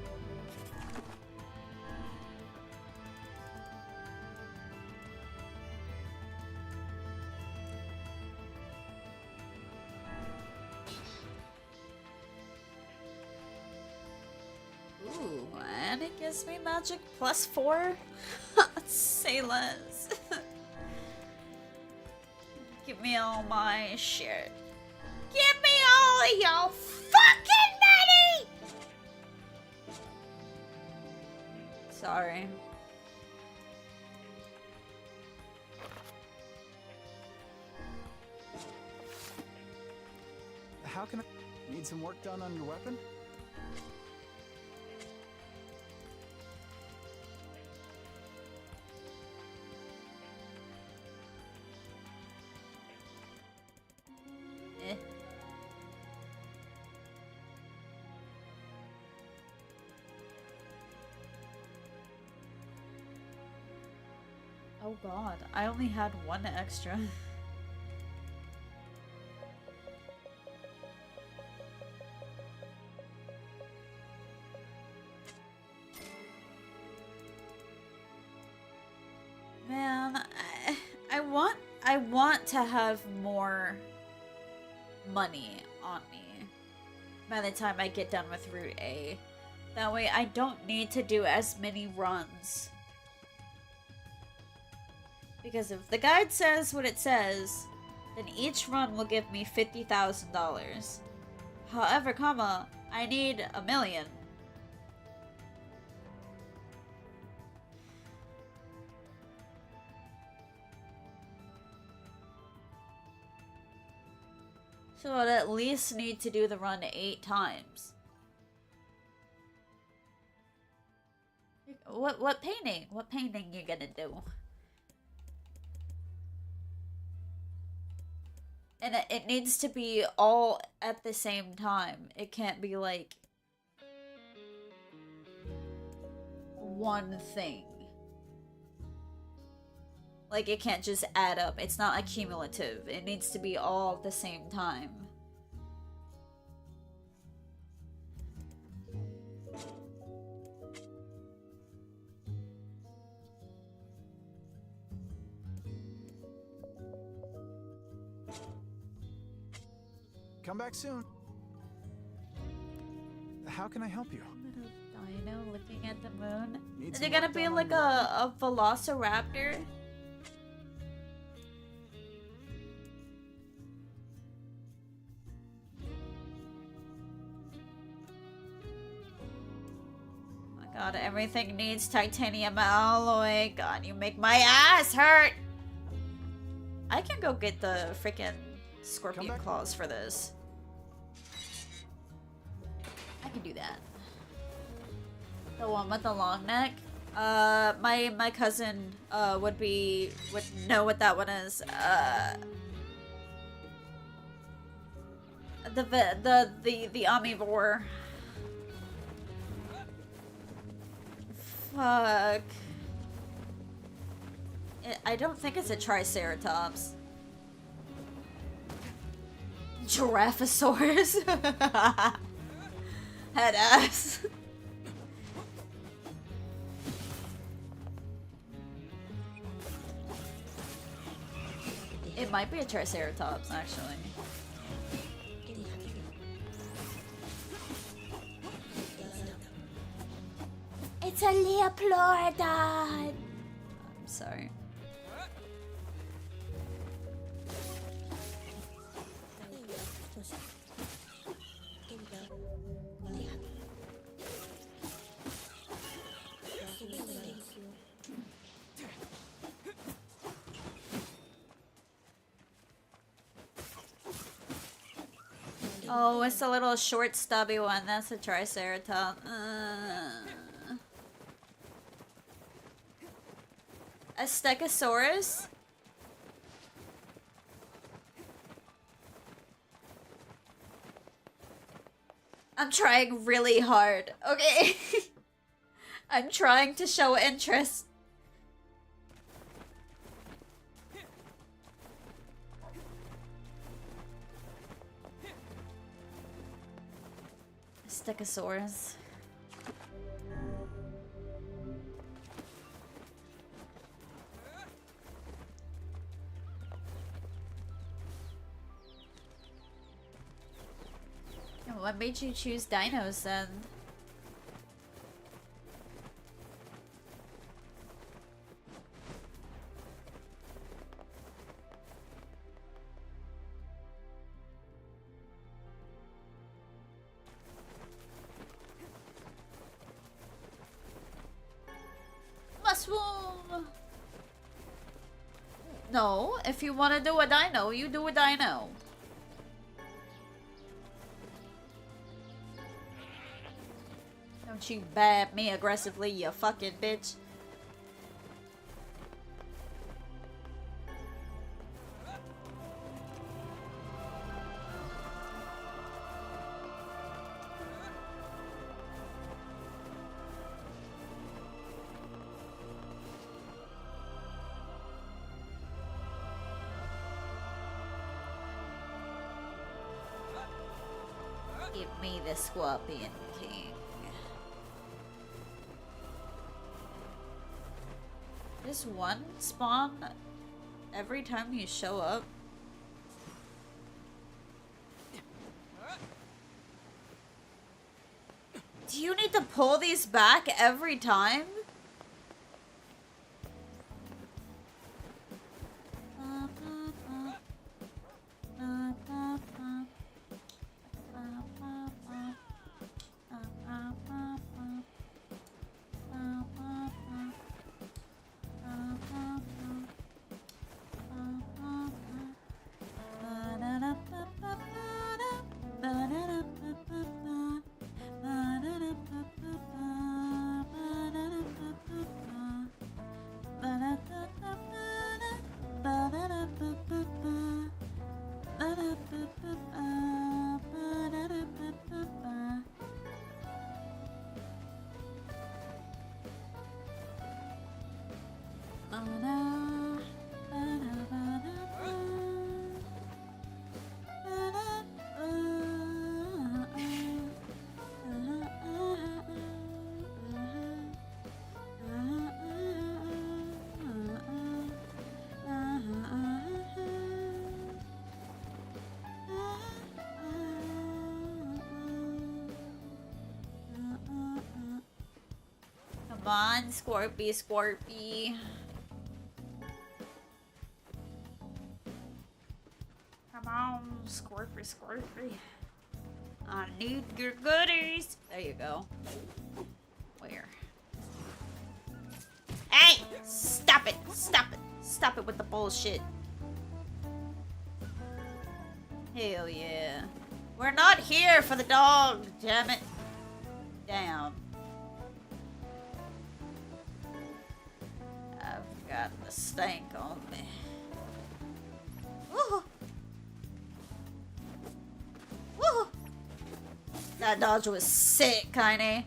Ooh, and it gives me magic +4. Say less. Give me all my shit. Give me all of your fucking money! Sorry. How can I... Need some work done on your weapon? Eh. Oh god, I only had one extra. Man, I want to have more money on me by the time I get done with Route A. That way I don't need to do as many runs. Because if the guide says what it says, then each run will give me $50,000. However, comma, I need 1 million. So I'd at least need to do the run 8 times. What painting? What painting you gonna do? And it needs to be all at the same time. It can't be like one thing. Like, it can't just add up. It's not accumulative. It needs to be all at the same time. Come back soon. How can I help you? Dino looking at the moon. Need Is some it gonna work be done on like your a velociraptor? Oh my god, everything needs titanium alloy. God, you make my ass hurt! I can go get the freaking scorpion claws for this. I can do that. The one with the long neck? My cousin, would know what that one is. The omnivore. Fuck. I don't think it's a triceratops. Giraffosaurus. Head ass. It might be a triceratops, actually. It's a leopleurodon. I'm sorry. Oh, it's a little short, stubby one. That's a triceratops. A stegosaurus? I'm trying really hard, okay? I'm trying to show interest. Stegosaurus. What made you choose dinos then? Mushroom! No, if you want to do a dino, you do a dino. Don't you bab me aggressively, you fucking bitch. Give me the Scorpion King. Does one spawn every time you show up? Do you need to pull these back every time? Come on, Scorpy, Scorpy. Come on, Scorpy, Scorpy. I need your goodies. There you go. Where? Hey! Stop it! Stop it! Stop it with the bullshit. Hell yeah. We're not here for the dog, damn it. Damn. I've got the stank on me. Woohoo! Woohoo! That dodge was sick, kinda.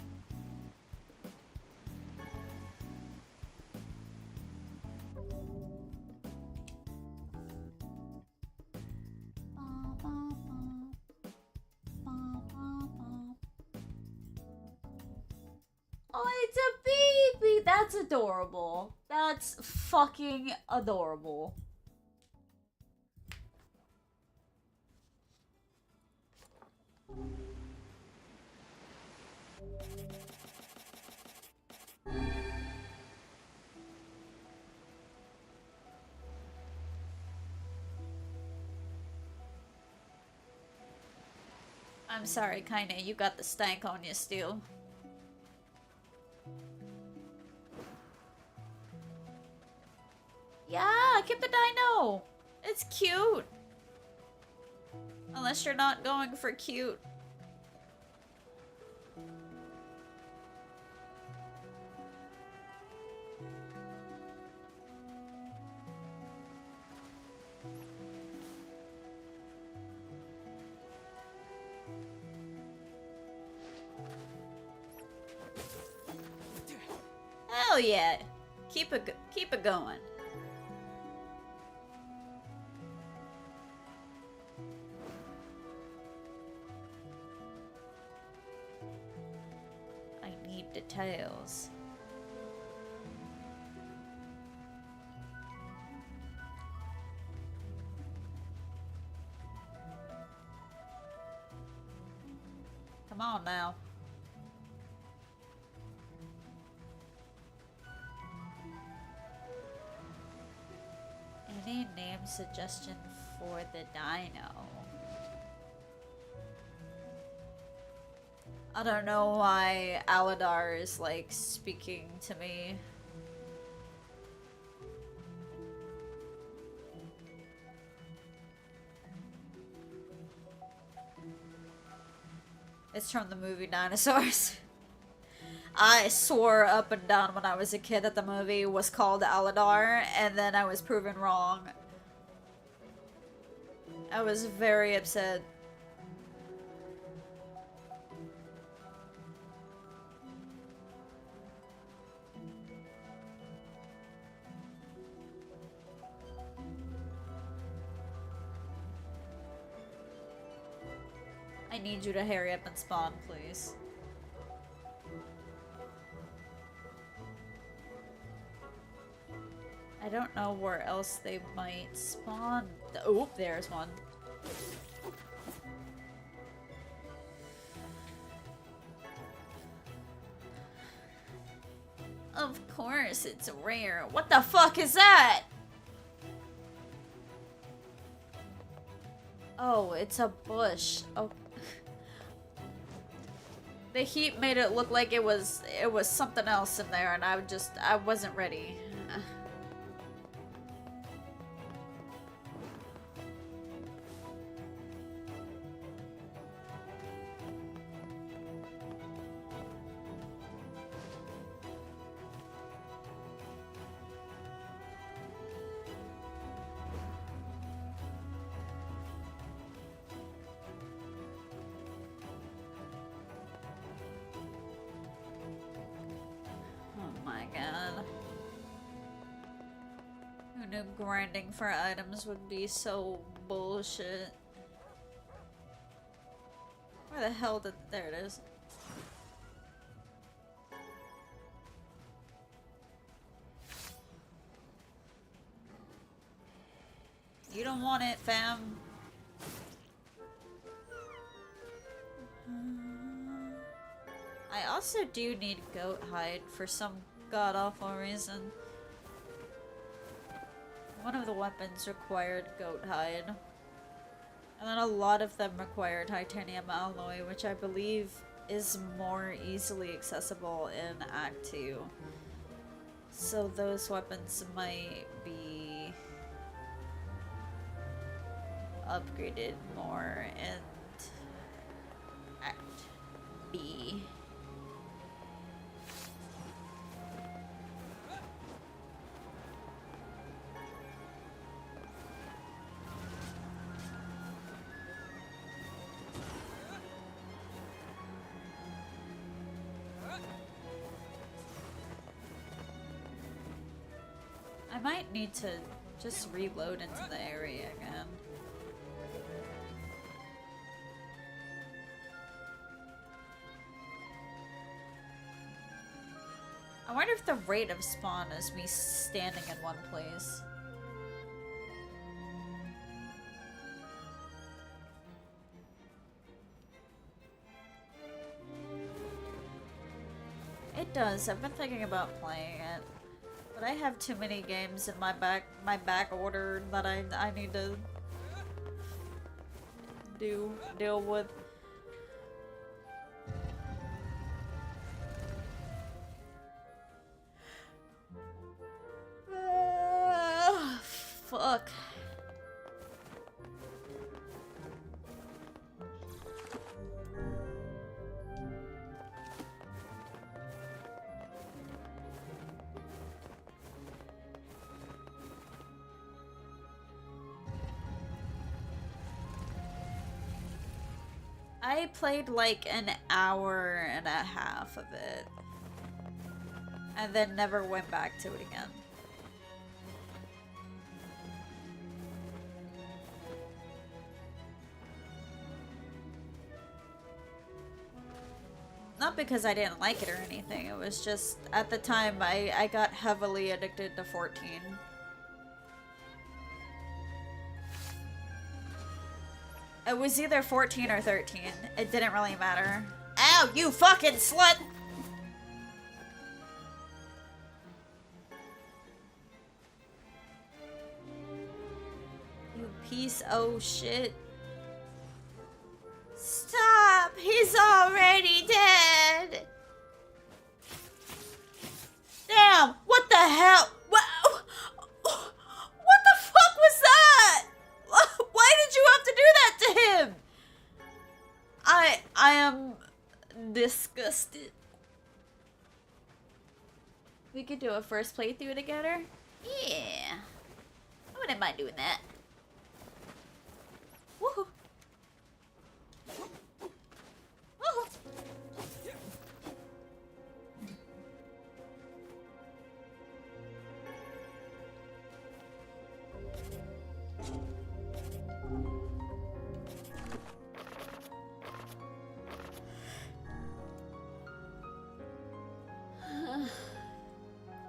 Oh, it's a baby! That's adorable. That's fucking adorable. I'm sorry, kinda. You got the stank on you still. Yeah, keep the dino. It's cute. Unless you're not going for cute. Hell yeah. Keep it going. I need details. Come on now. Any name suggestion for the dino? I don't know why Aladar is like speaking to me. It's from the movie Dinosaurs. I swore up and down when I was a kid that the movie was called Aladar, and then I was proven wrong. I was very upset. I need you to hurry up and spawn, please. I don't know where else they might spawn. Oh, there's one. Of course, it's rare. What the fuck is that? Oh, it's a bush. Oh. The heat made it look like it was something else in there, and I wasn't ready. Grinding for items would be so bullshit. Where the hell did... There it is. You don't want it, fam. I also do need goat hide for some god-awful reason. One of the weapons required goat hide. And then a lot of them require titanium alloy, which I believe is more easily accessible in Act 2. So those weapons might be upgraded more in Act B. I might need to just reload into the area again. I wonder if the rate of spawn is me standing in one place. It does. I've been thinking about playing it. But I have too many games in my back order that I need to deal with. Fuck. I played like an hour and a half of it. and then never went back to it again. Not because I didn't like it or anything, it was just, at the time, I got heavily addicted to 14. It was either 14 or 13. It didn't really matter. Ow, you fucking slut! You piece of shit. Stop! He's already dead! Damn! What the hell? What the fuck was that? Why did you have to do that to him? I am disgusted. We could do a first playthrough together? Yeah. I wouldn't mind doing that. Woohoo! Woohoo!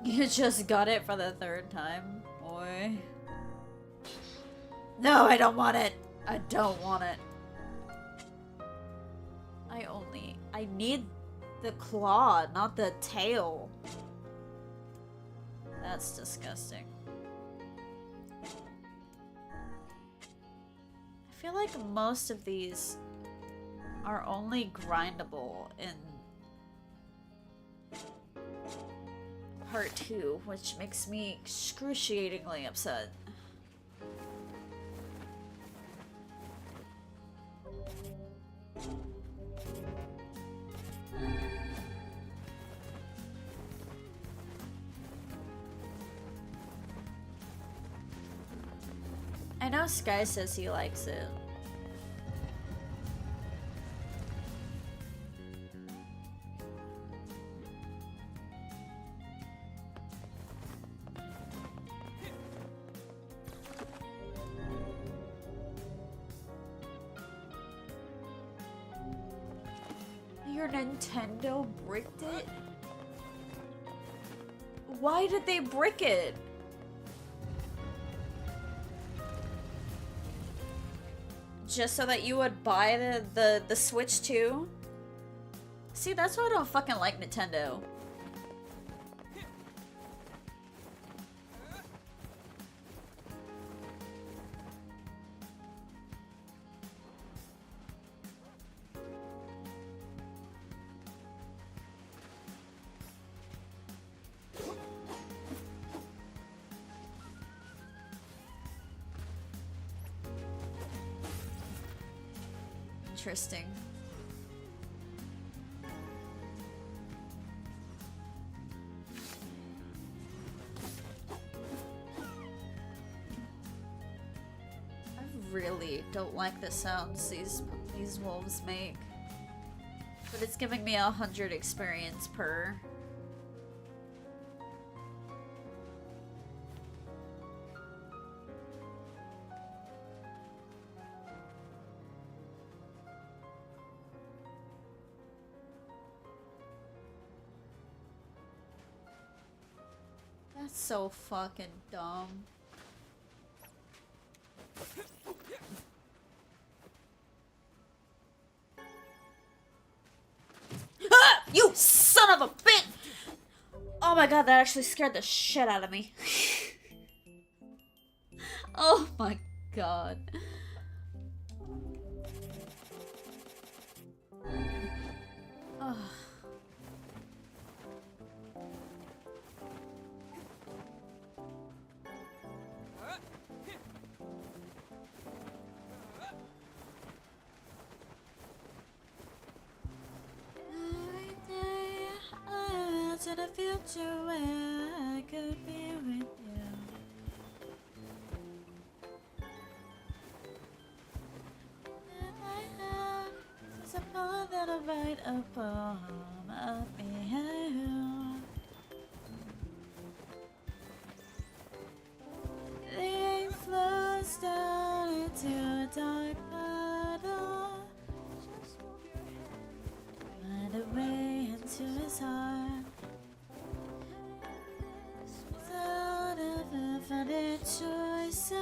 You just got it for the third time, boy. No, I don't want it. I don't want it. I need the claw, not the tail. That's disgusting. I feel like most of these are only grindable in part 2, which makes me excruciatingly upset. I know Sky says he likes it. Your Nintendo bricked it? Why did they brick it? Just so that you would buy the Switch too? See, that's why I don't fucking like Nintendo. Interesting. I really don't like the sounds these wolves make, but it's giving me 100 experience per. That's so fucking dumb. Ah! You son of a bitch! Oh my god, that actually scared the shit out of me. Oh my god. Oh. To the future where I could be with you. And I have is a poem that'll write a poem of me and you. dark battle. Find a way into his heart. Without ever finding choices.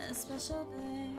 A special day.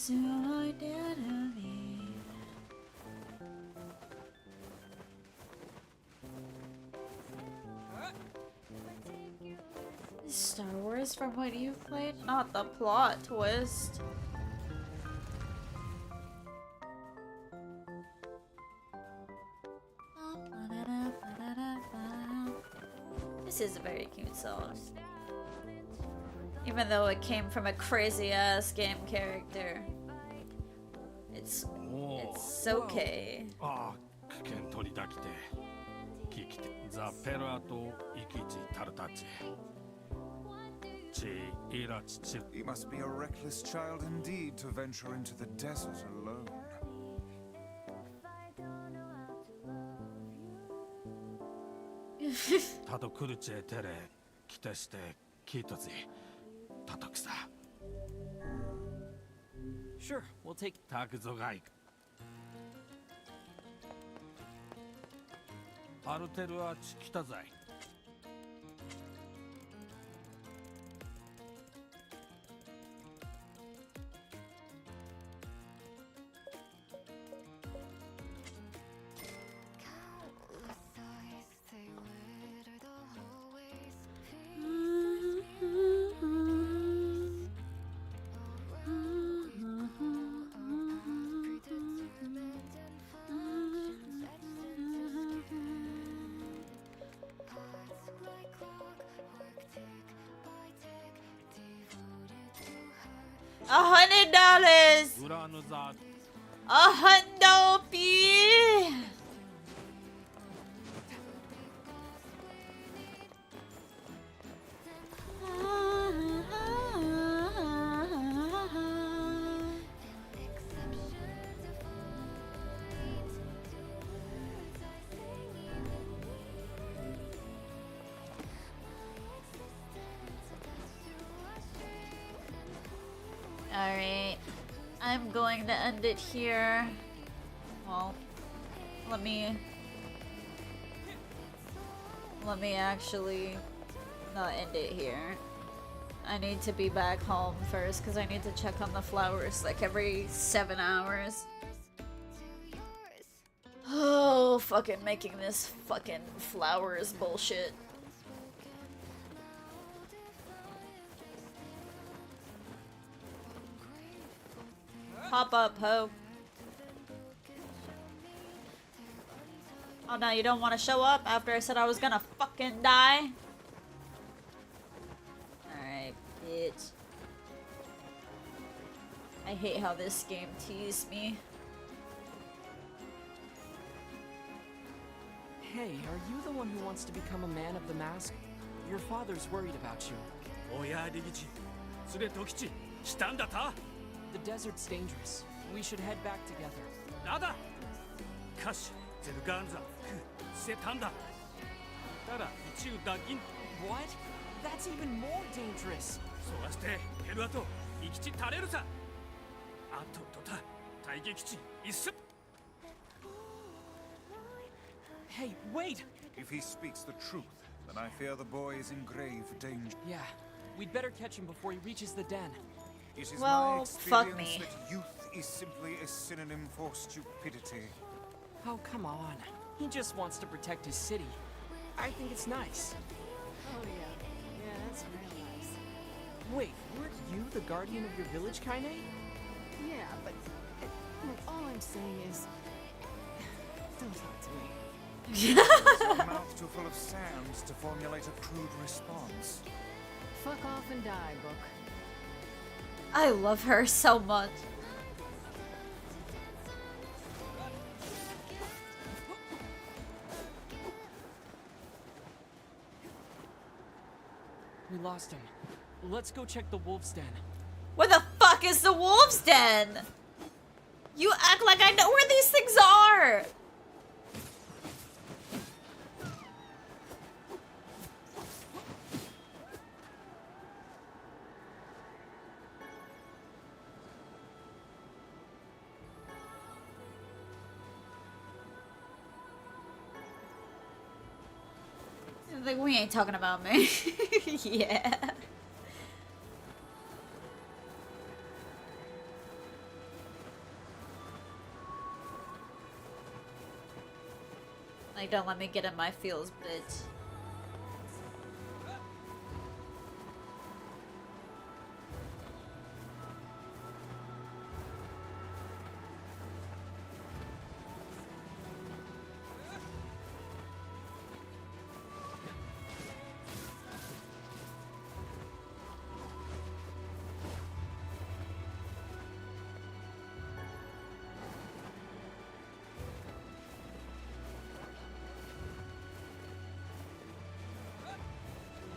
Who I didn't meet. Star Wars from what you played? Not the plot twist. This is a very cute song. Even though it came from a crazy ass game character. It's okay. ああ、危険取りだきて。聞きて、ザ・ペラとイキチタルタチ。チイラチチ。 He must be a reckless child indeed to venture into the desert alone. タトクルチェテレ、キテして、キートズ。タトクサ。 Sure, we'll take. タクゾガイク。アルテルアチキタザイ。$100. グラヌザ。$100. Alright, I'm going to end it here. Well, let me actually not end it here. I need to be back home first because I need to check on the flowers like every 7 hours. Oh, fucking making this fucking flowers bullshit. Pop up, ho. Oh, now you don't want to show up after I said I was gonna fucking die? Alright, bitch. I hate how this game teased me. Hey, are you the one who wants to become a man of the mask? Your father's worried about you. The desert's dangerous. We should head back together. What? That's even more dangerous. Hey, wait! If he speaks the truth, then I fear the boy is in grave danger. Yeah, we'd better catch him before he reaches the den. It is Well, my fuck experience me. that youth is simply a synonym for stupidity. Oh, come on. He just wants to protect his city. I think it's nice. Oh yeah. Yeah, that's real nice. Wait, weren't you the guardian of your village, Kaine? Yeah, but look, all I'm saying is, don't talk to me. Your mouth too full of sand to formulate a crude response. Fuck off and die, book. I love her so much. We lost him. Let's go check the wolf's den. Where the fuck is the wolf's den? You act like I know where these things are! Like, we ain't talking about me. Yeah. Like, don't let me get in my feels, bitch.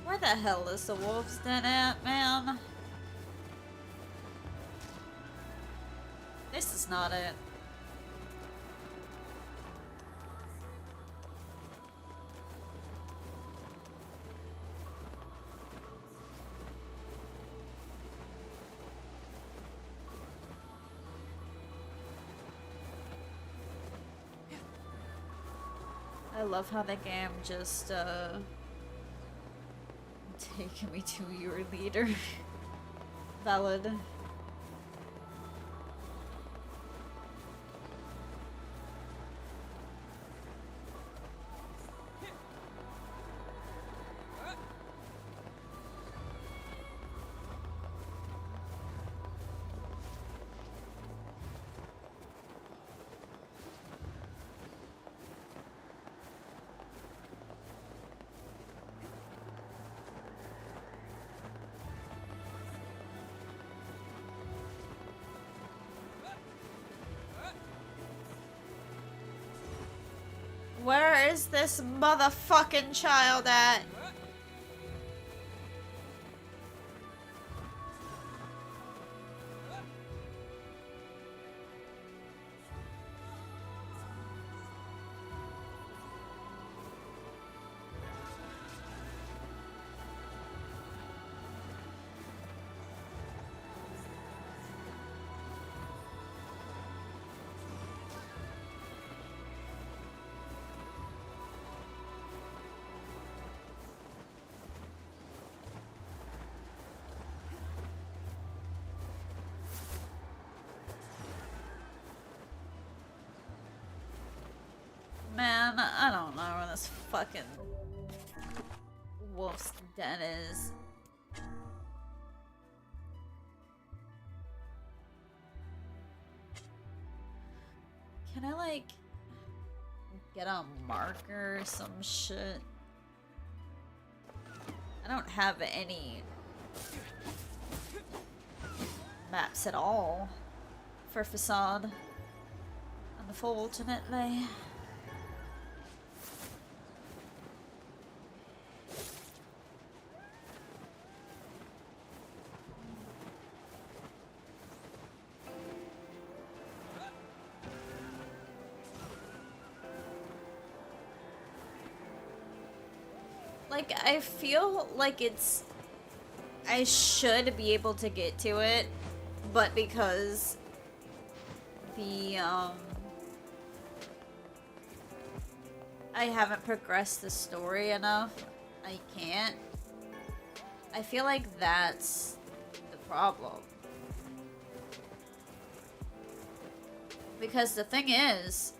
Where the hell is the wolf's den at, man? This is not it. I love how the game just, taking me to your leader. Valid. Where is this motherfucking child at? Man, I don't know where this fucking wolf's den is. Can I, like, get a marker or some shit? I don't have any maps at all for Facade. Unfortunately. Like, I feel like I should be able to get to it, but because I haven't progressed the story enough, I can't. I feel like that's the problem. Because the thing is,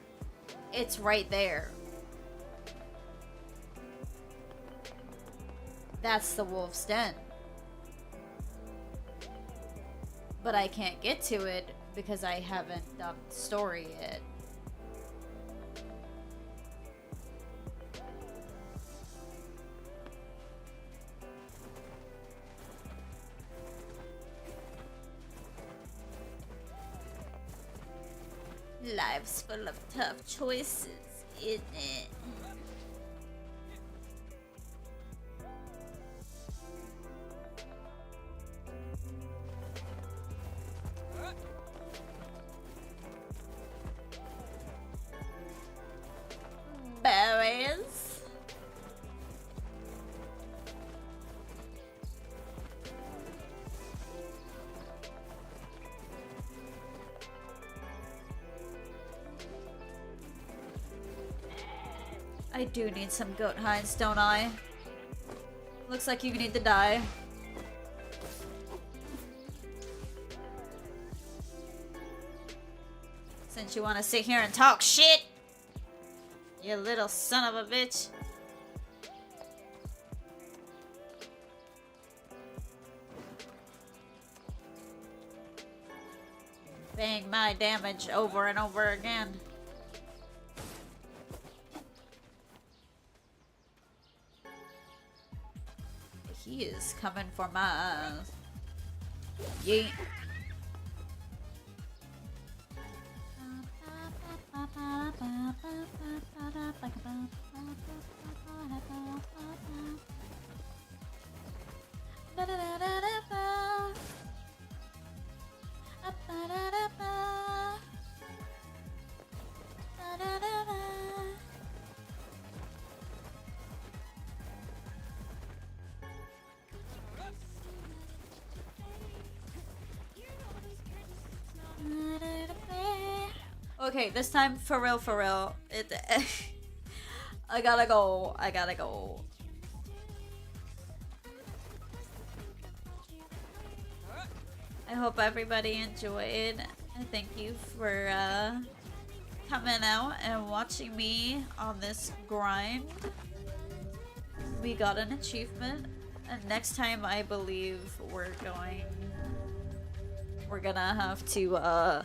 it's right there. That's the wolf's den. But I can't get to it because I haven't done the story yet. Life's full of tough choices, isn't it? Berries. I do need some goat hides, don't I? Looks like you need to die. Since you want to sit here and talk shit, you little son of a bitch. Bang my damage over and over again. He is coming for my eyes. Yeet. Okay, this time for real. I gotta go. I hope everybody enjoyed. And thank you for coming out and watching me on this grind. We got an achievement, and next time I believe we're gonna have to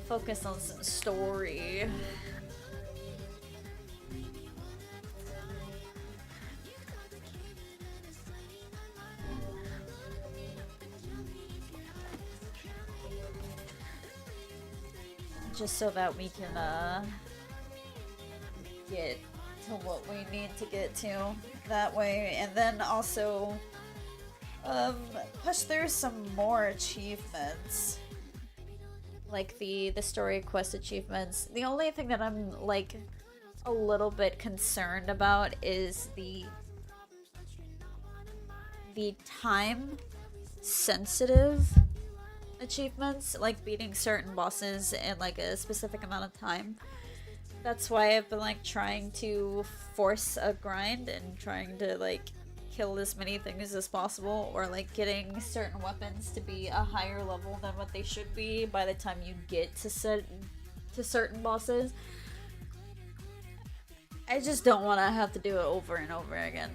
focus on some story. Just so that we can get to what we need to get to that way, and then also push through some more achievements, like the story quest achievements. The only thing that I'm like a little bit concerned about is the time sensitive achievements, like beating certain bosses in like a specific amount of time. That's why I've been like trying to force a grind and trying to like kill as many things as possible, or like getting certain weapons to be a higher level than what they should be by the time you get to certain bosses. I just don't want to have to do it over and over again,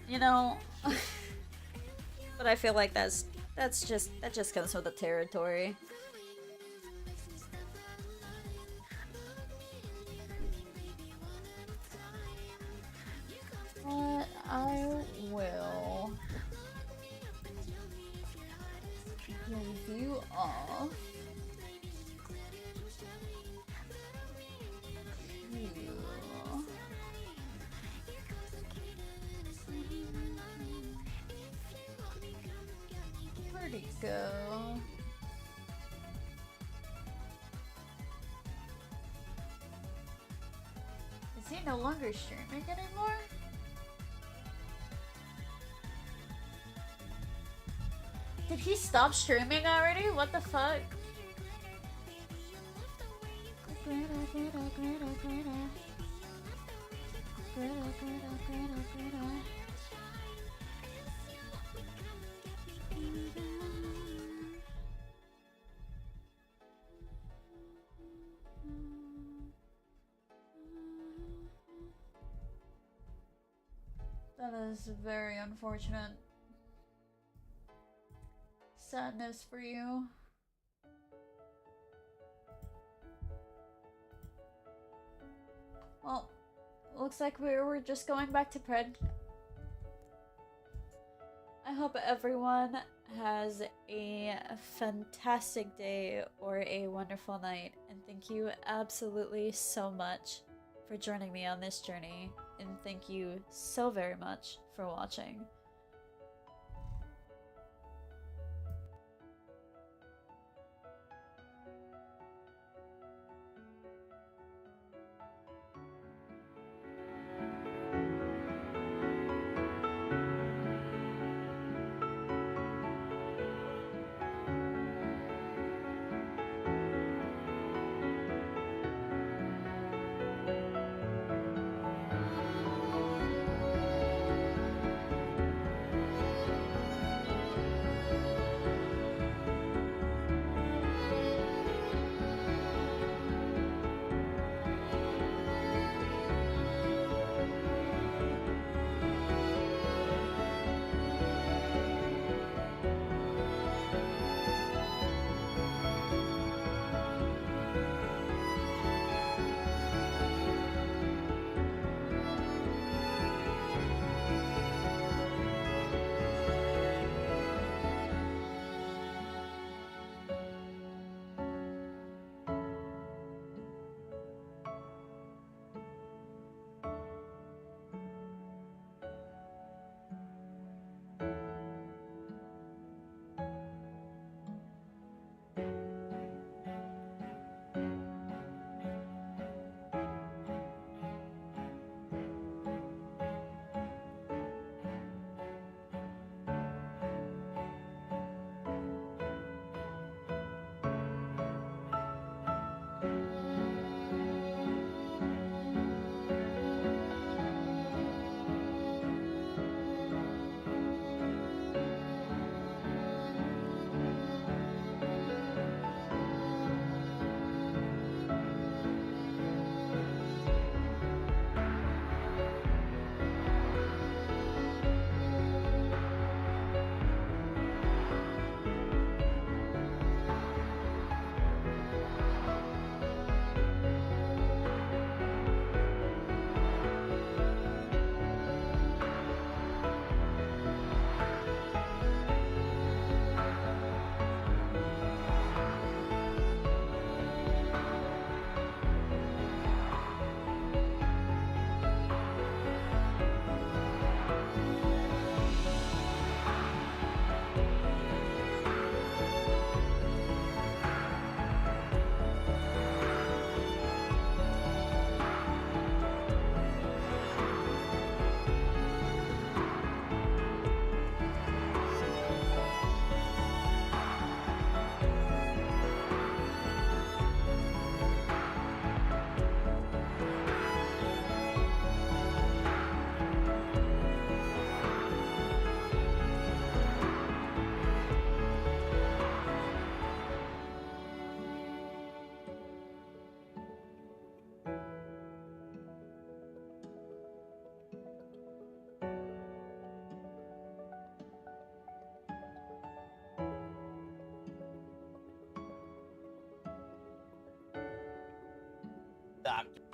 you know. But I feel like that just comes with the territory. But I will give you off where'd he go? Is he no longer streaming anymore? Did he stop streaming already? What the fuck? That is very unfortunate. Sadness for you. Well, looks like we're just going back to Pred. I hope everyone has a fantastic day or a wonderful night, and Thank you absolutely so much for joining me on this journey, and thank you so very much for watching. Doctor.